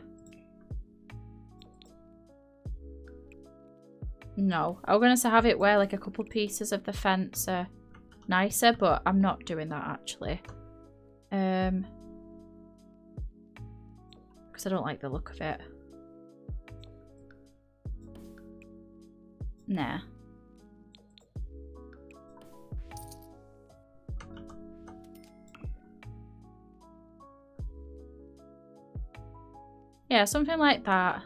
No, I was going to have it where like a couple pieces of the fence are nicer, but I'm not doing that actually. Because I don't like the look of it. Nah. Yeah, something like that.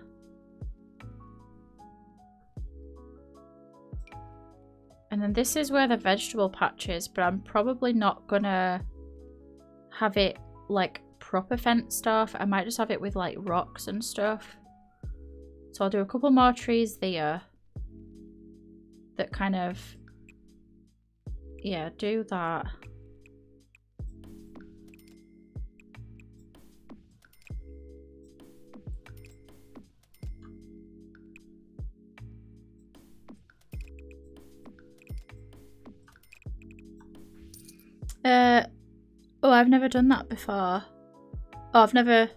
And then this is where the vegetable patch is, but I'm probably not gonna have it like proper fenced off. I might just have it with like rocks and stuff. So I'll do a couple more trees there that kind of, yeah, do that. Oh, I've never done that before. I've never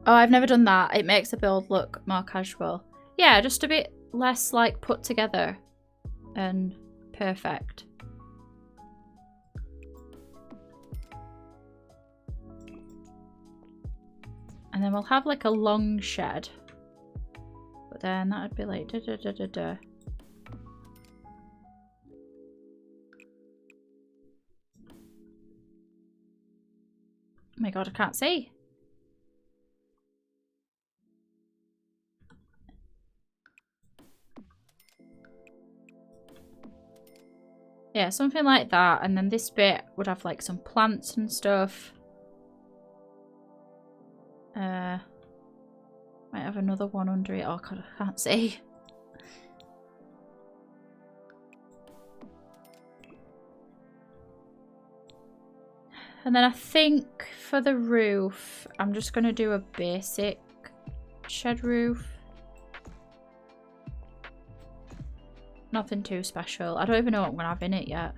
done that. It makes the build look more casual. Yeah, just a bit less like put together and perfect. And then we'll have like a long shed. But then that would be like da da da da da. Oh my god, I can't see. Yeah, something like that. And then this bit would have like some plants and stuff. Might have another one under it. Oh god, I can't see. And then I think for the roof, I'm just going to do a basic shed roof. Nothing too special. I don't even know what I'm going to have in it yet.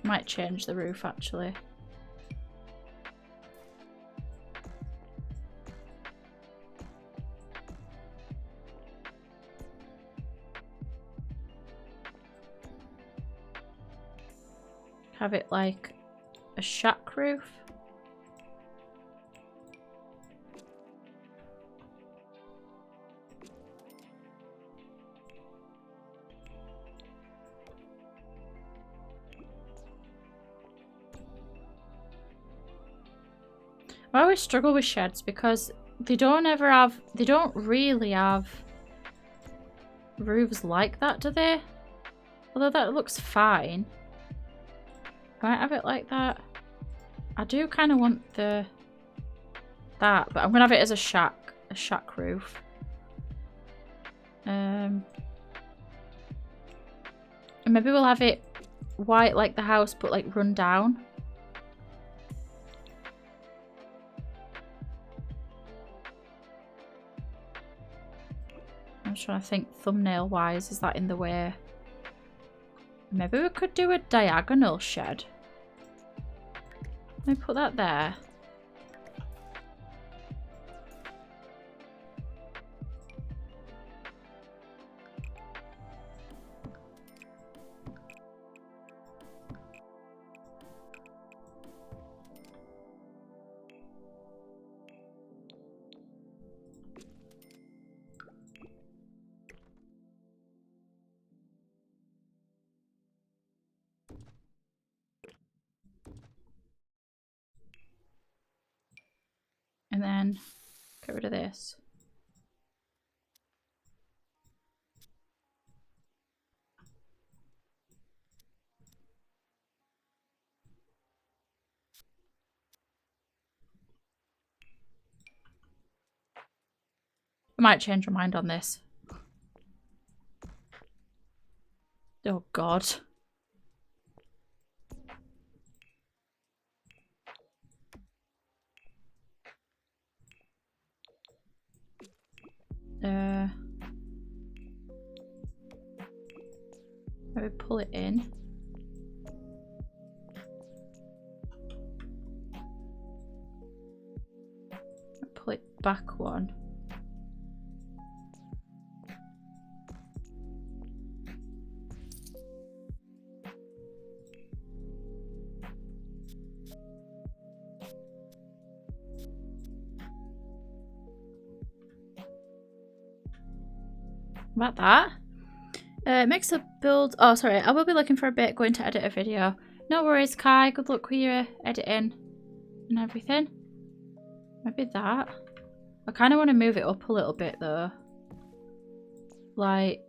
Might change the roof actually. Have it like a shack roof. I always struggle with sheds because they don't really have roofs like that, do they? Although that looks fine. I might have it like that. I do kind of want the that, but I'm gonna have it as a shack roof. And maybe we'll have it white like the house, but like run down. I'm trying to think thumbnail wise, is that in the way? Maybe we could do a diagonal shed. Let me put that there. And then get rid of this. I might change my mind on this. Oh God. Maybe pull it in. Pull it back one. About that. Mix up build. Oh, sorry. I will be looking for a bit going to edit a video. No worries, Kai. Good luck with your editing and everything. Maybe that. I kind of want to move it up a little bit though. Like.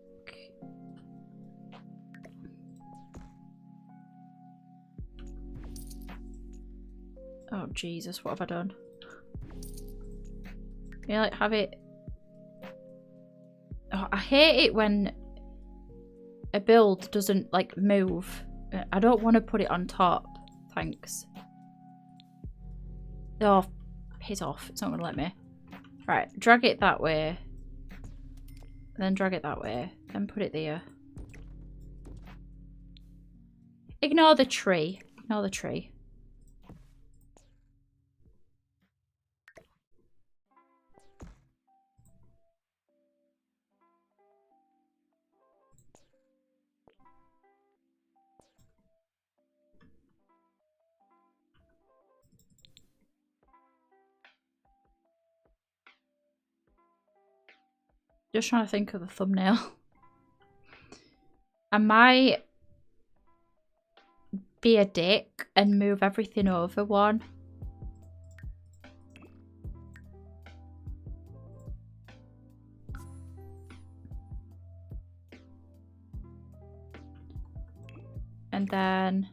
Oh, Jesus. What have I done? Yeah, like have it. Oh, I hate it when a build doesn't like move. I don't want to put it on top. Thanks. Oh, piss off. It's not going to let me. Right, drag it that way. Then drag it that way. Then put it there. Ignore the tree. Ignore the tree. Just trying to think of the thumbnail. I might be a dick and move everything over one. And then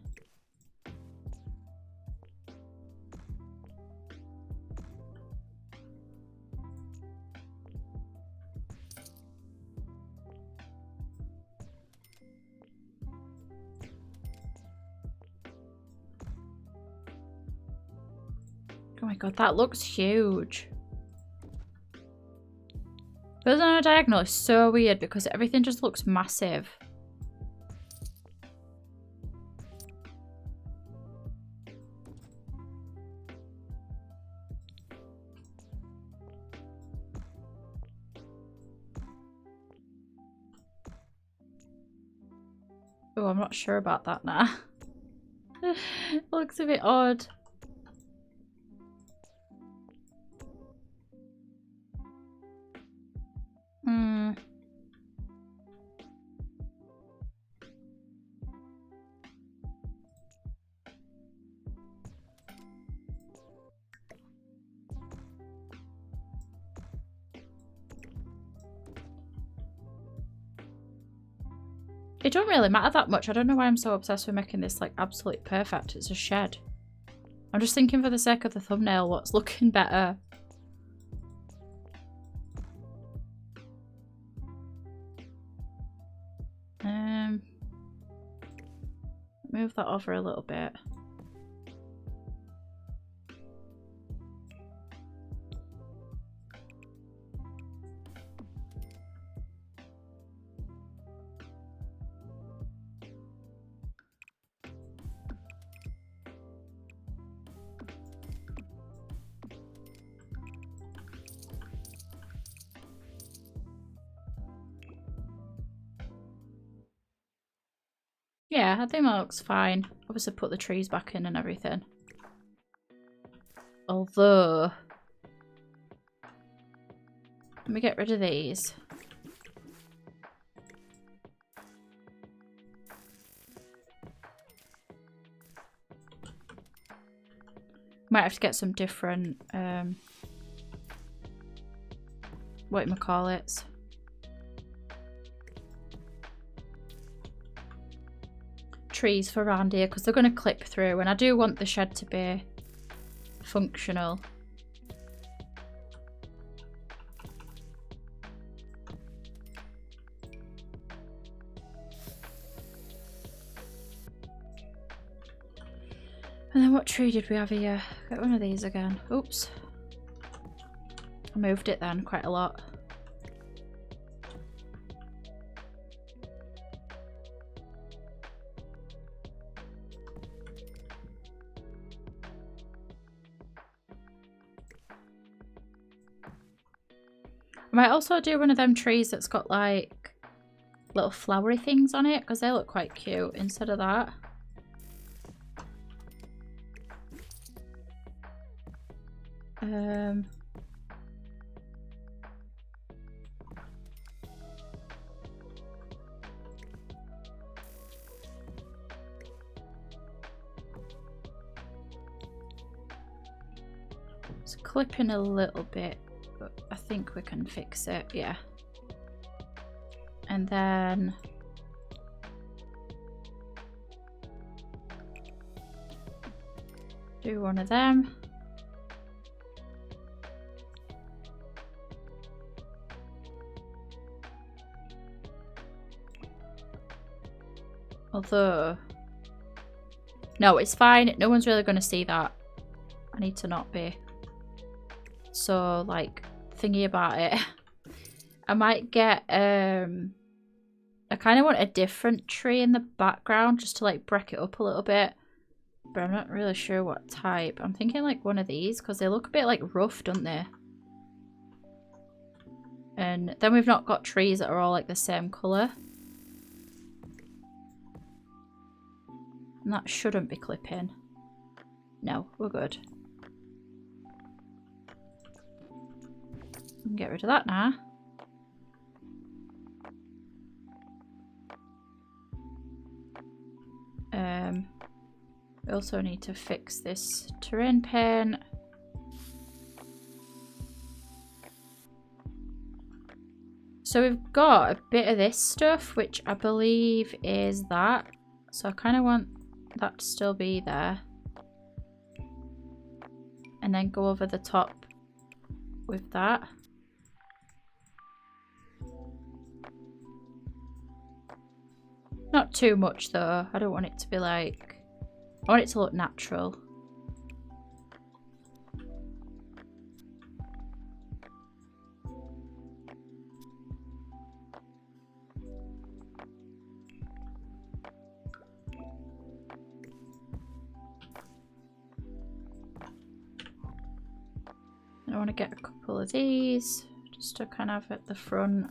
oh my god, that looks huge. Building on a diagonal is so weird because everything just looks massive. Oh, I'm not sure about that now. It looks a bit odd. It don't really matter that much. I don't know why I'm so obsessed with making this like absolutely perfect. It's a shed. I'm just thinking for the sake of the thumbnail what's looking better. Move that over a little bit. Yeah, I think that looks fine. Obviously put the trees back in and everything. Although, let me get rid of these. Might have to get some different, whatchamacallits. Trees for around here because they're going to clip through, and I do want the shed to be functional. And then what tree did we have here? Get one of these again. Oops. I moved it then quite a lot. I might also do one of them trees that's got like little flowery things on it because they look quite cute instead of that. It's clipping a little bit. I think we can fix it, yeah. And then do one of them. Although, no, it's fine. No one's really going to see that. I need to not be so like thingy about it. I might get I kind of want a different tree in the background just to like break it up a little bit, but I'm not really sure what type. I'm thinking like one of these because they look a bit like rough, don't they? And then we've not got trees that are all like the same colour, and that shouldn't be clipping. No, we're good. We can get rid of that now. We also need to fix this terrain pen. So we've got a bit of this stuff, which I believe is that. So I kind of want that to still be there. And then go over the top with that. Not too much though. I don't want it to be like... I want it to look natural. I want to get a couple of these just to kind of at the front.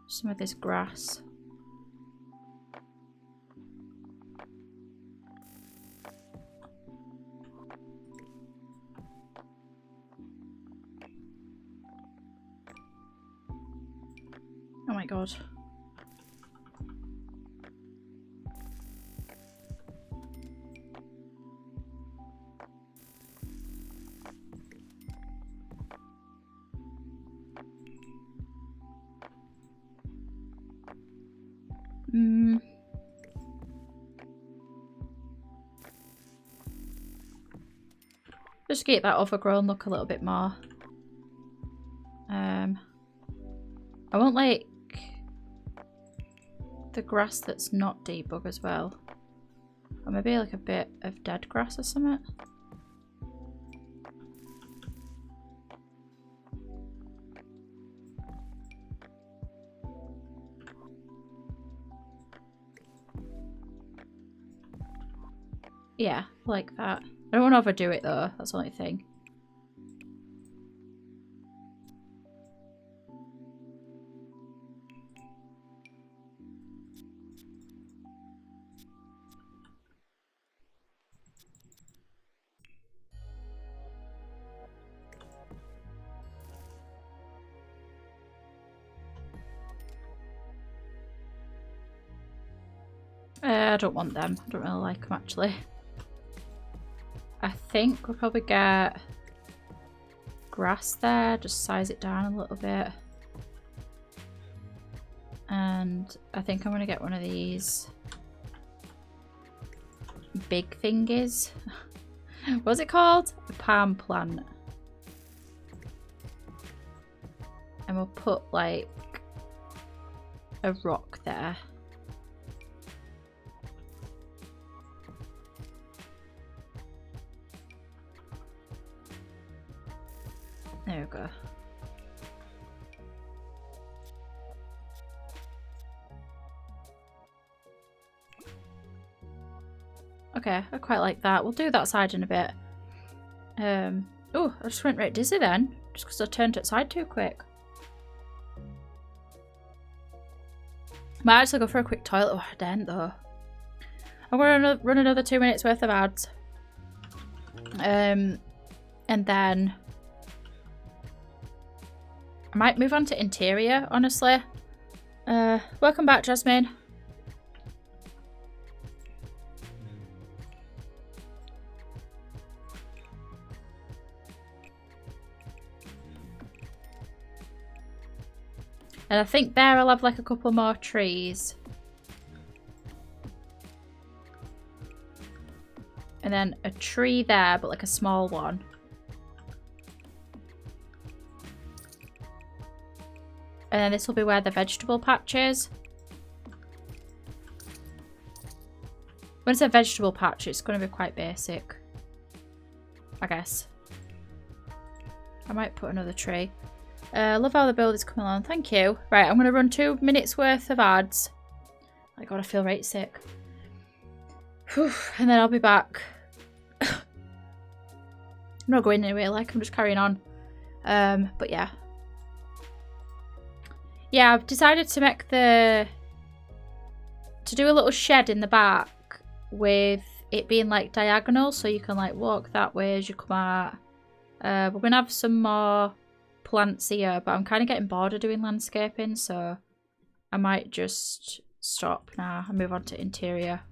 Some of this grass. Oh my god. Just get that overgrown look a little bit more. I want like the grass that's not debug as well. Or maybe like a bit of dead grass or something. Yeah, like that. I don't want to overdo it though, that's the only thing. I don't want them. I don't really like them actually. I think we'll probably get grass there, just size it down a little bit. And I think I'm going to get one of these big thingies. What's it called? A palm plant. And we'll put like a rock there. There we go. Okay, I quite like that. We'll do that side in a bit. Oh, I just went right dizzy then, just because I turned it side too quick. Might actually go for a quick toilet. Oh, I didn't though. I'm gonna run another 2 minutes worth of ads. And then I might move on to interior, honestly. Welcome back, Jasmine. And I think there I'll have like a couple more trees. And then a tree there, but like a small one. And then this will be where the vegetable patch is. When it's a vegetable patch, it's going to be quite basic, I guess. I might put another tree. Love how the build is coming along. Thank you. Right, I'm going to run 2 minutes worth of ads. My God, I feel right sick. Whew, and then I'll be back. I'm not going anywhere, like I'm just carrying on. But yeah. Yeah, I've decided to make to do a little shed in the back with it being like diagonal, so you can like walk that way as you come out. We're going to have some more plants here, but I'm kind of getting bored of doing landscaping, so I might just stop now and move on to interior.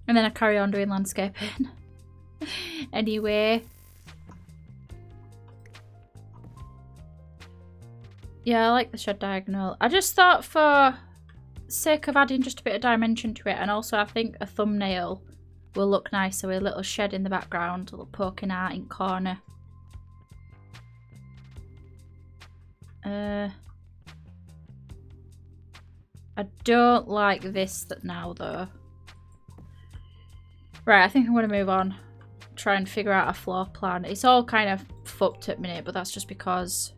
And then I carry on doing landscaping. Anyway. Yeah, I like the shed diagonal. I just thought for sake of adding just a bit of dimension to it, and also I think a thumbnail will look nicer with a little shed in the background, a little poking out in corner. I don't like this now though. Right, I think I'm going to move on. Try and figure out a floor plan. It's all kind of fucked at the minute, but that's just because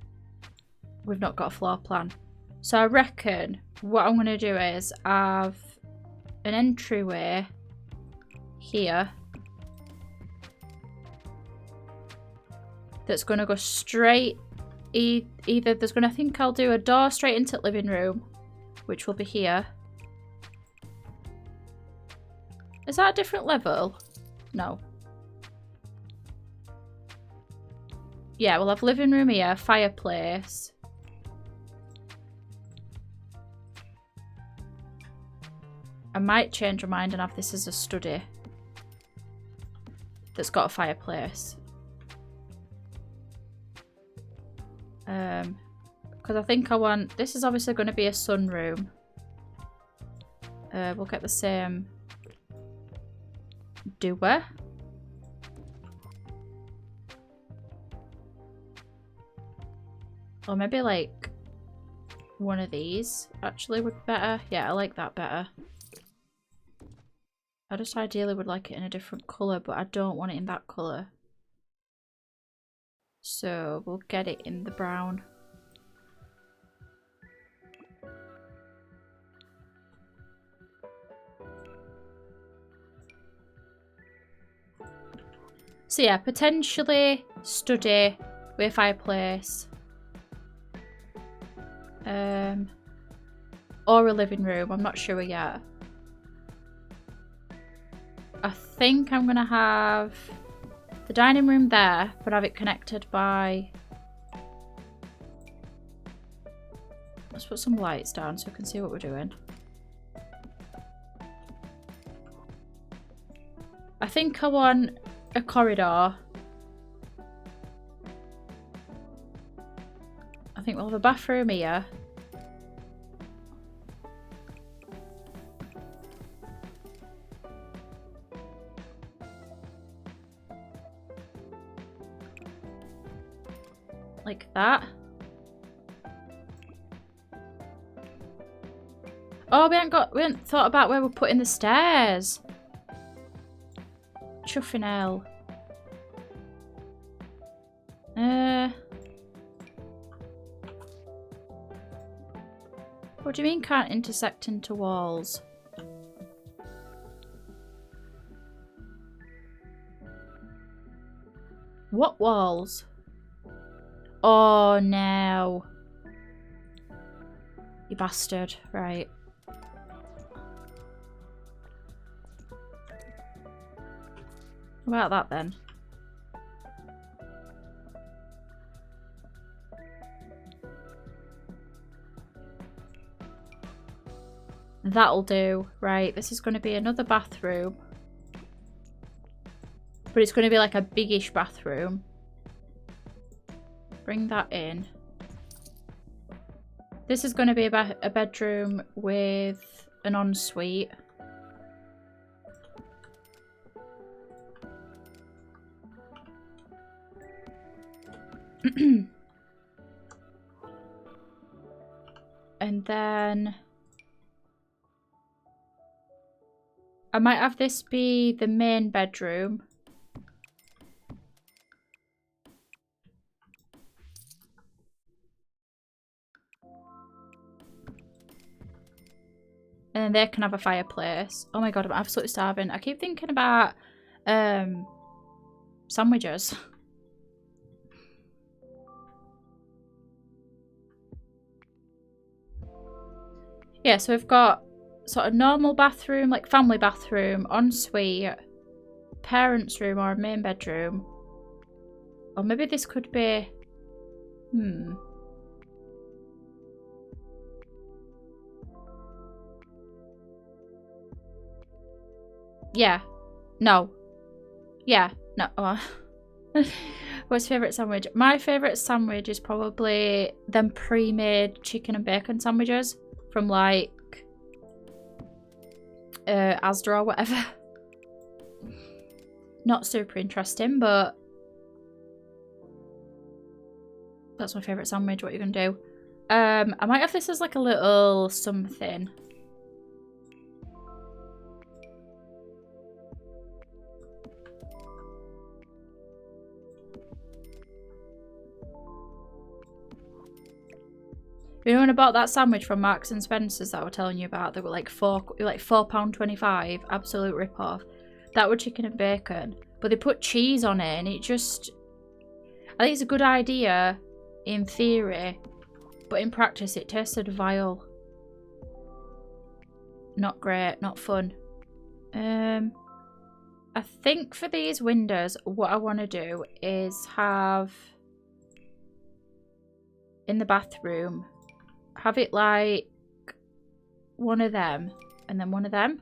we've not got a floor plan. So I reckon what I'm going to do is have an entryway here that's going to go straight. Either there's going to, I think I'll do a door straight into the living room, which will be here. Is that a different level? No. Yeah, we'll have living room here, fireplace. I might change my mind and have this as a study that's got a fireplace. Because I think I want... This is obviously going to be a sunroom. We'll get the same doer. Or maybe like one of these actually would be better. Yeah, I like that better. I just ideally would like it in a different colour, but I don't want it in that colour. So we'll get it in the brown. So yeah, potentially study with a fireplace. Or a living room, I'm not sure yet. I think I'm gonna have the dining room there, but have it connected by... Let's put some lights down so we can see what we're doing. I think I want a corridor. I think we'll have a bathroom here. Like that. Oh, we hadn't thought about where we're putting the stairs. Chuffing hell. What do you mean can't intersect into walls? What walls? Oh no. You bastard. Right. What about that then? That'll do. Right, this is going to be another bathroom. But it's going to be like a biggish bathroom. Bring that in. This is going to be a bedroom with an ensuite. And then I might have this be the main bedroom. And then they can have a fireplace. Oh my god, I'm absolutely starving. I keep thinking about sandwiches. Yeah, so we've got sort of normal bathroom, like family bathroom, ensuite, parents' room or a main bedroom. Or maybe this could be... Yeah. No. Yeah. No. Oh. What's your favourite sandwich? My favourite sandwich is probably them pre-made chicken and bacon sandwiches from like Asda or whatever. Not super interesting, but that's my favourite sandwich. What are you gonna do? I might have this as like a little something. You know when I bought that sandwich from Marks and Spencer's that I was telling you about? They were like £4.25. Absolute rip-off. That was chicken and bacon. But they put cheese on it and it just... I think it's a good idea in theory. But in practice it tasted vile. Not great. Not fun. I think for these windows what I want to do is have... in the bathroom... have it like one of them and then one of them.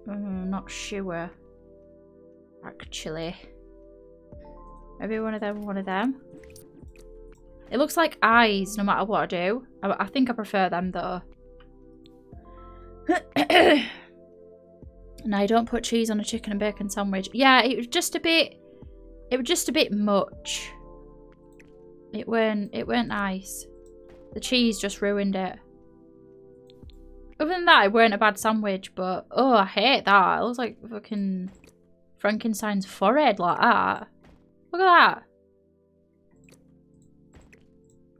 Not sure. actually. Maybe one of them, one of them. It looks like eyes no matter what I do. I think I prefer them though. No, don't put cheese on a chicken and bacon sandwich. Yeah, it was just a bit much. It weren't nice. The cheese just ruined it. Other than that, it weren't a bad sandwich, but oh, I hate that. It looks like fucking Frankenstein's forehead like that. Look at that.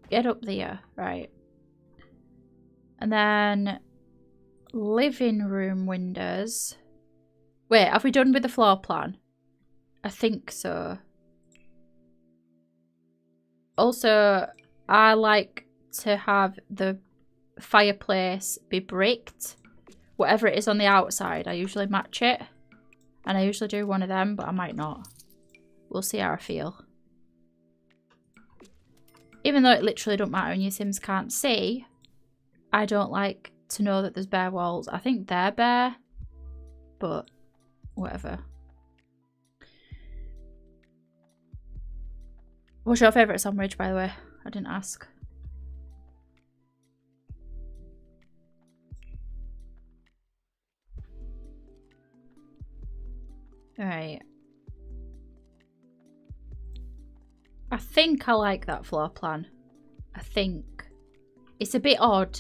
Get up there. Right. And then living room windows. Wait, have we done with the floor plan? I think so. Also, I like to have the fireplace be bricked. Whatever it is on the outside, I usually match it. And I usually do one of them, but I might not. We'll see how I feel. Even though it literally don't matter and your Sims can't see, I don't like to know that there's bare walls. I think they're bare, but whatever. What's your favourite sandwich, by the way? I didn't ask. Alright. I think I like that floor plan. I think. It's a bit odd.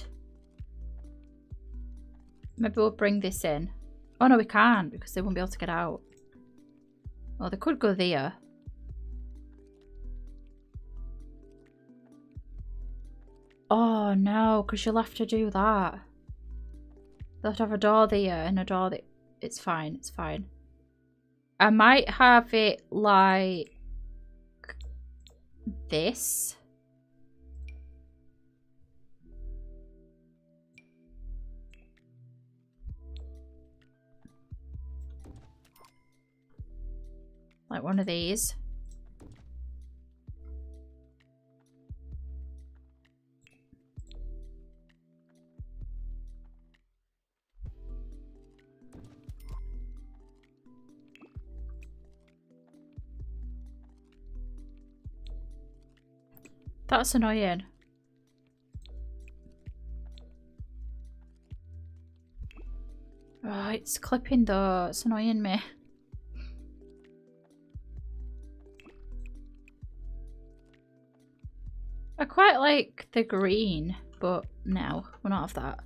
Maybe we'll bring this in. Oh no, we can't because they won't be able to get out. Well, they could go there. Oh no, because you'll have to do that. They'll have to have a door there and a door that... It's fine, it's fine. I might have it like this. Like one of these. That's annoying. Oh, it's clipping though. It's annoying me. I quite like the green, but no, we'll not have that.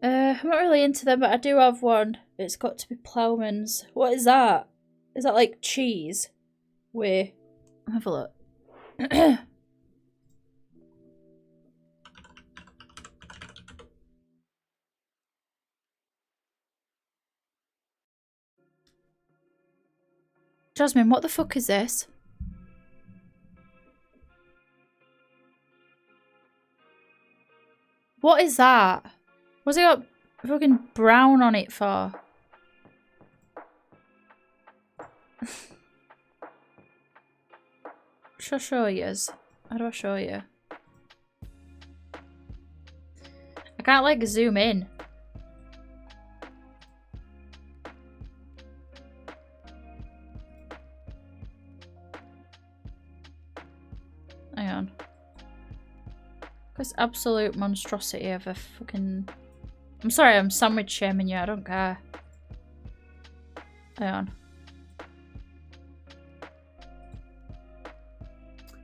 I'm not really into them, but I do have one. It's got to be Ploughman's. What is that? Is that like cheese? Wait, have a look. Jasmine, what the fuck is this? What is that? What's it got fucking brown on it for? Should I show yous? How do I show you? I can't like zoom in. Hang on. This absolute monstrosity of a fucking... I'm sorry, I'm sandwich shaming you, I don't care. Hang on.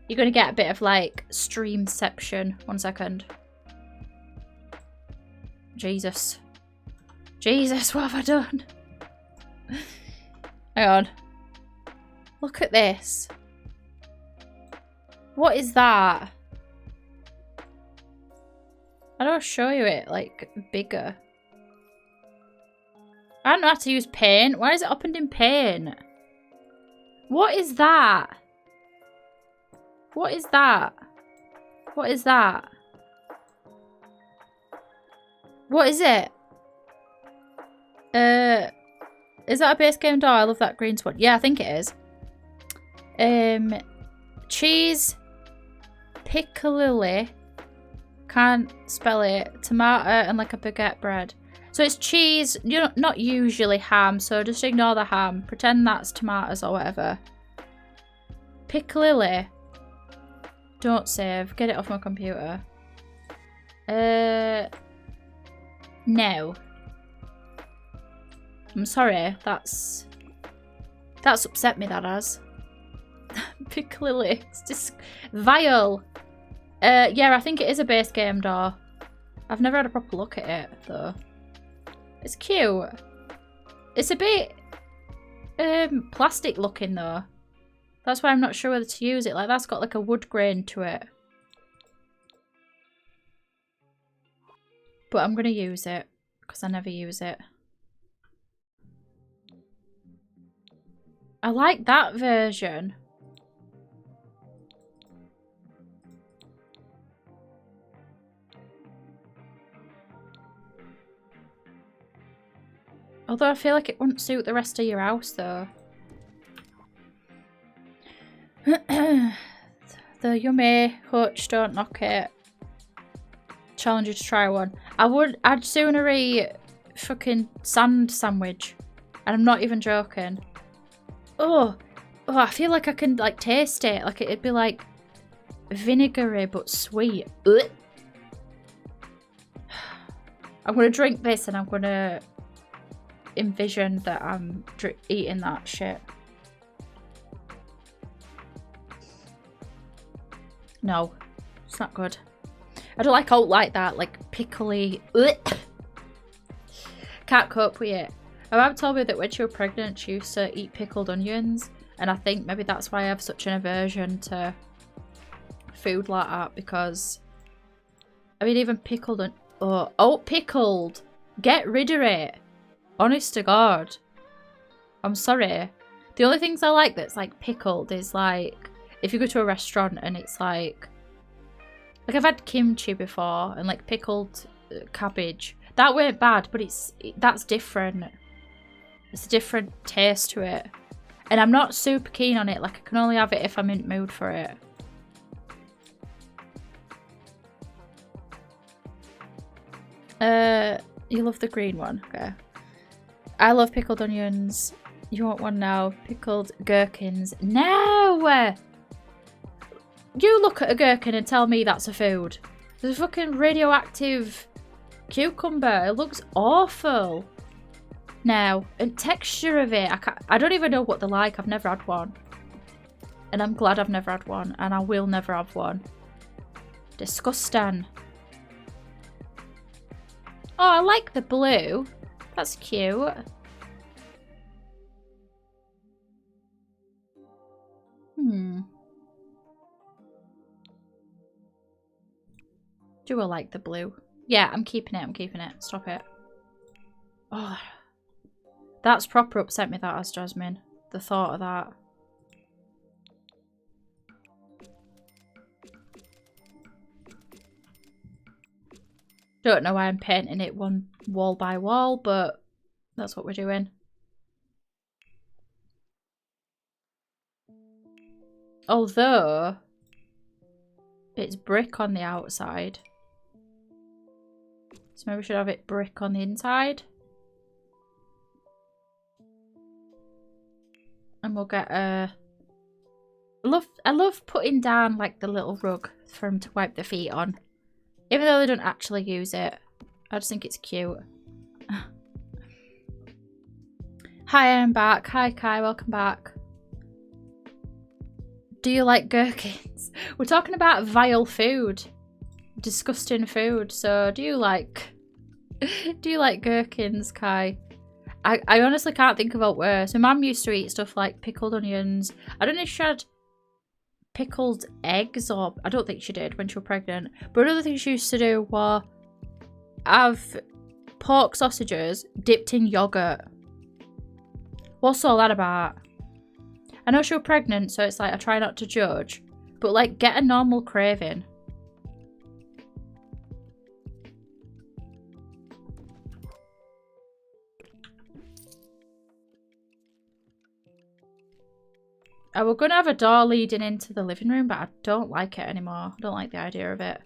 You're gonna get a bit of like streamception. 1 second. Jesus. Jesus, what have I done? Hang on. Look at this. What is that? How do I show you it like bigger? I don't know how to use paint. Why is it opened in paint? What is that? What is that? What is that? What is it? Is that a base game door? I love that green spot. Yeah, I think it is. Cheese, piccalilli, can't spell it, tomato and like a baguette bread. So it's cheese, you know, not usually ham, so just ignore the ham. Pretend that's tomatoes or whatever. Piccalilli. Don't save. Get it off my computer. No. I'm sorry, that's upset me, that has. Piccalilli. It's just vile. Yeah, I think it is a base game door. I've never had a proper look at it, though. It's cute. It's a bit plastic looking though. That's why I'm not sure whether to use it. Like that's got like a wood grain to it. But I'm gonna use it because I never use it. I like that version. Although I feel like it wouldn't suit the rest of your house though. The yummy hutch, don't knock it. Challenge you to try one. I'd sooner eat fucking sand sandwich. And I'm not even joking. Oh, I feel like I can like taste it. Like it'd be like vinegary but sweet. Ugh. I'm gonna drink this and I'm gonna envision that I'm eating that shit. No, it's not good. I don't like oat like that, like pickly. Ugh. Can't cope with it. My mum told me that when she was pregnant, she used to eat pickled onions, and I think maybe that's why I have such an aversion to food like that. Because I mean, even pickled oat pickled. Get rid of it. Honest to God. I'm sorry. The only things I like that's like pickled is like if you go to a restaurant and it's like I've had kimchi before and like pickled cabbage. That weren't bad, but that's different. It's a different taste to it. And I'm not super keen on it. Like I can only have it if I'm in the mood for it. You love the green one. Okay. I love pickled onions. You want one now? Pickled gherkins. No! You look at a gherkin and tell me that's a food. There's a fucking radioactive cucumber. It looks awful. Now, and texture of it. I don't even know what they're like. I've never had one. And I'm glad I've never had one. And I will never have one. Disgusting. Oh, I like the blue. That's cute. Do I like the blue? Yeah, I'm keeping it. I'm keeping it. Stop it. Oh, that's proper upset me, that has, Jasmine. The thought of that. Don't know why I'm painting it one wall by wall, but that's what we're doing. Although it's brick on the outside. So maybe we should have it brick on the inside. And we'll get a... I love putting down like the little rug for him to wipe the feet on. Even though they don't actually use it. I just think it's cute. Hi, I'm back. Hi, Kai. Welcome back. Do you like gherkins? We're talking about vile food. Disgusting food. So, do you like gherkins, Kai? I honestly can't think about worse. My mum used to eat stuff like pickled onions. I don't know if she had pickled eggs, or I don't think she did when she was pregnant. But another thing she used to do was have pork sausages dipped in yogurt. What's all that about? I know she was pregnant, so it's like I try not to judge, but like get a normal craving. I was gonna have a door leading into the living room, but I don't like it anymore. I don't like the idea of it.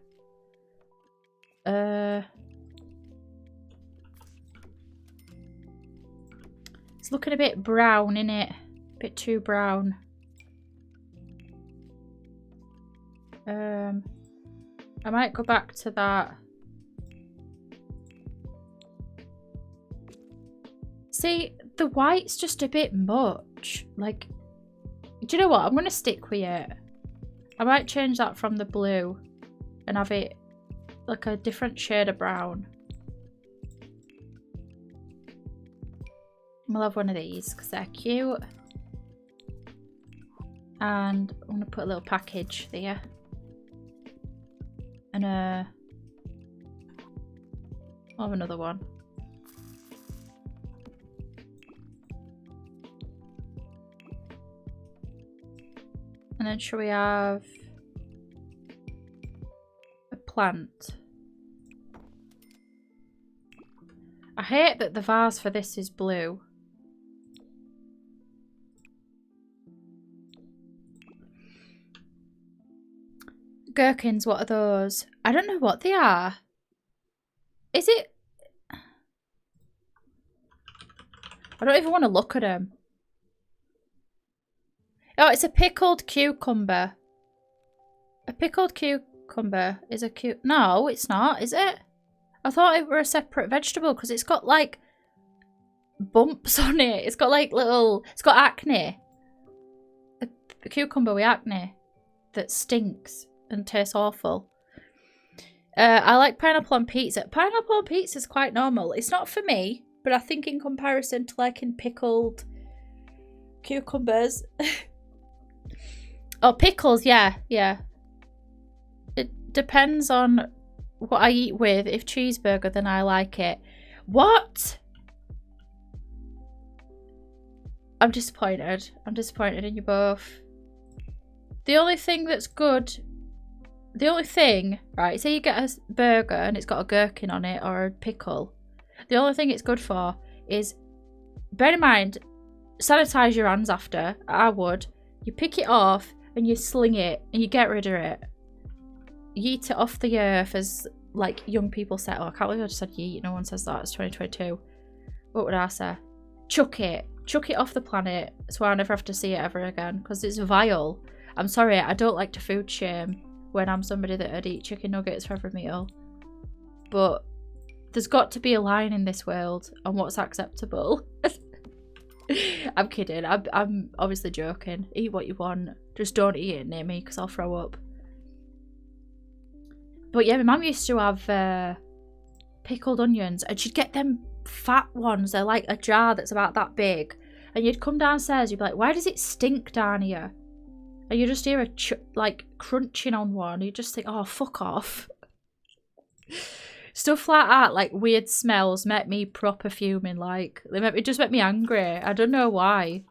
It's looking a bit brown, innit? A bit too brown. I might go back to that. See, the white's just a bit much. Like, do you know what? I'm going to stick with it. I might change that from the blue and have it like a different shade of brown. We'll have one of these because they're cute. And I'm going to put a little package there. And I'll have another one. And then shall we have a plant? I hate that the vase for this is blue. Gherkins, what are those? I don't know what they are. Is it? I don't even want to look at them. Oh, it's a pickled cucumber. A pickled cucumber is a No, it's not, is it? I thought it were a separate vegetable because it's got like bumps on it. It's got like little... It's got acne. A cucumber with acne that stinks and tastes awful. I like pineapple on pizza. Pineapple on pizza is quite normal. It's not for me, but I think in comparison to like in pickled cucumbers... Oh, pickles, yeah. It depends on what I eat with. If cheeseburger, then I like it. What? I'm disappointed. I'm disappointed in you both. The only thing that's good... The only thing, right, say you get a burger and it's got a gherkin on it or a pickle. The only thing it's good for is... Bear in mind, sanitize your hands after. I would. You pick it off and you sling it and you get rid of it. Yeet it off the earth, as like young people say. Oh, I can't believe I just said yeet. No one says that. It's 2022. What would I say? Chuck it. Chuck it off the planet so I never have to see it ever again because it's vile. I'm sorry, I don't like to food shame when I'm somebody that would eat chicken nuggets for every meal. But there's got to be a line in this world on what's acceptable. I'm kidding. I'm obviously joking. Eat what you want. Just don't eat it near me because I'll throw up. But yeah, my mum used to have pickled onions and she'd get them fat ones. They're like a jar that's about that big. And you'd come downstairs, you'd be like, why does it stink down here? And you just hear a like crunching on one. You just think, oh, fuck off. Stuff like that, like weird smells, make me proper fuming. Like it just make me angry. I don't know why.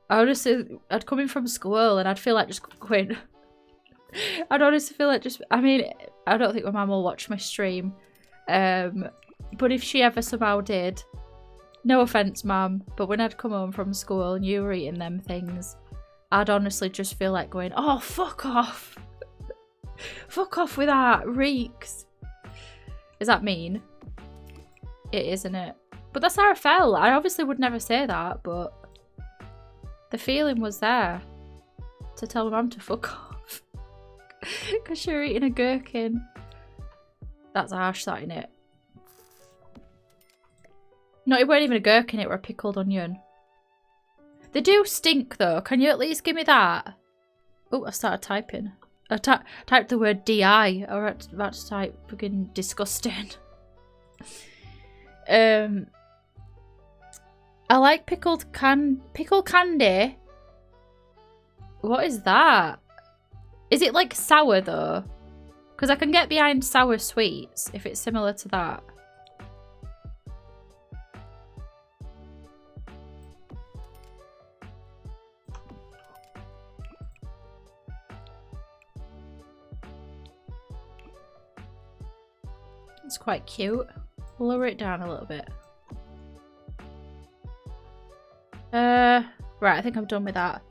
I honestly, I'd come in from school and I'd feel like just going. I'd honestly feel like just. I mean, I don't think my mum will watch my stream, but if she ever somehow did, no offense, mum, but when I'd come home from school and you were eating them things, I'd honestly just feel like going, oh, fuck off. Fuck off with that, reeks. Is that mean? It is, isn't it? But that's how I felt. I obviously would never say that, but the feeling was there to tell my mum to fuck off. Because she were eating a gherkin. That's harsh, that, innit? No, it weren't even a gherkin, it were a pickled onion. They do stink, though. Can you at least give me that? Oh, I started typing. I typed the word DI. I was about to type fucking disgusting. I like pickled candy. What is that? Is it like sour though? Because I can get behind sour sweets if it's similar to that. It's quite cute. Lower it down a little bit. Right, I think I'm done with that.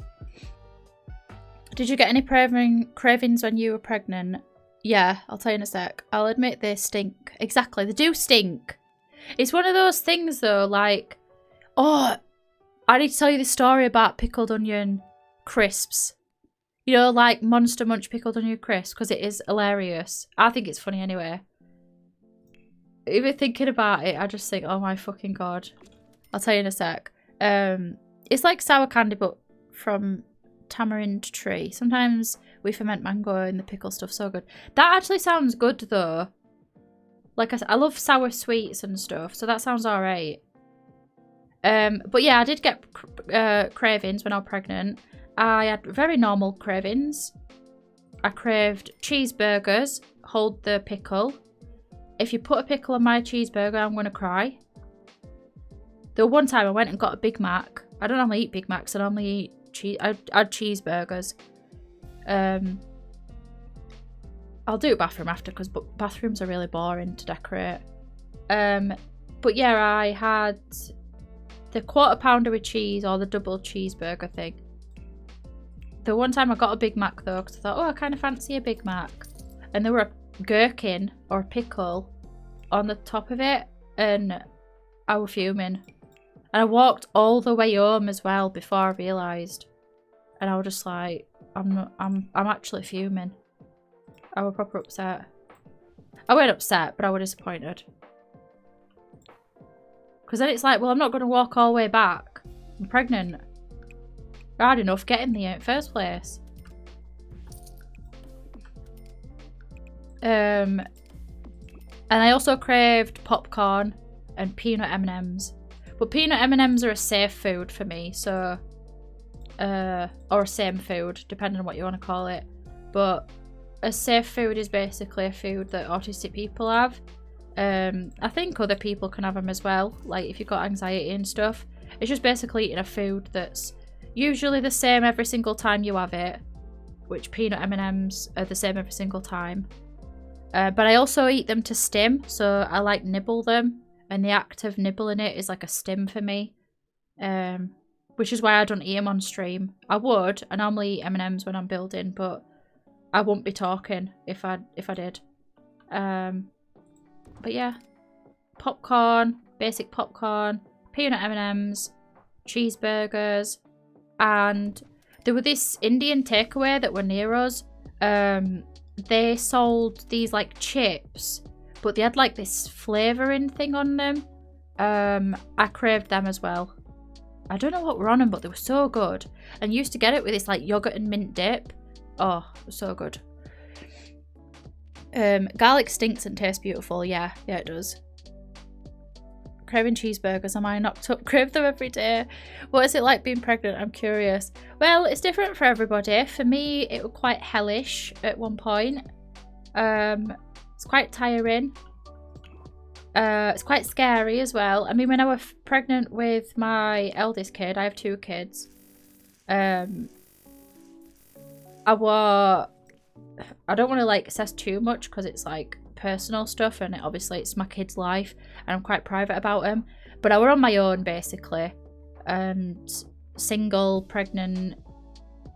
Did you get any cravings when you were pregnant? Yeah, I'll tell you in a sec. I'll admit they stink. Exactly, they do stink. It's one of those things though, like, Oh, I need to tell you the story about pickled onion crisps. You know, like Monster Munch pickled onion crisps, because it is hilarious. I think it's funny anyway. Even thinking about it, I just think, oh my fucking god. I'll tell you in a sec. It's like sour candy, but from tamarind tree. Sometimes we ferment mango in the pickle stuff. So good. That actually sounds good though. Like I love sour sweets and stuff, so that sounds alright. But yeah, I did get cravings when I was pregnant. I had very normal cravings. I craved cheeseburgers. Hold the pickle. If you put a pickle on my cheeseburger, I'm going to cry. The one time I went and got a Big Mac. I don't normally eat Big Macs. I normally eat I had cheeseburgers. I'll do a bathroom after because bathrooms are really boring to decorate. But yeah, I had the quarter pounder with cheese or the double cheeseburger thing. The one time I got a Big Mac though, because I thought, oh, I kind of fancy a Big Mac. And there were a gherkin or a pickle on the top of it, and I was fuming. And I walked all the way home as well before I realised. And I was just like, I'm actually fuming. I was proper upset. I wasn't upset, but I was disappointed. Because then it's like, well, I'm not going to walk all the way back. I'm pregnant. I had enough getting there in the first place. And I also craved popcorn and peanut M&Ms. But peanut M&Ms are a safe food for me, so... or a same food, depending on what you want to call it. But a safe food is basically a food that autistic people have. I think other people can have them as well, like if you've got anxiety and stuff. It's just basically eating a food that's usually the same every single time you have it, which peanut M&Ms are the same every single time. But I also eat them to stim, so I like nibble them, and the act of nibbling it is like a stim for me. Which is why I don't eat them on stream. I would. I normally eat M&Ms when I'm building, but I wouldn't be talking if I did. But yeah, popcorn, basic popcorn, peanut M&Ms, cheeseburgers, and there were this Indian takeaway that were near us. They sold these like chips, but they had like this flavouring thing on them. I craved them as well. I don't know what were on them, but they were so good. And used to get it with this like yogurt and mint dip. Oh, it was so good. Garlic stinks and tastes beautiful. Yeah, it does. Craving cheeseburgers. Am I knocked up? Crave them every day. What is it like being pregnant? I'm curious. Well, it's different for everybody. For me, it was quite hellish at one point. It's quite tiring. It's quite scary as well. I mean, when I was pregnant with my eldest kid, I have 2 kids. I don't want to like assess too much because it's like personal stuff, and obviously it's my kid's life and I'm quite private about him. But I were on my own basically, and single, pregnant.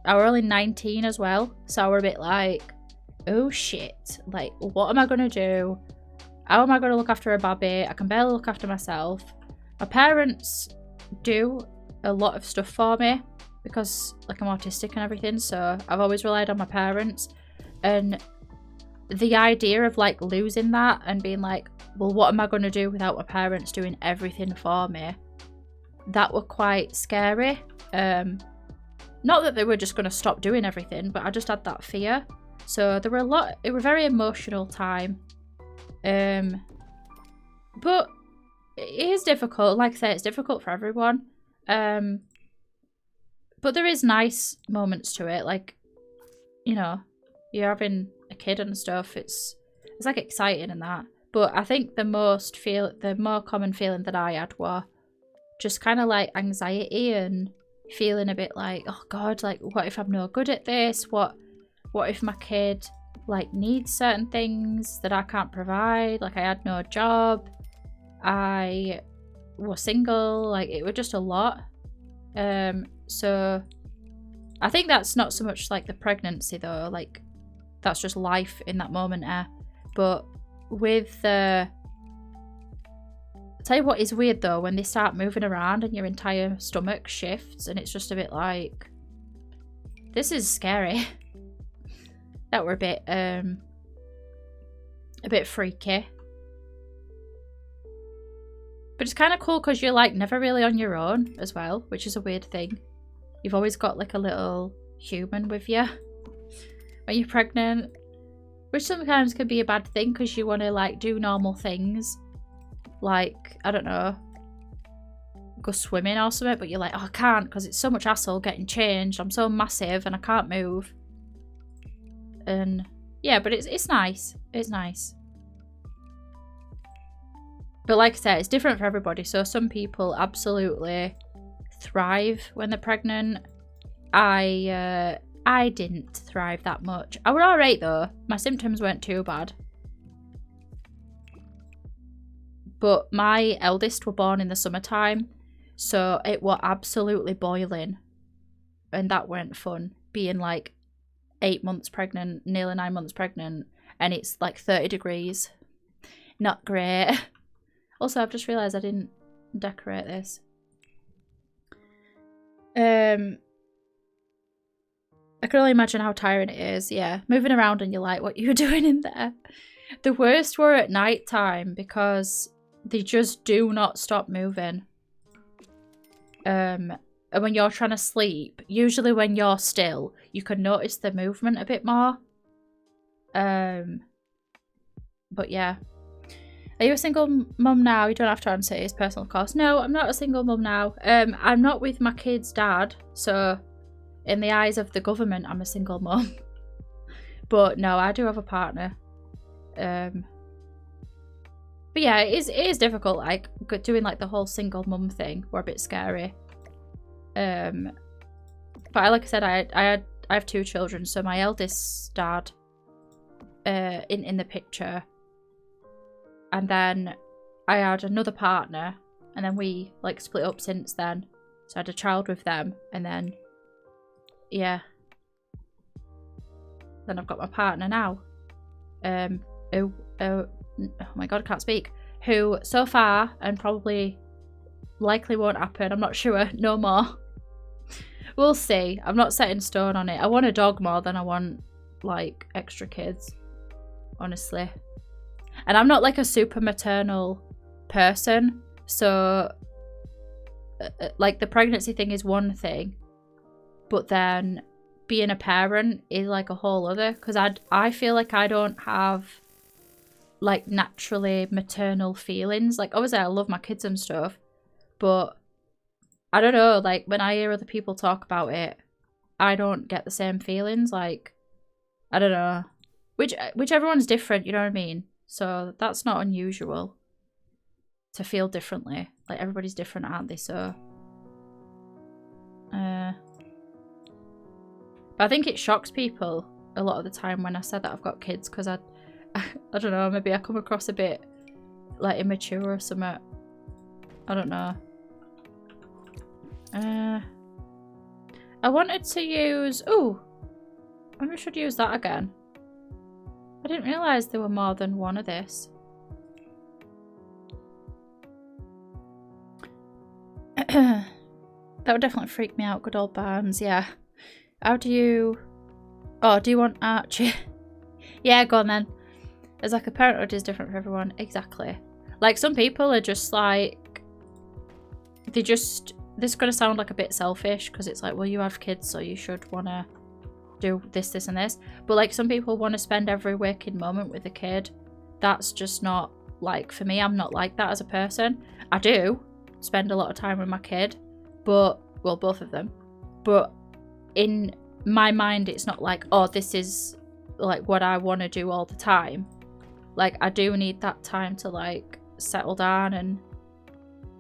I were only 19 as well, so I were a bit like, oh shit, like what am I gonna do? How am I gonna look after a baby? I can barely look after myself. My parents do a lot of stuff for me because like I'm autistic and everything, so I've always relied on my parents. And the idea of like losing that and being like, well, what am I going to do without my parents doing everything for me? That were quite scary. Not that they were just going to stop doing everything, but I just had that fear. So there were it was a very emotional time. But it is difficult. Like I say, it's difficult for everyone. But there is nice moments to it. Like, you know, you're having a kid and stuff. It's like exciting and that. But I think the more common feeling that I had were just kind of like anxiety and feeling a bit like, oh god, like what if I'm no good at this? What if my kid like needs certain things that I can't provide? Like I had no job, I was single, like it was just a lot. So I think that's not so much like the pregnancy though, like that's just life in that moment. But with the Tell you what is weird though, when they start moving around and your entire stomach shifts and it's just a bit like, this is scary. That were a bit freaky. But it's kind of cool because you're like never really on your own as well, which is a weird thing. You've always got like a little human with you when you're pregnant, which sometimes can be a bad thing because you want to like do normal things, like, I don't know, go swimming or something, but you're like, oh, I can't because it's so much hassle getting changed. I'm so massive and I can't move. And yeah, but it's nice. It's nice. But like I said, it's different for everybody. So some people absolutely thrive when they're pregnant. I didn't thrive that much. I was alright though. My symptoms weren't too bad. But my eldest were born in the summertime. So it was absolutely boiling. And that weren't fun. Being like 8 months pregnant, nearly 9 months pregnant. And it's like 30 degrees. Not great. Also, I've just realised I didn't decorate this. I can only imagine how tiring it is. Yeah, moving around and you're like, what you were doing in there? The worst were at night time because they just do not stop moving. And when you're trying to sleep, usually when you're still, you can notice the movement a bit more. But yeah. Are you a single mum now? You don't have to answer it. It's personal, of course. No, I'm not a single mum now. I'm not with my kid's dad. So, in the eyes of the government, I'm a single mum. But no, I do have a partner. But yeah, it is difficult. Like, doing like the whole single mum thing were a bit scary. But like I said, I have 2 children. So my eldest dad, in the picture. And then I had another partner, and then we like split up since then. So I had a child with them, and then yeah. Then I've got my partner now. Oh my god, I can't speak. Who so far, and probably likely won't happen, I'm not sure, no more. We'll see. I'm not set in stone on it. I want a dog more than I want like extra kids, honestly. And I'm not like a super maternal person. So like the pregnancy thing is one thing. But then being a parent is like a whole other. Because I feel like I don't have like naturally maternal feelings. Like obviously I love my kids and stuff. But I don't know. Like when I hear other people talk about it, I don't get the same feelings. Like, I don't know. Which everyone's different, you know what I mean? So that's not unusual to feel differently. Like everybody's different, aren't they? So but I think it shocks people a lot of the time when I said that I've got kids, because I don't know, maybe I come across a bit like immature or something. I don't know. I wanted to use, oh, maybe I should use that again. I didn't realise there were more than one of this. That would definitely freak me out, good old Barnes, yeah. How do you... Oh, do you want Archie? Yeah, go on then. It's like a parenthood is different for everyone. Exactly. Like some people are just like... They just... This is going to sound like a bit selfish because it's like, well, you have kids so you should want to do this, this and this. But like some people want to spend every waking moment with a kid. That's just not like for me. I'm not like that as a person. I do spend a lot of time with my kid, but well, both of them. But in my mind, it's not like, oh, this is like what I want to do all the time. Like I do need that time to like settle down and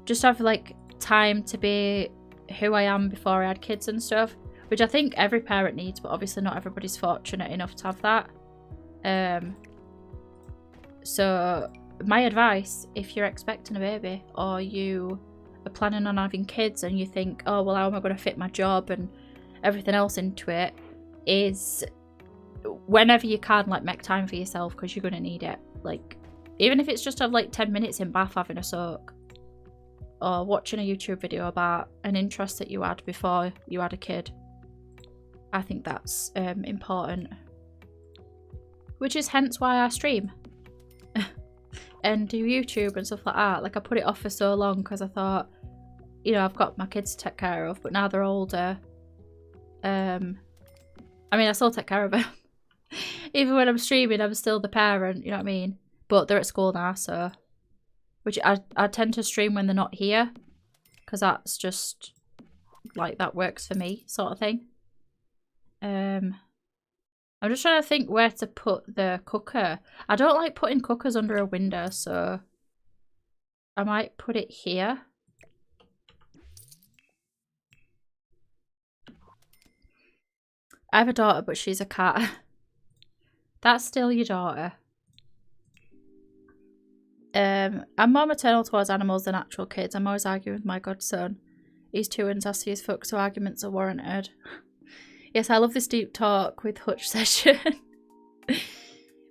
just have like time to be who I am before I had kids and stuff. Which I think every parent needs, but obviously not everybody's fortunate enough to have that. So my advice, if you're expecting a baby or you are planning on having kids and you think, oh, well, how am I going to fit my job and everything else into it, is whenever you can, like, make time for yourself because you're going to need it. Like, even if it's just have like 10 minutes in bath having a soak, or watching a YouTube video about an interest that you had before you had a kid. I think that's important. Which is hence why I stream. And do YouTube and stuff like that. Like, I put it off for so long because I thought, you know, I've got my kids to take care of, but now they're older. I mean, I still take care of them. Even when I'm streaming, I'm still the parent, you know what I mean? But they're at school now, so... Which I tend to stream when they're not here. Because that's just... Like, that works for me, sort of thing. I'm just trying to think where to put the cooker. I don't like putting cookers under a window, so... I might put it here. I have a daughter, but she's a cat. That's still your daughter. I'm more maternal towards animals than actual kids. I'm always arguing with my godson. He's 2 and sassy as fuck, so arguments are warranted. Yes, I love this deep talk with Hutch session.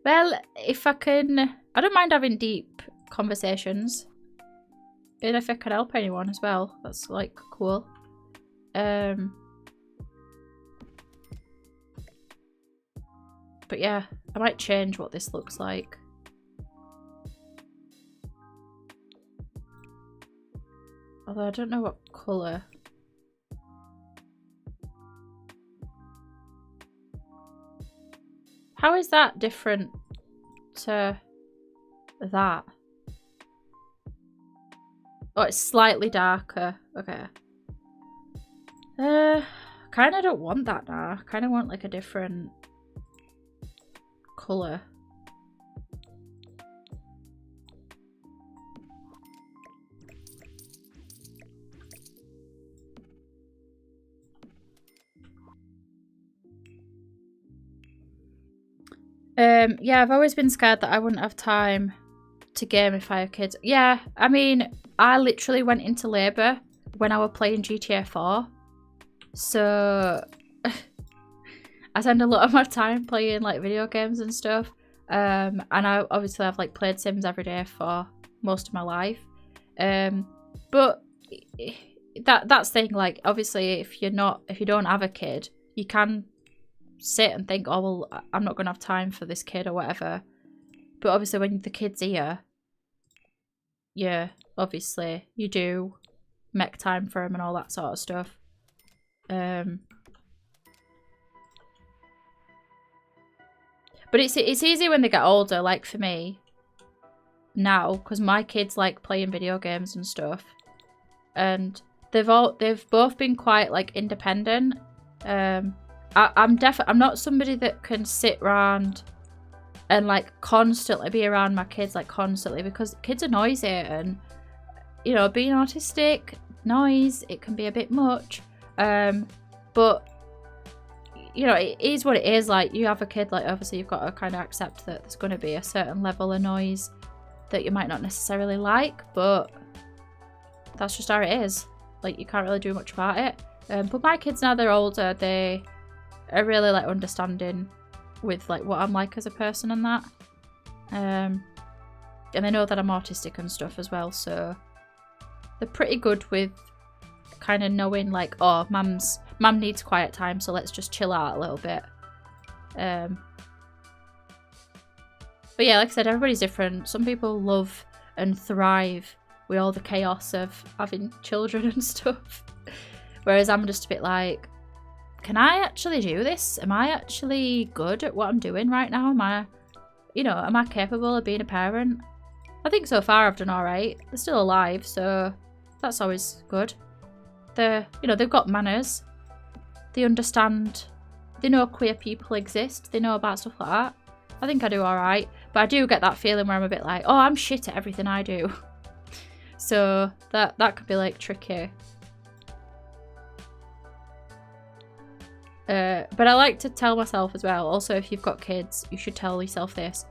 Well, if I can... I don't mind having deep conversations. And if I can help anyone as well, that's, like, cool. But yeah, I might change what this looks like. Although I don't know what colour. How is that different to that? Oh, it's slightly darker. Okay. Kind of don't want that now. I kind of want like a different colour. Yeah, I've always been scared that I wouldn't have time to game if I have kids. Yeah, I mean, I literally went into labour when I was playing GTA 4. So I spend a lot of my time playing like video games and stuff. And I obviously have like played Sims every day for most of my life. But that's the thing, like obviously if you don't have a kid, you can sit and think, oh well, I'm not gonna have time for this kid or whatever. But obviously when the kid's here, yeah, obviously you do make time for him and all that sort of stuff. But it's easy when they get older, like for me now, because my kids like playing video games and stuff, and they've both been quite like independent. I'm not somebody that can sit around and like constantly be around my kids, like constantly, because kids are noisy, and you know, being autistic, noise, it can be a bit much. But you know, it is what it is. Like, you have a kid, like obviously you've got to kind of accept that there's going to be a certain level of noise that you might not necessarily like, but that's just how it is. Like, you can't really do much about it. But my kids, now they're older, they are really like understanding with like what I'm like as a person and that. And they know that I'm autistic and stuff as well, so they're pretty good with kind of knowing like, oh, mum needs quiet time, so let's just chill out a little bit. But yeah, like I said, everybody's different. Some people love and thrive with all the chaos of having children and stuff, whereas I'm just a bit like, can I actually do this? Am I actually good at what I'm doing right now? Am I capable of being a parent? I think so far I've done all right. They're still alive, so that's always good. They've got manners. They understand. They know queer people exist. They know about stuff like that. I think I do all right, but I do get that feeling where I'm a bit like, oh, I'm shit at everything I do. So that could be like tricky. But I like to tell myself as well, also if you've got kids, you should tell yourself this.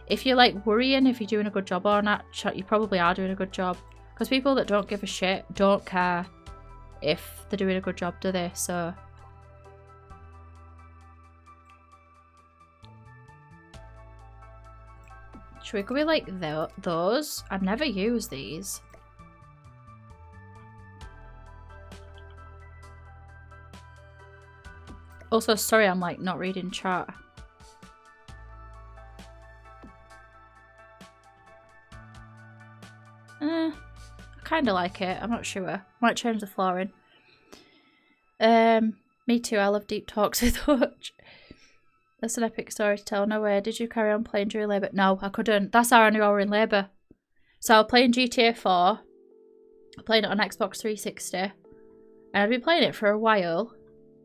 If you're like worrying if you're doing a good job or not, you probably are doing a good job. Because people that don't give a shit don't care if they're doing a good job, do they? So should we go with like those? I've never used these. Also, sorry, I'm like not reading chat. I kind of like it. I'm not sure. Might change the flooring. Me too. I love deep talks with Hutch. That's an epic story to tell. No way. Did you carry on playing during labour? No, I couldn't. That's how I knew I were in labour. So I was playing GTA 4. Playing it on Xbox 360. And I'd been playing it for a while.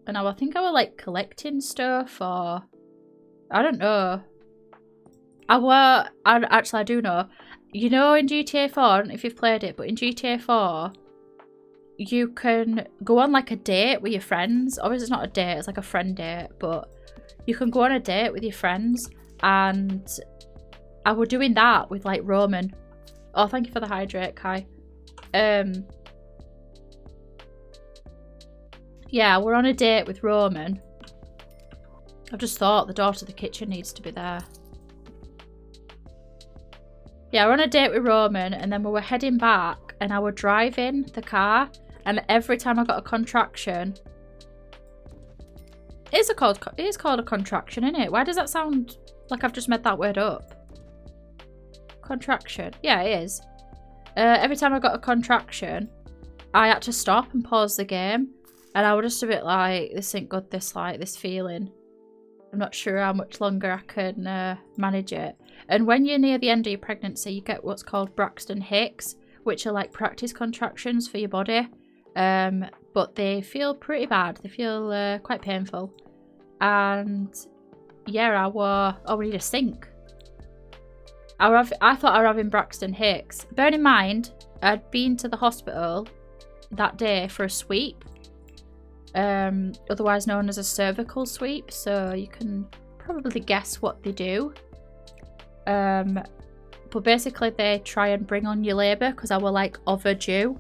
And I think I was like collecting stuff or... I don't know. Actually, I do know. You know in GTA 4, I don't know if you've played it, but in GTA 4, you can go on like a date with your friends. Obviously, it's not a date, it's like a friend date, but you can go on a date with your friends. And I was doing that with like Roman. Oh, thank you for the hydrate, Kai. Yeah, we're on a date with Roman. I've just thought the door to the kitchen needs to be there. Yeah, we're on a date with Roman, and then we were heading back, and I was driving the car, and every time I got a contraction... It is called a contraction, isn't it? Why does that sound like I've just made that word up? Contraction. Yeah, it is. Every time I got a contraction, I had to stop and pause the game. And I was just a bit like, this ain't good, this feeling. I'm not sure how much longer I can manage it. And when you're near the end of your pregnancy, you get what's called Braxton Hicks, which are like practice contractions for your body. But they feel pretty bad. They feel quite painful. And yeah, we need a sink. I thought I was having Braxton Hicks. Bearing in mind, I'd been to the hospital that day for a sweep. Otherwise known as a cervical sweep, so you can probably guess what they do. But basically they try and bring on your labour because I were like overdue.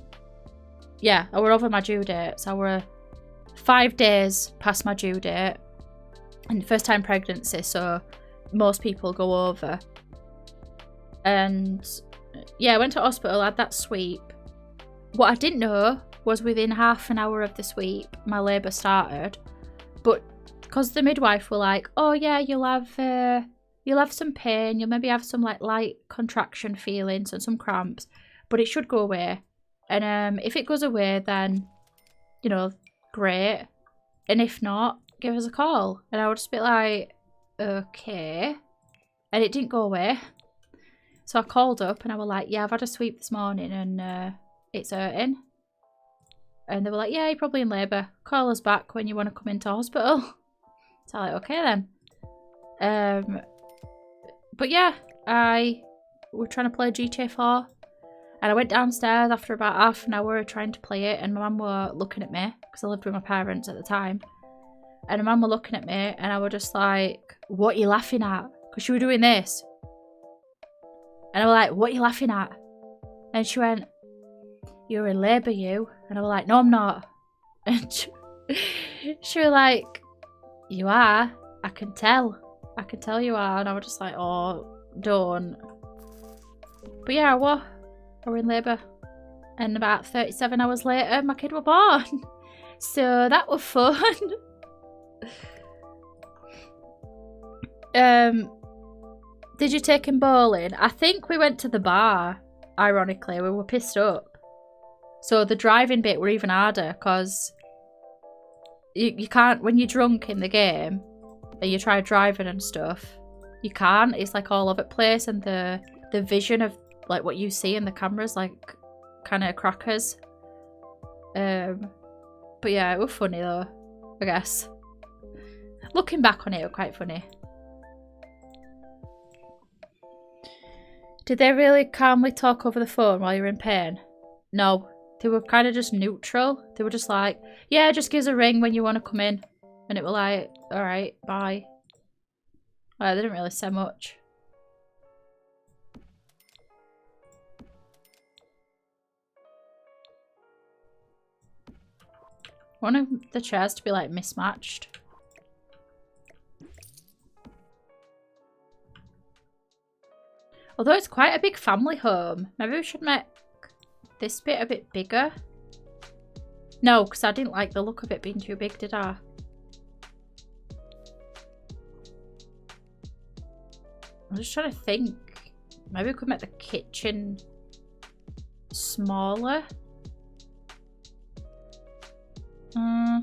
Yeah, I were over my due date, so I were 5 days past my due date. And first time pregnancy, so most people go over. And yeah, I went to hospital, had that sweep. What I didn't know was within half an hour of the sweep, my labour started. But because the midwife were like, oh yeah, you'll have some pain, you'll maybe have some like light contraction feelings and some cramps, but it should go away. And if it goes away, then, you know, great. And if not, give us a call. And I would just be like, okay. And it didn't go away. So I called up and I was like, yeah, I've had a sweep this morning and it's hurting. And they were like, yeah, you're probably in labour. Call us back when you want to come into hospital. So I'm like, okay then. But yeah, we're trying to play GTA 4. And I went downstairs after about half an hour trying to play it. And my mum were looking at me because I lived with my parents at the time. And my mum were looking at me and I was just like, what are you laughing at? Because she was doing this. And I was like, what are you laughing at? And she went, you're in labour, you. And I was like, no, I'm not. And she was like, you are. I can tell. I can tell you are. And I was just like, oh, don't. But yeah, I was in labour. And about 37 hours later, my kid was born. So that was fun. Did you take him bowling? I think we went to the bar, ironically. We were pissed up. So the driving bit were even harder because you can't, when you're drunk in the game and you try driving and stuff, you can't. It's like all over the place and the vision of like what you see in the cameras like kind of crackers. But yeah, it was funny though, I guess. Looking back on it, it was quite funny. Did they really calmly talk over the phone while you're in pain? No. They were kind of just neutral. They were just like, yeah, just give us a ring when you want to come in. And it was like, alright, bye. They didn't really say much. One of the chairs to be like mismatched. Although it's quite a big family home. Maybe we should make this bit a bit bigger. No, because I didn't like the look of it being too big, did I? I'm just trying to think. Maybe we could make the kitchen smaller. I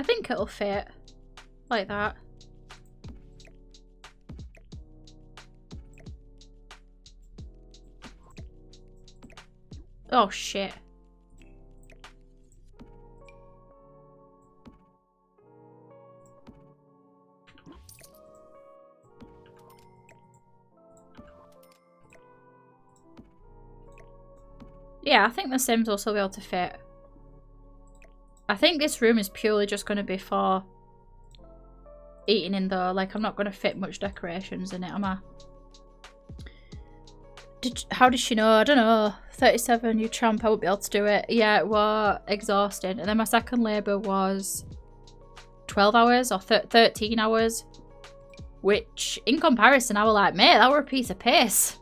think it'll fit like that. Oh shit. Yeah, I think the Sims will still be able to fit. I think this room is purely just going to be for eating in though. Like, I'm not going to fit much decorations in it, am I? How did she know? I don't know. 37, you tramp, I won't be able to do it. Yeah, it was exhausting. And then my second labour was 12 hours or 13 hours. Which, in comparison, I was like, mate, that were a piece of piss.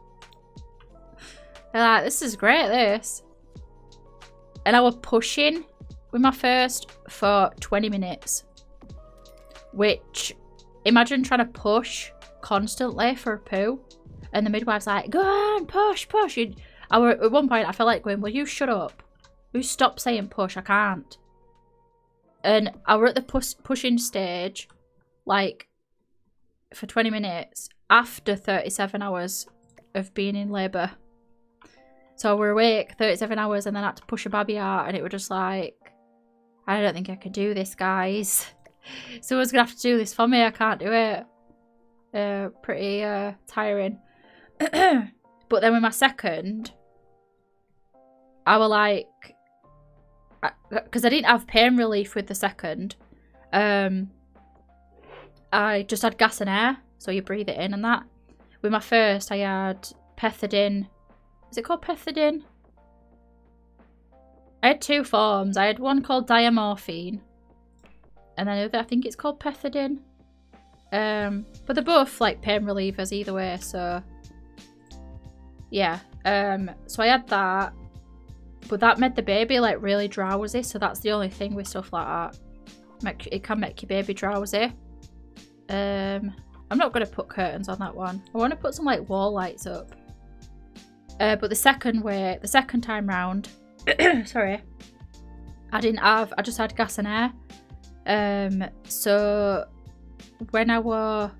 They're like, this is great, this. And I was pushing with my first for 20 minutes. Which, imagine trying to push constantly for a poo. And the midwife's like, go on, push, push. At one point, I felt like going, will you shut up? You stop saying push, I can't. And I were at the pushing stage, like, for 20 minutes after 37 hours of being in labour. So we're awake 37 hours and then I had to push a baby out, and it was just like, I don't think I could do this, guys. Someone's going to have to do this for me. I can't do it. Pretty tiring. But then with my second, I was like, because I didn't have pain relief with the second, I just had gas and air, so you breathe it in and that. With my first, I had pethidine. Is it called pethidine? I had two forms. I had one called diamorphine, and then the other, I think it's called pethidine. But they're both like pain relievers either way, so yeah. So I had that, but that made the baby like really drowsy, so that's the only thing with stuff like that. It can make your baby drowsy. I'm not going to put curtains on that one. I want to put some like wall lights up. But the second time round, sorry, I just had gas and air. So when I were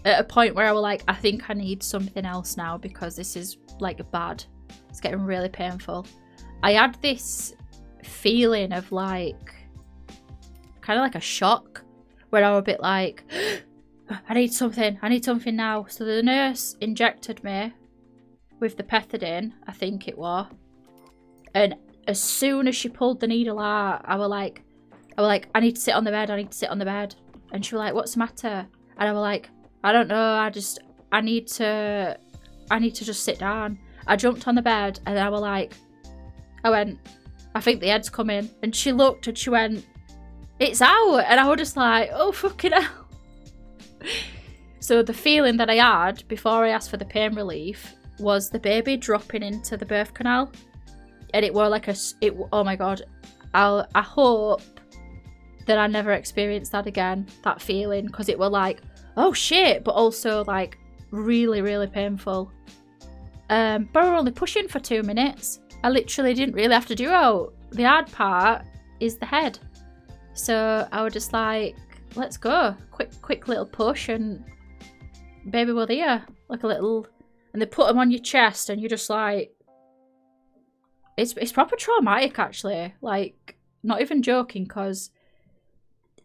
at a point where I was like, I think I need something else now because this is like bad. It's getting really painful. I had this feeling of like, kind of like a shock, where I was a bit like, I need something now. So the nurse injected me with the pethidine, I think it was. And as soon as she pulled the needle out, I was like, I need to sit on the bed, And she was like, what's the matter? And I was like, I don't know, I need to just sit down. I jumped on the bed and I was like, I went, I think the head's coming. And she looked and she went, it's out. And I was just like, oh fucking hell. So the feeling that I had before I asked for the pain relief was the baby dropping into the birth canal. And it were like oh my god. I hope that I never experience that again, that feeling, because it were like, oh shit, but also like really, really painful. But we're only pushing for 2 minutes. I literally didn't really have to do out. The hard part is the head. So I was just like, let's go. Quick little push and baby was there. Like a little, and they put them on your chest and you're just like, it's proper traumatic actually. Like, not even joking, because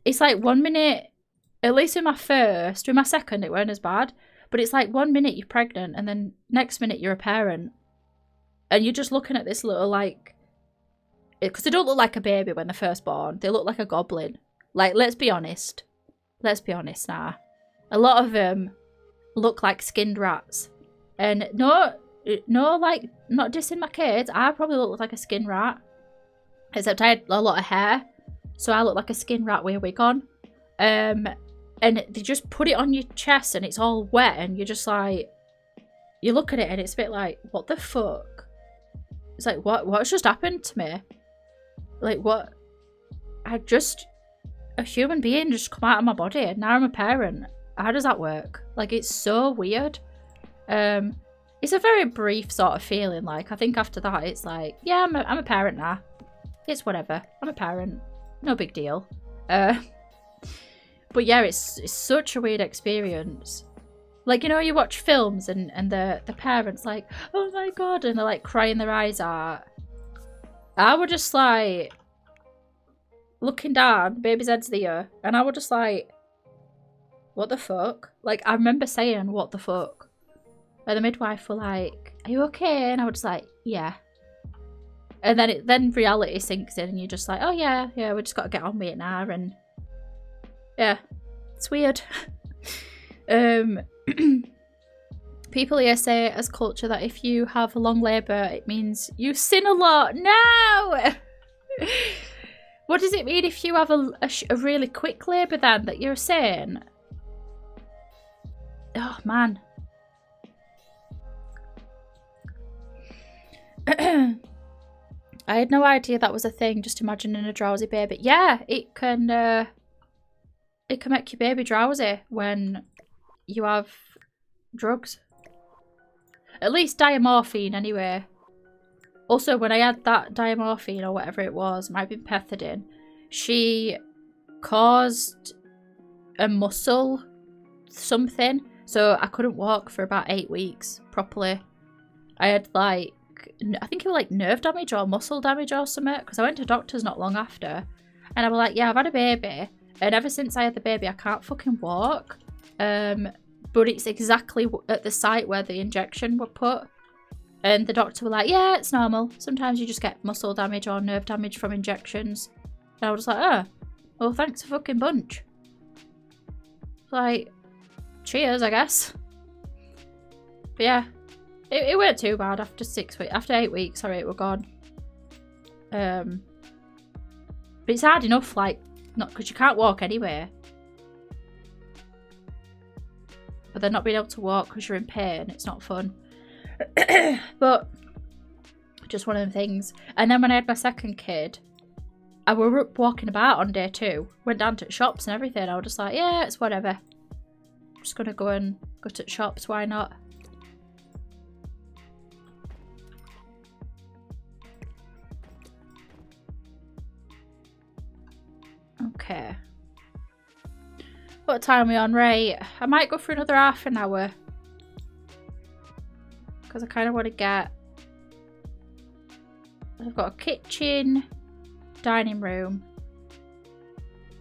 it's like 1 minute, at least with my first, with my second it weren't as bad, but it's like 1 minute you're pregnant and then next minute you're a parent. And you're just looking at this little like, because they don't look like a baby when they're first born. They look like a goblin. Like, let's be honest. Let's be honest now. A lot of them look like skinned rats. And no, like, not dissing my kids. I probably look like a skin rat. Except I had a lot of hair. So I look like a skin rat with a wig on. And they just put it on your chest and it's all wet. And you're just like, you look at it and it's a bit like, what the fuck? It's like, what's just happened to me? Like, what? A human being just come out of my body and now I'm a parent. How does that work? Like, it's so weird. It's a very brief sort of feeling. Like, I think after that, it's like, yeah, I'm a parent now. It's whatever. I'm a parent. No big deal. But yeah, it's such a weird experience. Like, you know, you watch films and the parents like, oh my god, and they're like crying their eyes out. I would just like looking down, baby's head's there, and I would just like, what the fuck? Like, I remember saying, what the fuck? And the midwife were like, are you okay? And I was just like, yeah. And then reality sinks in and you're just like, oh yeah, we just got to get on with it now. And yeah, it's weird. People here say as culture that if you have a long labour, it means you sin a lot. No! What does it mean if you have a really quick labour then that you're saying? Oh man. I had no idea that was a thing, just imagining a drowsy baby. Yeah, it can make your baby drowsy when you have drugs. At least diamorphine anyway. Also, when I had that diamorphine or whatever it was, might have been pethidine, she caused a muscle something. So I couldn't walk for about 8 weeks properly. I had like, I think it was like nerve damage or muscle damage or something, because I went to doctors not long after and I was like, yeah, I've had a baby, and ever since I had the baby I can't fucking walk. But it's exactly at the site where the injection were put, and the doctor were like, yeah, it's normal, sometimes you just get muscle damage or nerve damage from injections. And I was like, oh, well, thanks a fucking bunch. Like, cheers, I guess. But yeah, it weren't too bad after 6 weeks. After 8 weeks, sorry, it were gone. But it's hard enough, like, not because you can't walk anyway. But then not being able to walk because you're in pain, it's not fun. But just one of them things. And then when I had my second kid, I were up walking about on day 2. Went down to shops and everything. I was just like, yeah, it's whatever. I'm just gonna go to shops, why not? Okay. What time are we on? Right. I might go for another half an hour. Because I kind of want to get... I've got a kitchen, dining room.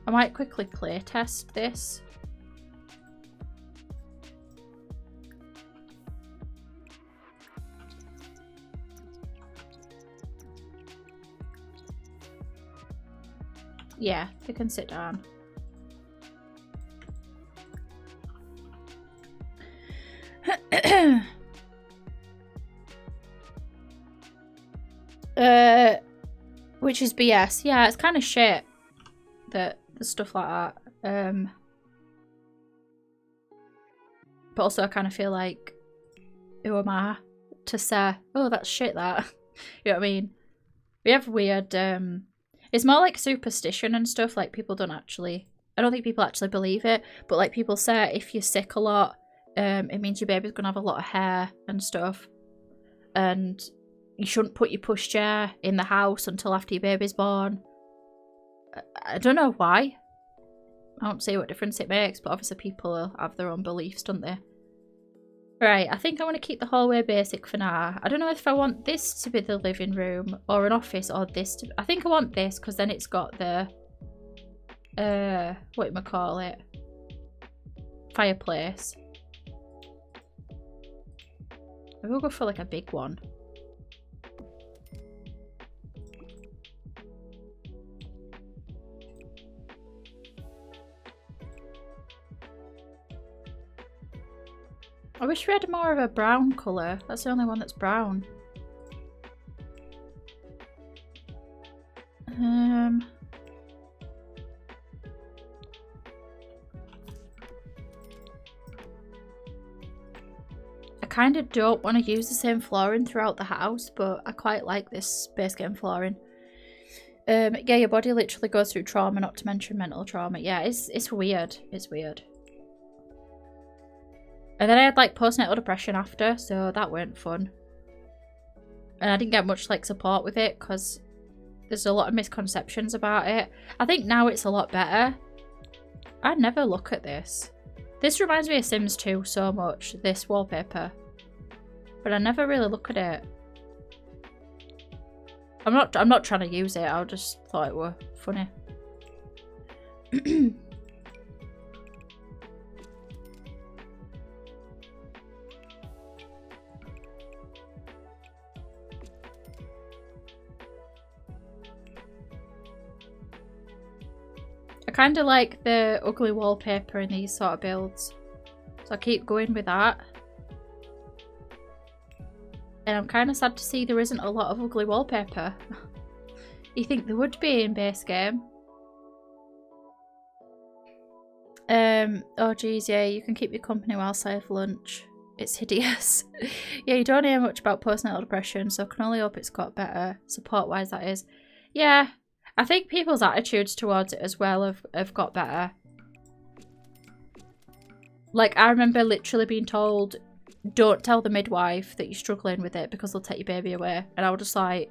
I might quickly play test this. Yeah, they can sit down. Which is BS. Yeah, it's kind of shit that the stuff like that. But also I kind of feel like, who am I to say, oh, that's shit that. You know what I mean? We have weird, it's more like superstition and stuff, like people don't actually, I don't think people actually believe it, but like people say if you're sick a lot, it means your baby's gonna have a lot of hair and stuff. And you shouldn't put your pushchair in the house until after your baby's born. I don't know why. I don't see what difference it makes, but obviously people have their own beliefs, don't they? Right, I think I want to keep the hallway basic for now. I don't know if I want this to be the living room or an office, or this to... I think I want this because then it's got the... whatchamacallit? Fireplace. Maybe we'll go for like a big one. I wish we had more of a brown colour. That's the only one that's brown. I kind of don't want to use the same flooring throughout the house, but I quite like this base game flooring. Yeah, your body literally goes through trauma, not to mention mental trauma. Yeah, it's weird. It's weird. And then I had like postnatal depression after, so that weren't fun. And I didn't get much like support with it because there's a lot of misconceptions about it. I think now it's a lot better. I never look at this. This reminds me of Sims 2 so much, this wallpaper. But I never really look at it. I'm not trying to use it, I just thought it were funny. I kind of like the ugly wallpaper in these sort of builds. So I keep going with that. And I'm kind of sad to see there isn't a lot of ugly wallpaper. You think there would be in base game. Oh geez, yeah, you can keep your company whilst I have lunch. It's hideous. Yeah, you don't hear much about postnatal depression, so I can only hope it's got better. Support-wise, that is. Yeah, I think people's attitudes towards it as well have got better. Like, I remember literally being told, don't tell the midwife that you're struggling with it because they'll take your baby away. And I was just like,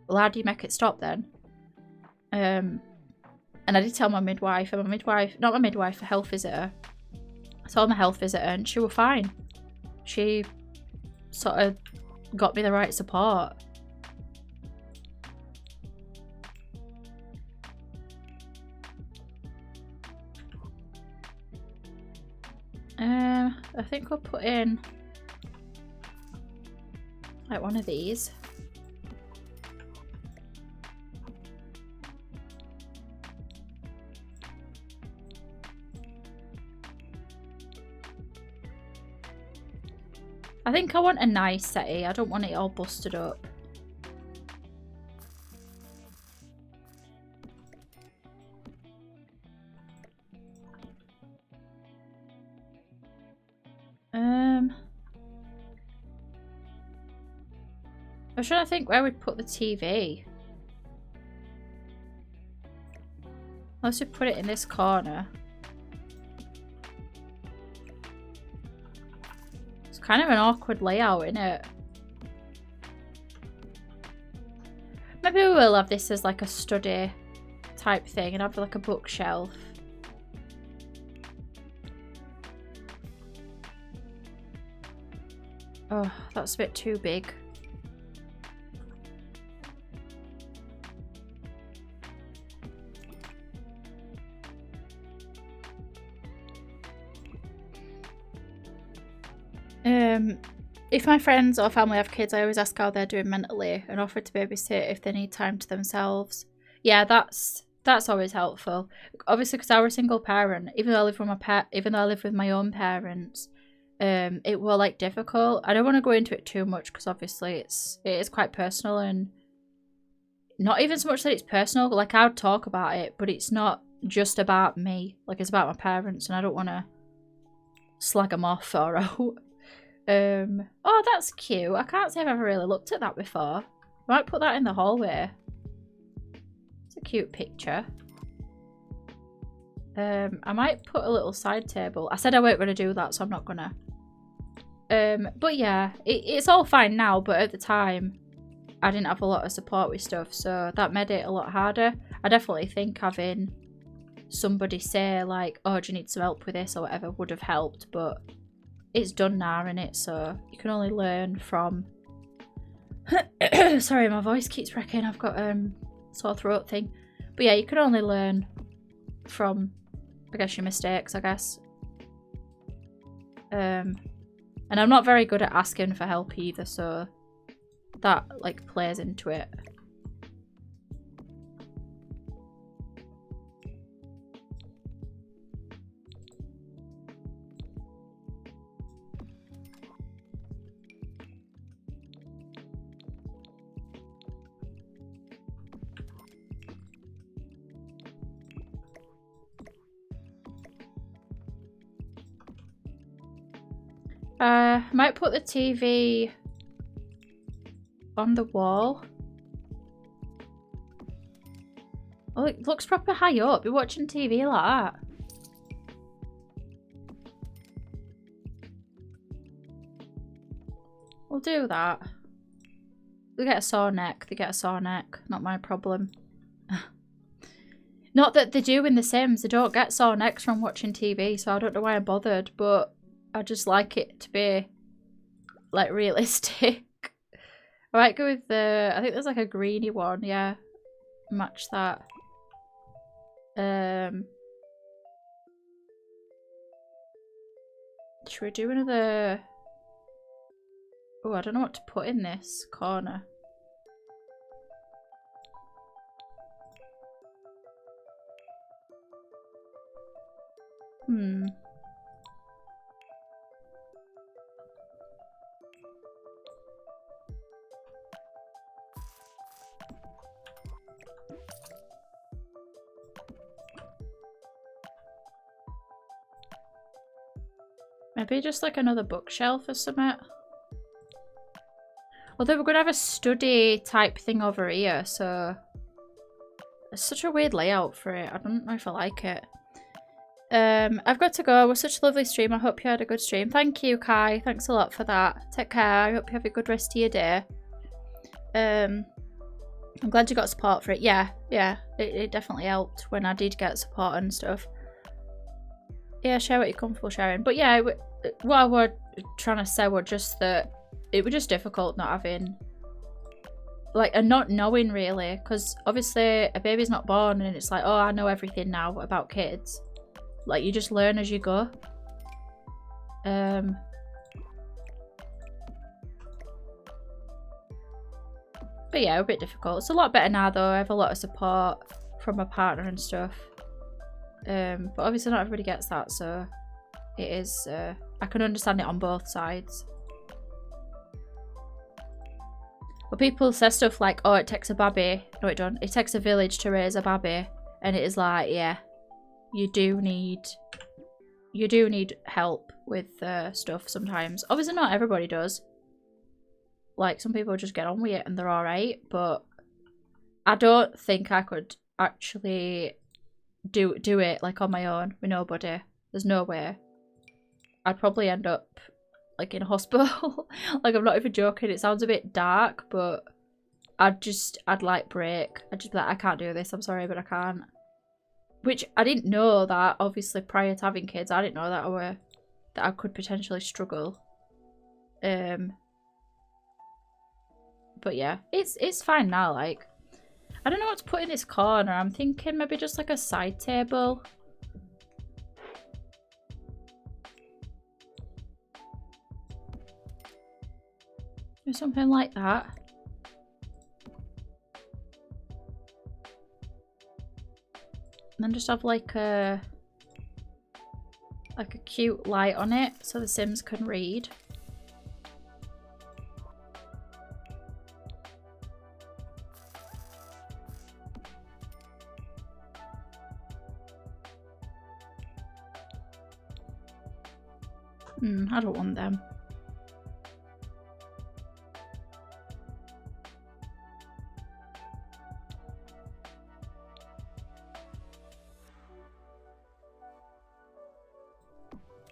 well, how do you make it stop then? And I did tell my midwife, and my midwife, not my midwife, a health visitor. I told my health visitor and she was fine. She sort of got me the right support. I think we'll put in like one of these. I think I want a nice settee. I don't want it all busted up. I'm trying to think where we'd put the TV. Unless we put it in this corner. It's kind of an awkward layout, isn't it? Maybe we will have this as like a study type thing and have like a bookshelf. Oh, that's a bit too big. If my friends or family have kids, I always ask how they're doing mentally and offer to babysit if they need time to themselves. Yeah, that's always helpful. Obviously, because I was a single parent, even though I live with my own parents, it was like difficult. I don't want to go into it too much because obviously it is quite personal, and not even so much that it's personal. Like, I would talk about it, but it's not just about me. Like, it's about my parents, and I don't want to slag them off or out. Oh, that's cute. I can't say I've ever really looked at that before. I might put that in the hallway. It's a cute picture. I might put a little side table. I said I weren't going to do that, so I'm not gonna. But yeah, it's all fine now, but at the time I didn't have a lot of support with stuff, so that made it a lot harder. I definitely think having somebody say like, oh, do you need some help with this or whatever would have helped, but it's done now, innit? So you can only learn from... Sorry, my voice keeps wrecking. I've got sore throat thing. But yeah, you can only learn from, I guess, your mistakes, I guess. And I'm not very good at asking for help either, so that like plays into it. Might put the TV on the wall. Oh, it looks proper high up. You're watching TV like that. We'll do that. They get a sore neck. They get a sore neck. Not my problem. Not that they do in The Sims. They don't get sore necks from watching TV, so I don't know why I'm bothered, but I just like it to be, like, realistic. I might go with the... I think there's, like, a greeny one. Yeah. Match that. Should we do another... Oh, I don't know what to put in this corner. Maybe just like another bookshelf or something. Although we're going to have a study type thing over here, so... It's such a weird layout for it. I don't know if I like it. I've got to go. It was such a lovely stream. I hope you had a good stream. Thank you, Kai. Thanks a lot for that. Take care. I hope you have a good rest of your day. I'm glad you got support for it. Yeah. It definitely helped when I did get support and stuff. Yeah, share what you're comfortable sharing. But yeah, what I was trying to say was just that it was just difficult not having... Like, and not knowing really. Because obviously a baby's not born and it's like, oh, I know everything now about kids. Like, you just learn as you go. But yeah, a bit difficult. It's a lot better now though. I have a lot of support from my partner and stuff. But obviously not everybody gets that, so it is, I can understand it on both sides. But people say stuff like, oh, it takes a baby. No, it don't. It takes a village to raise a baby. And it is like, yeah, you do need help with stuff sometimes. Obviously not everybody does. Like, some people just get on with it and they're alright, but I don't think I could actually do it like on my own with nobody. There's no way. I'd probably end up like in a hospital. Like, I'm not even joking. It sounds a bit dark, but I'd like break. I'd just be like, I can't do this. I'm sorry, but I can't. Which I didn't know that, obviously, prior to having kids. I didn't know that I could potentially struggle. But yeah, it's fine now. Like, I don't know what to put in this corner. I'm thinking maybe just like a side table. Or something like that. And then just have like a cute light on it so the Sims can read. I don't want them.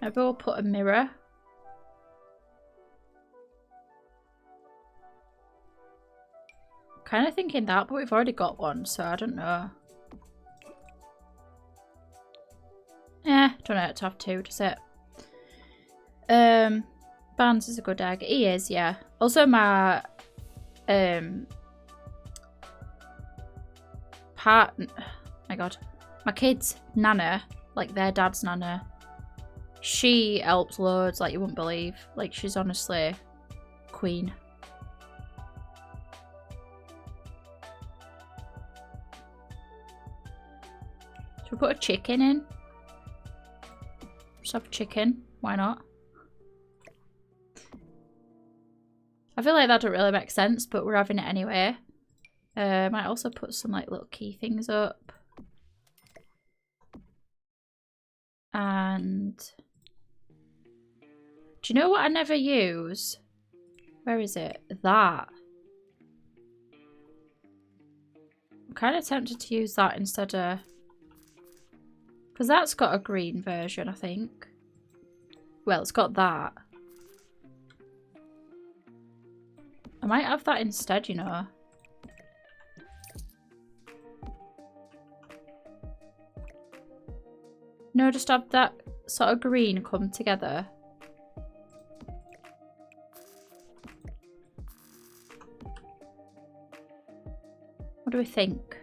Maybe we'll put a mirror. Kind of thinking that, but we've already got one, so I don't know. Don't know how to have two, does it? Barnes is a good egg. He is, yeah. Also, my my kids' nana, like their dad's nana, she helps loads, like you wouldn't believe. Like, she's honestly queen. Should we put a chicken in? Just have a chicken. Why not? I feel like that don't really make sense, but we're having it anyway. Might also put some like little key things up. And Do you know what I never use? Where is it? That. I'm kind of tempted to use that instead of... Because that's got a green version, I think. Well, it's got that. I might have that instead, you know. No, just have that sort of green come together. What do we think?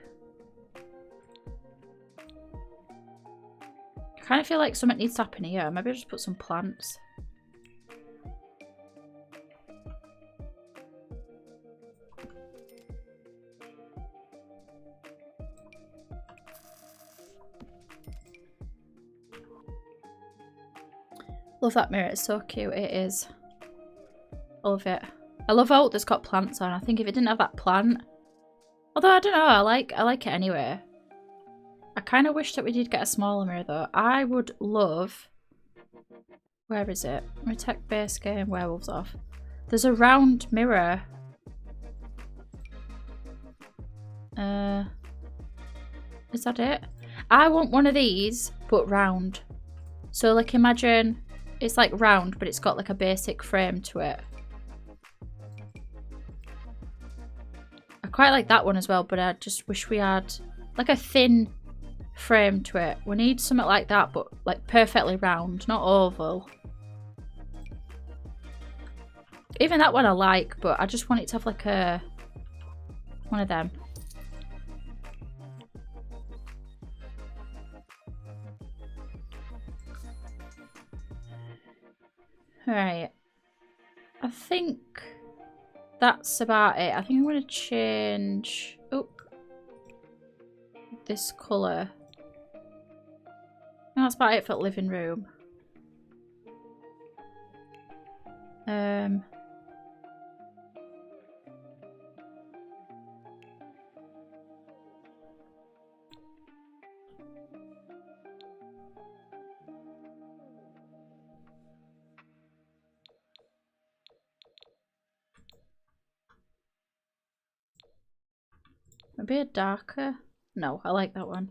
I kind of feel like something needs to happen here. Maybe I'll just put some plants. Love that mirror, it's so cute, it is. I love it. I love how there's got plants on. I think if it didn't have that plant... Although, I don't know, I like it anyway. I kind of wish that we did get a smaller mirror though. I would love... Where is it? Let me take base game werewolves off. There's a round mirror. Is that it? I want one of these, but round. So like imagine... It's like round, but it's got like a basic frame to it. I quite like that one as well, but I just wish we had like a thin frame to it. We need something like that, but like perfectly round, not oval. Even that one I like, but I just want it to have like a... one of them. Right, I think that's about it. I think I'm going to change this colour. That's about it for the living room. Maybe a darker? No, I like that one.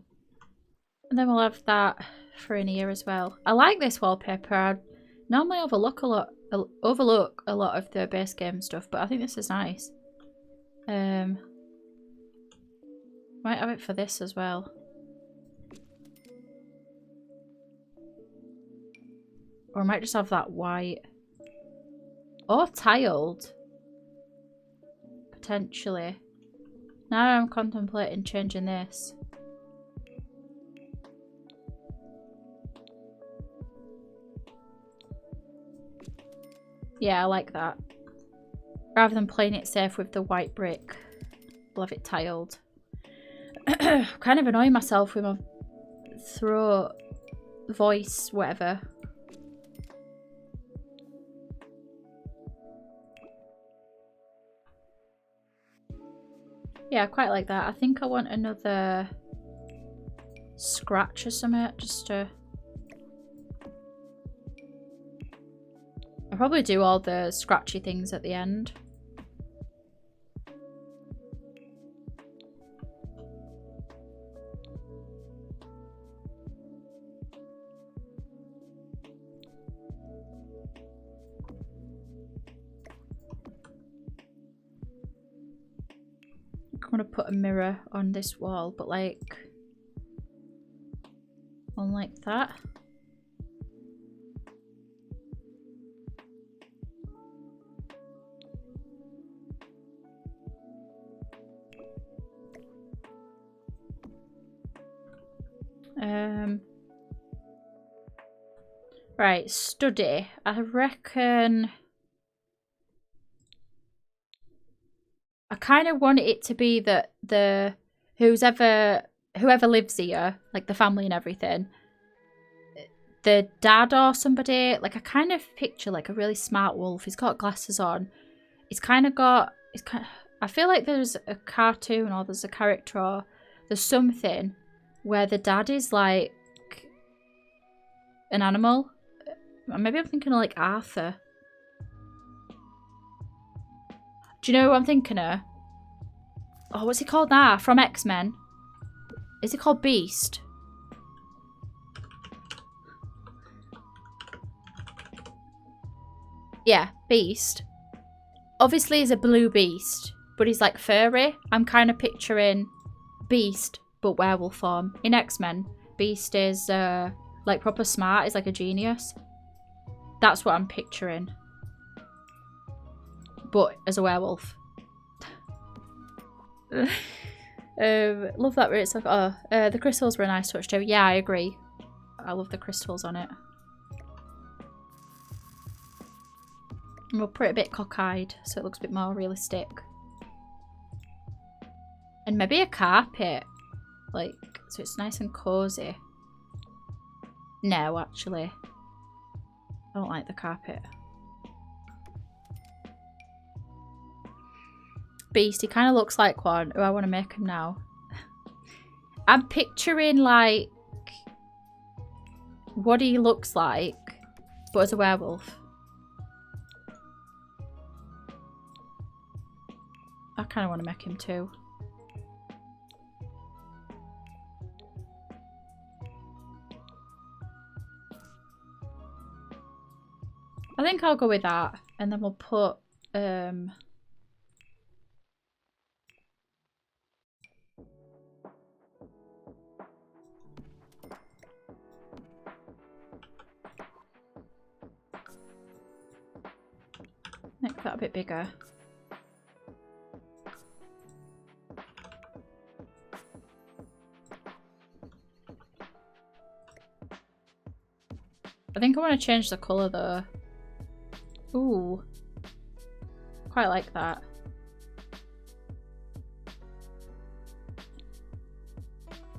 And then we'll have that for in here as well. I like this wallpaper. I normally overlook a lot of the base game stuff, but I think this is nice. Might have it for this as well. Or I might just have that white. Or tiled. Potentially. Now I'm contemplating changing this. Yeah, I like that. Rather than playing it safe with the white brick, we'll have it tiled. Kind of annoying myself with my throat, voice, whatever. Yeah, I quite like that. I think I want another scratch or something, just to... I'll probably do all the scratchy things at the end. I want to put a mirror on this wall, but like one like that. Right, study. I reckon I kind of want it to be that whoever lives here, like the family and everything, the dad or somebody, like I kind of picture like a really smart wolf. He's got glasses on. I feel like there's a cartoon or there's a character or there's something where the dad is like an animal Maybe I'm thinking of like Arthur. Do you know who I'm thinking of? Oh, what's he called now? From X-Men. Is he called Beast? Yeah, Beast. Obviously he's a blue beast, but he's like furry. I'm kind of picturing Beast, but werewolf form. In X-Men, Beast is like proper smart. He's like a genius. That's what I'm picturing. But as a werewolf. Love that where it's like, oh, the crystals were a nice touch too. Yeah, I agree. I love the crystals on it. And we'll put it a bit cockeyed so it looks a bit more realistic. And maybe a carpet. Like, so it's nice and cozy. No, actually. I don't like the carpet. Beast, he kind of looks like one. Oh, I want to make him now. I'm picturing like what he looks like, but as a werewolf. I kind of want to make him too. I think I'll go with that, and then we'll put make that a bit bigger. I think I want to change the colour though. Ooh. Quite like that.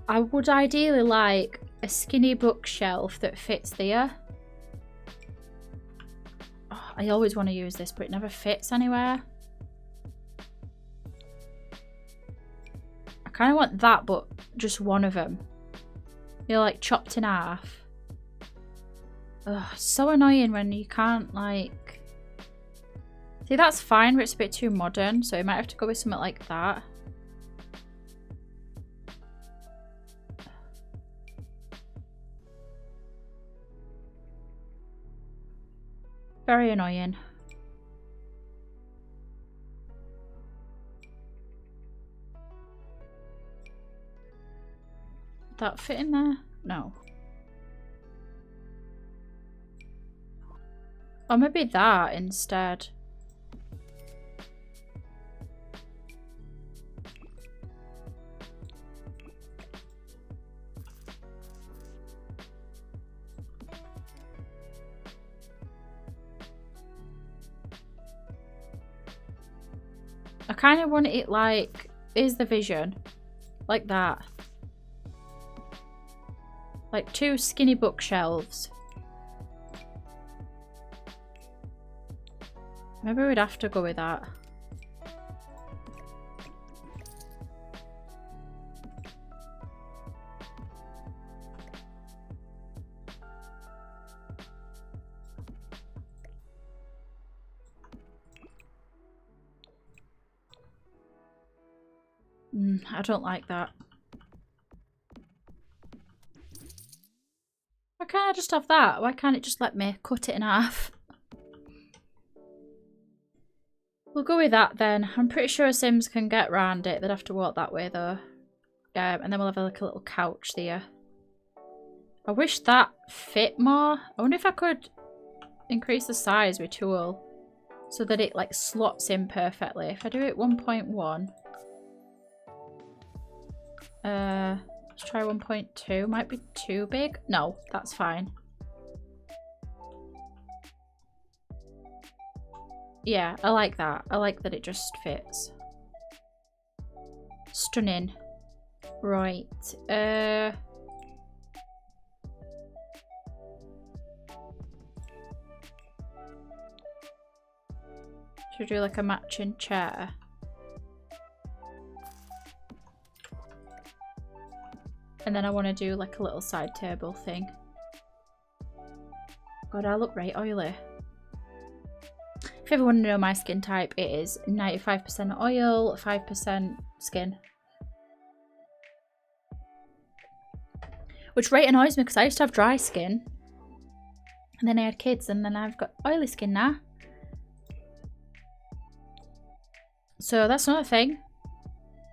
I would ideally like a skinny bookshelf that fits there. Oh, I always want to use this, but it never fits anywhere. I kind of want that, but just one of them. You know, like chopped in half. Ugh, so annoying when you can't like... See, that's fine, but it's a bit too modern, so you might have to go with something like that. Very annoying. Did that fit in there? No. Or maybe that instead. I kind of want it like, here's the vision, like that. Like two skinny bookshelves. Maybe we'd have to go with that. I don't like that. Why can't I just have that? Why can't it just let me cut it in half? We'll go with that then. I'm pretty sure Sims can get round it. They'd have to walk that way though. And then we'll have like a little couch there. I wish that fit more. I wonder if I could increase the size with tool so that it like slots in perfectly. If I do it 1.1. Let's try 1.2. Might be too big. No, that's fine. Yeah, I like that. I like that it just fits. Stunning. Right. Should we do like a matching chair? And then I want to do like a little side table thing. God, I look right oily. If you ever want to know my skin type, it is 95% oil, 5% skin. Which right annoys me because I used to have dry skin. And then I had kids and then I've got oily skin now. So that's another thing.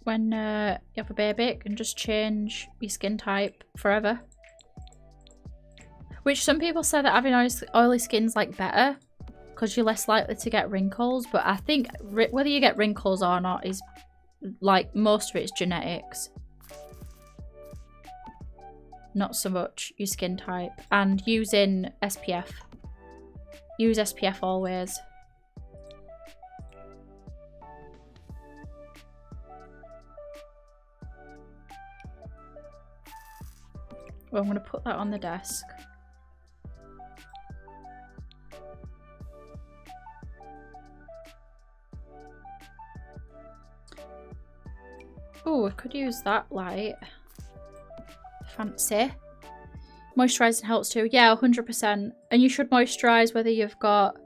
When you have a baby, it can just change your skin type forever. Which some people say that having oily skin's like better because you're less likely to get wrinkles. But I think whether you get wrinkles or not is like most of it's genetics. Not so much your skin type. And using SPF. Use SPF always. Well, I'm going to put that on the desk. Oh, I could use that light. Fancy. Moisturising helps too. Yeah, 100%. And you should moisturise whether you've got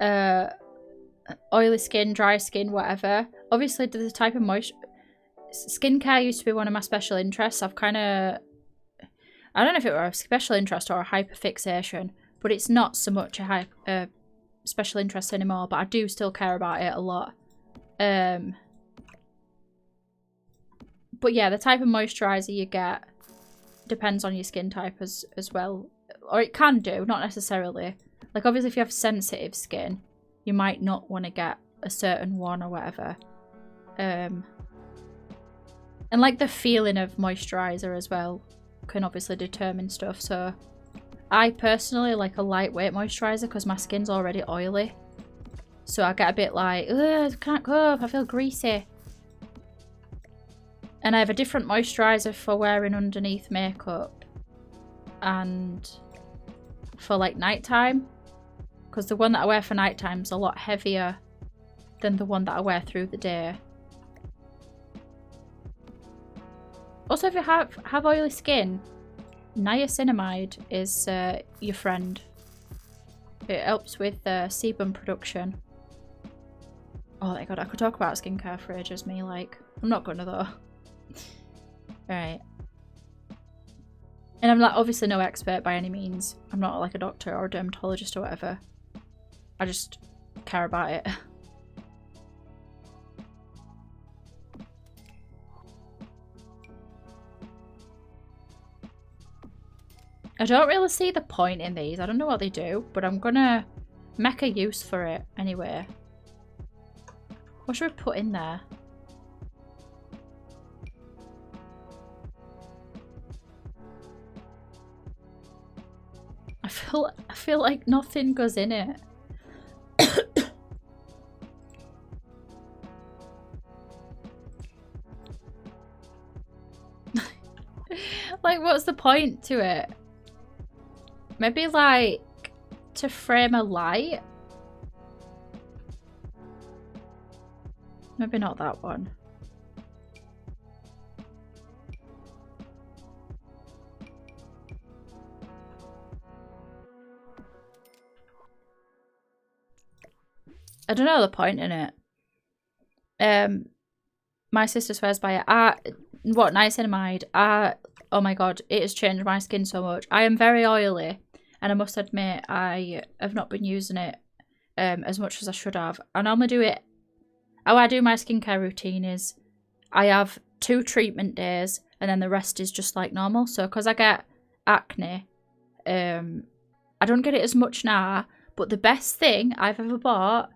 oily skin, dry skin, whatever. Obviously, the type of skincare used to be one of my special interests. I've kind of... I don't know if it were a special interest or a hyperfixation, but it's not so much a special interest anymore, but I do still care about it a lot. But yeah, the type of moisturiser you get depends on your skin type as well. Or it can do, not necessarily. Like obviously if you have sensitive skin, you might not want to get a certain one or whatever. And like the feeling of moisturiser as well can obviously determine stuff. So I personally like a lightweight moisturiser because my skin's already oily. So I get a bit like, ugh, I can't cope, I feel greasy. And I have a different moisturiser for wearing underneath makeup and for like nighttime, because the one that I wear for nighttime is a lot heavier than the one that I wear through the day. Also, if you have oily skin, niacinamide is your friend. It helps with sebum production. Oh my god, I could talk about skincare for ages, me, like. I'm not gonna though. Right. And I'm like obviously no expert by any means. I'm not like a doctor or a dermatologist or whatever. I just care about it. I don't really see the point in these. I don't know what they do, but I'm gonna make a use for it anyway. What should we put in there? I feel like nothing goes in it. Like, what's the point to it? Maybe like to frame a light? Maybe not that one. I don't know the point in it. My sister swears by it. What, niacinamide? Oh my god, it has changed my skin so much. I am very oily, and I must admit I have not been using it as much as I should have. I normally do it. How I do my skincare routine is I have 2 treatment days, and then the rest is just like normal. So because I get acne, I don't get it as much now, but the best thing I've ever bought,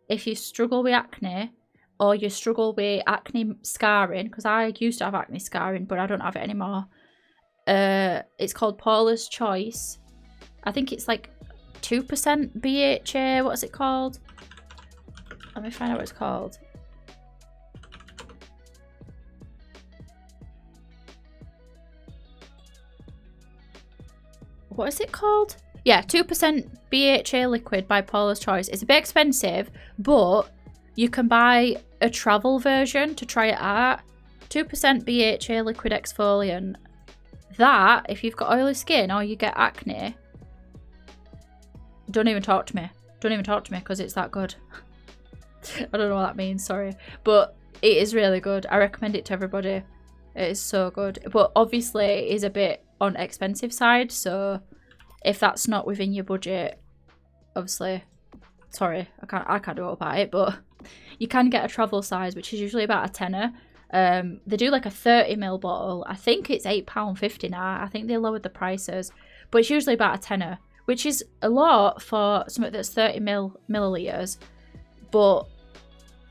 if you struggle with acne or you struggle with acne scarring, because I used to have acne scarring, but I don't have it anymore. It's called Paula's Choice. I think it's like 2% BHA. What's it called? Let me find out what it's called. What is it called? Yeah, 2% BHA liquid by Paula's Choice. It's a bit expensive, but you can buy a travel version to try it out. 2% BHA liquid exfoliant. That, if you've got oily skin or you get acne, don't even talk to me. Don't even talk to me because it's that good. I don't know what that means, sorry. But it is really good. I recommend it to everybody. It is so good. But obviously it is a bit on expensive side, so if that's not within your budget, obviously, sorry, I can't do all about it, but you can get a travel size, which is usually about a tenner. They do like a 30ml bottle. I think it's £8.50 now. I think they lowered the prices, but it's usually about a tenner, which is a lot for something that's 30 milliliters. But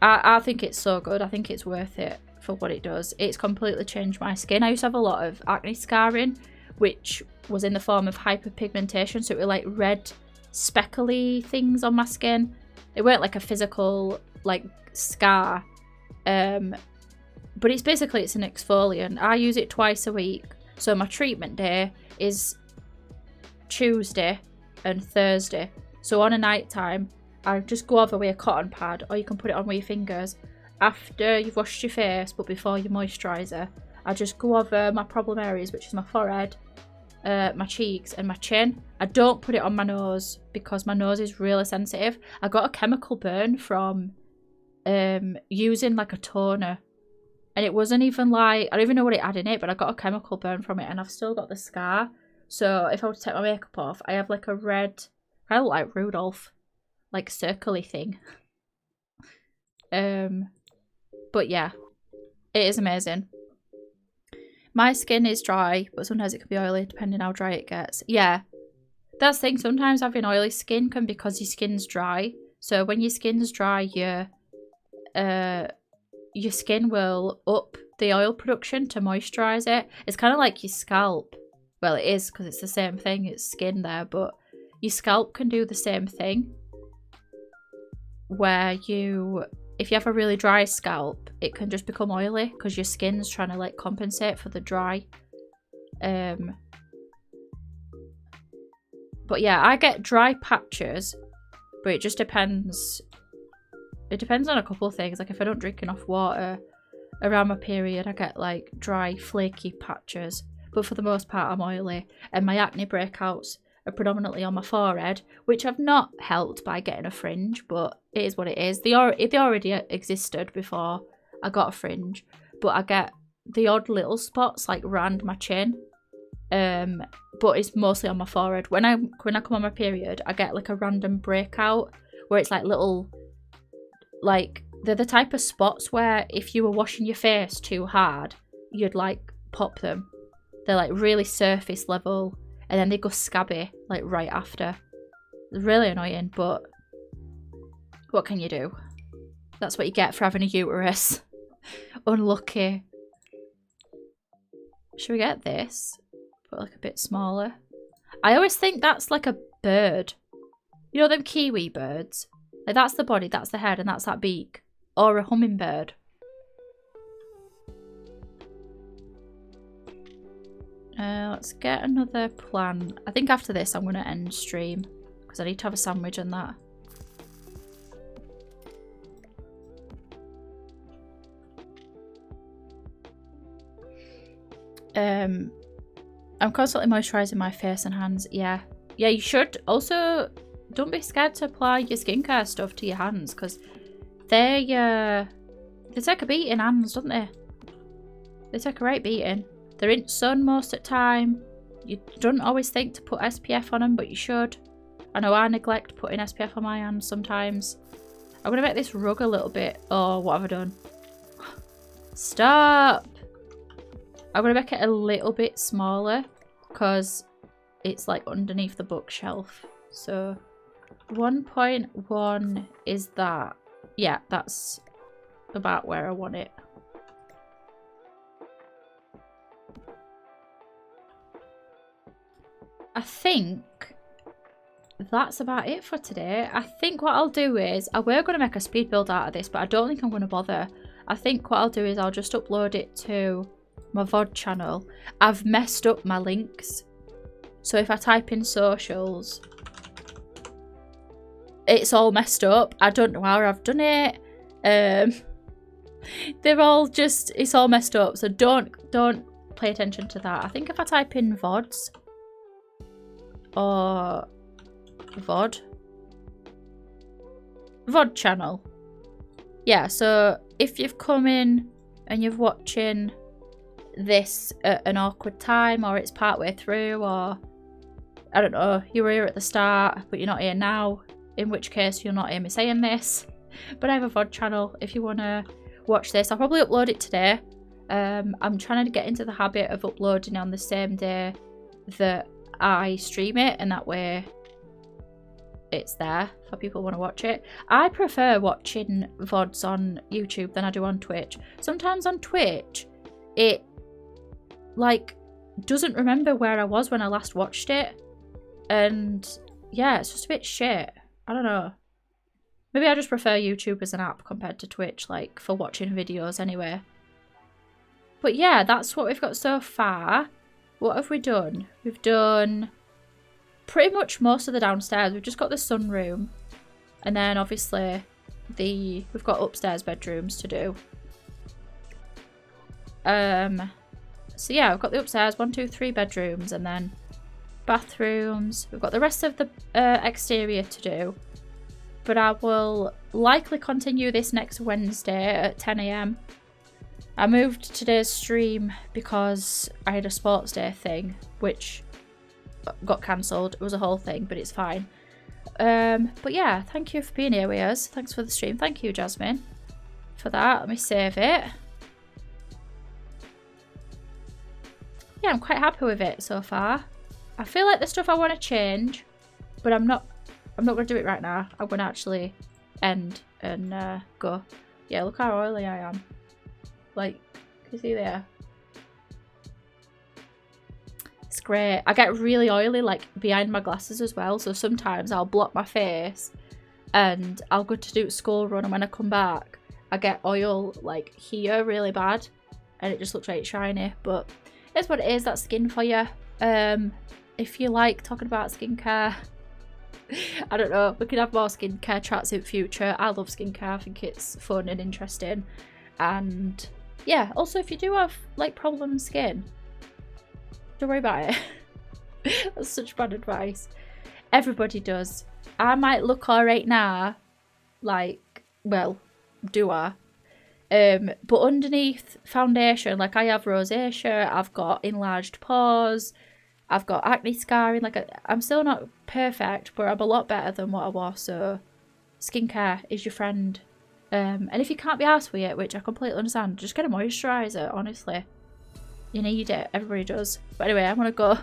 I think it's so good. I think it's worth it for what it does. It's completely changed my skin. I used to have a lot of acne scarring, which was in the form of hyperpigmentation, so it was like red speckly things on my skin. It weren't like a physical like scar, but it's basically, it's an exfoliant. I use it twice a week, so my treatment day is Tuesday and Thursday. So on a night time, I just go over with a cotton pad, or you can put it on with your fingers after you've washed your face but before your moisturiser. I just go over my problem areas, which is my forehead, my cheeks and my chin. I don't put it on my nose because my nose is really sensitive. I got a chemical burn from using like a toner, and it wasn't even like, I don't even know what it had in it, but I got a chemical burn from it and I've still got the scar. So if I were to take my makeup off, I have like a red, I look like Rudolph, like circly thing. But yeah, it is amazing. My skin is dry, but sometimes it can be oily depending how dry it gets. Yeah, that's the thing. Sometimes having oily skin can be because your skin's dry. So when your skin's dry, your skin will up the oil production to moisturize it. It's kind of like your scalp. Well, it is because it's the same thing. It's skin there, but your scalp can do the same thing. Where if you have a really dry scalp, it can just become oily because your skin's trying to like compensate for the dry. But yeah, I get dry patches, but it just depends. It depends on a couple of things. Like if I don't drink enough water around my period, I get like dry, flaky patches. But for the most part, I'm oily, and my acne breakouts are predominantly on my forehead, which I've not helped by getting a fringe, but it is what it is. They already existed before I got a fringe, but I get the odd little spots like round my chin, but it's mostly on my forehead. When I come on my period, I get like a random breakout where it's like little, like they're the type of spots where if you were washing your face too hard, you'd like pop them. They're like really surface level, and then they go scabby like right after. It's really annoying, but what can you do? That's what you get for having a uterus. Unlucky. Should we get this? Put like a bit smaller. I always think that's like a bird. You know them kiwi birds? Like that's the body, that's the head, and that's that beak. Or a hummingbird. Let's get another plan. I think after this I'm going to end stream because I need to have a sandwich and that. I'm constantly moisturising my face and hands. Yeah, you should. Also, don't be scared to apply your skincare stuff to your hands because they take a beating, hands, don't they? They take a right beating. They're in sun most of the time. You don't always think to put SPF on them, but you should. I know I neglect putting SPF on my hands sometimes. I'm going to make this rug a little bit. Oh, what have I done? Stop! I'm going to make it a little bit smaller because it's like underneath the bookshelf. So 1.1 is that. Yeah, that's about where I want it. I think that's about it for today. I think what I'll do is, I were going to make a speed build out of this, but I don't think I'm going to bother. I think what I'll do is I'll just upload it to my VOD channel. I've messed up my links. So if I type in socials, it's all messed up. I don't know how I've done it. They're all just, it's all messed up. So don't pay attention to that. I think if I type in VODs, or VOD, VOD channel. Yeah, so if you've come in and you're watching this at an awkward time, or it's partway through, or I don't know, you were here at the start but you're not here now, in which case you'll not hear me saying this. But I have a VOD channel if you want to watch this. I'll probably upload it today. I'm trying to get into the habit of uploading on the same day that I stream it, and that way it's there for people who want to watch it. I prefer watching VODs on YouTube than I do on Twitch. Sometimes on Twitch it like doesn't remember where I was when I last watched it, and yeah, it's just a bit shit. I don't know. Maybe I just prefer YouTube as an app compared to Twitch, like for watching videos anyway. But yeah, that's what we've got so far. What have we done? We've done pretty much most of the downstairs. We've just got the sunroom, and then obviously we've got upstairs bedrooms to do. So yeah, we've got the upstairs 1, 2, 3 bedrooms, and then bathrooms. We've got the rest of the exterior to do, but I will likely continue this next Wednesday at 10 AM. I moved today's stream because I had a sports day thing, which got cancelled. It was a whole thing, but it's fine. But yeah, thank you for being here with us. Thanks for the stream. Thank you, Jasmine, for that. Let me save it. Yeah, I'm quite happy with it so far. I feel like there's stuff I want to change, but I'm not going to do it right now. I'm going to actually end and go. Yeah, look how oily I am. Like, can you see there? It's great. I get really oily like behind my glasses as well, so sometimes I'll block my face and I'll go to do a school run, and when I come back I get oil like here really bad and it just looks like shiny, but it's what it is. That's skin for you. If you like talking about skincare, I don't know, we could have more skincare chats in future. I love skincare. I think it's fun and interesting. And yeah, also if you do have like problem skin, don't worry about it. That's such bad advice. Everybody does. I might look alright now, like, well, do I? But underneath foundation, like I have rosacea, I've got enlarged pores, I've got acne scarring. Like I'm still not perfect, but I'm a lot better than what I was. So skincare is your friend. And if you can't be arsed with it, which I completely understand, just get a moisturiser, honestly. You need it. Everybody does. But anyway, I'm gonna go.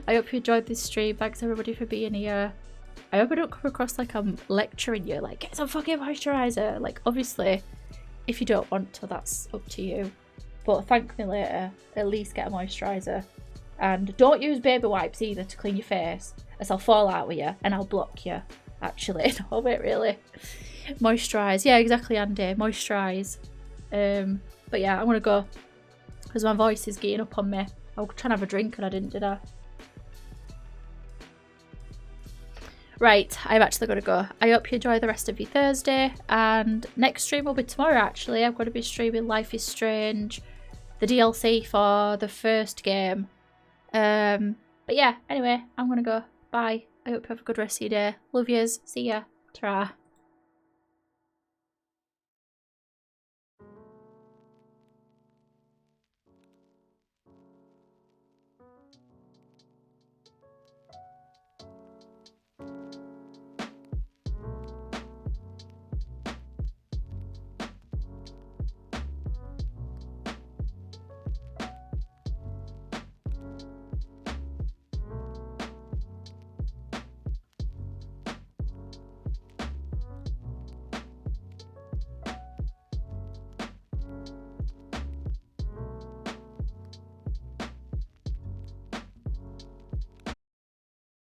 I hope you enjoyed this stream. Thanks everybody for being here. I hope I don't come across like I'm lecturing you, like, get some fucking moisturiser. Like, obviously, if you don't want to, that's up to you. But thank me later. At least get a moisturiser. And don't use baby wipes either to clean your face, as I'll fall out with you and I'll block you. Actually, no, wait, really. Moisturise. Yeah, exactly, Andy. Moisturise. But yeah, I'm gonna go because my voice is getting up on me. I was trying to have a drink and I didn't, did I? Right, I've actually got to go. I hope you enjoy the rest of your Thursday, and next stream will be tomorrow actually. I'm going to be streaming Life is Strange, the DLC for the first game. But yeah, anyway, I'm going to go. Bye. I hope you have a good rest of your day. Love yous. See ya. Ta-ra.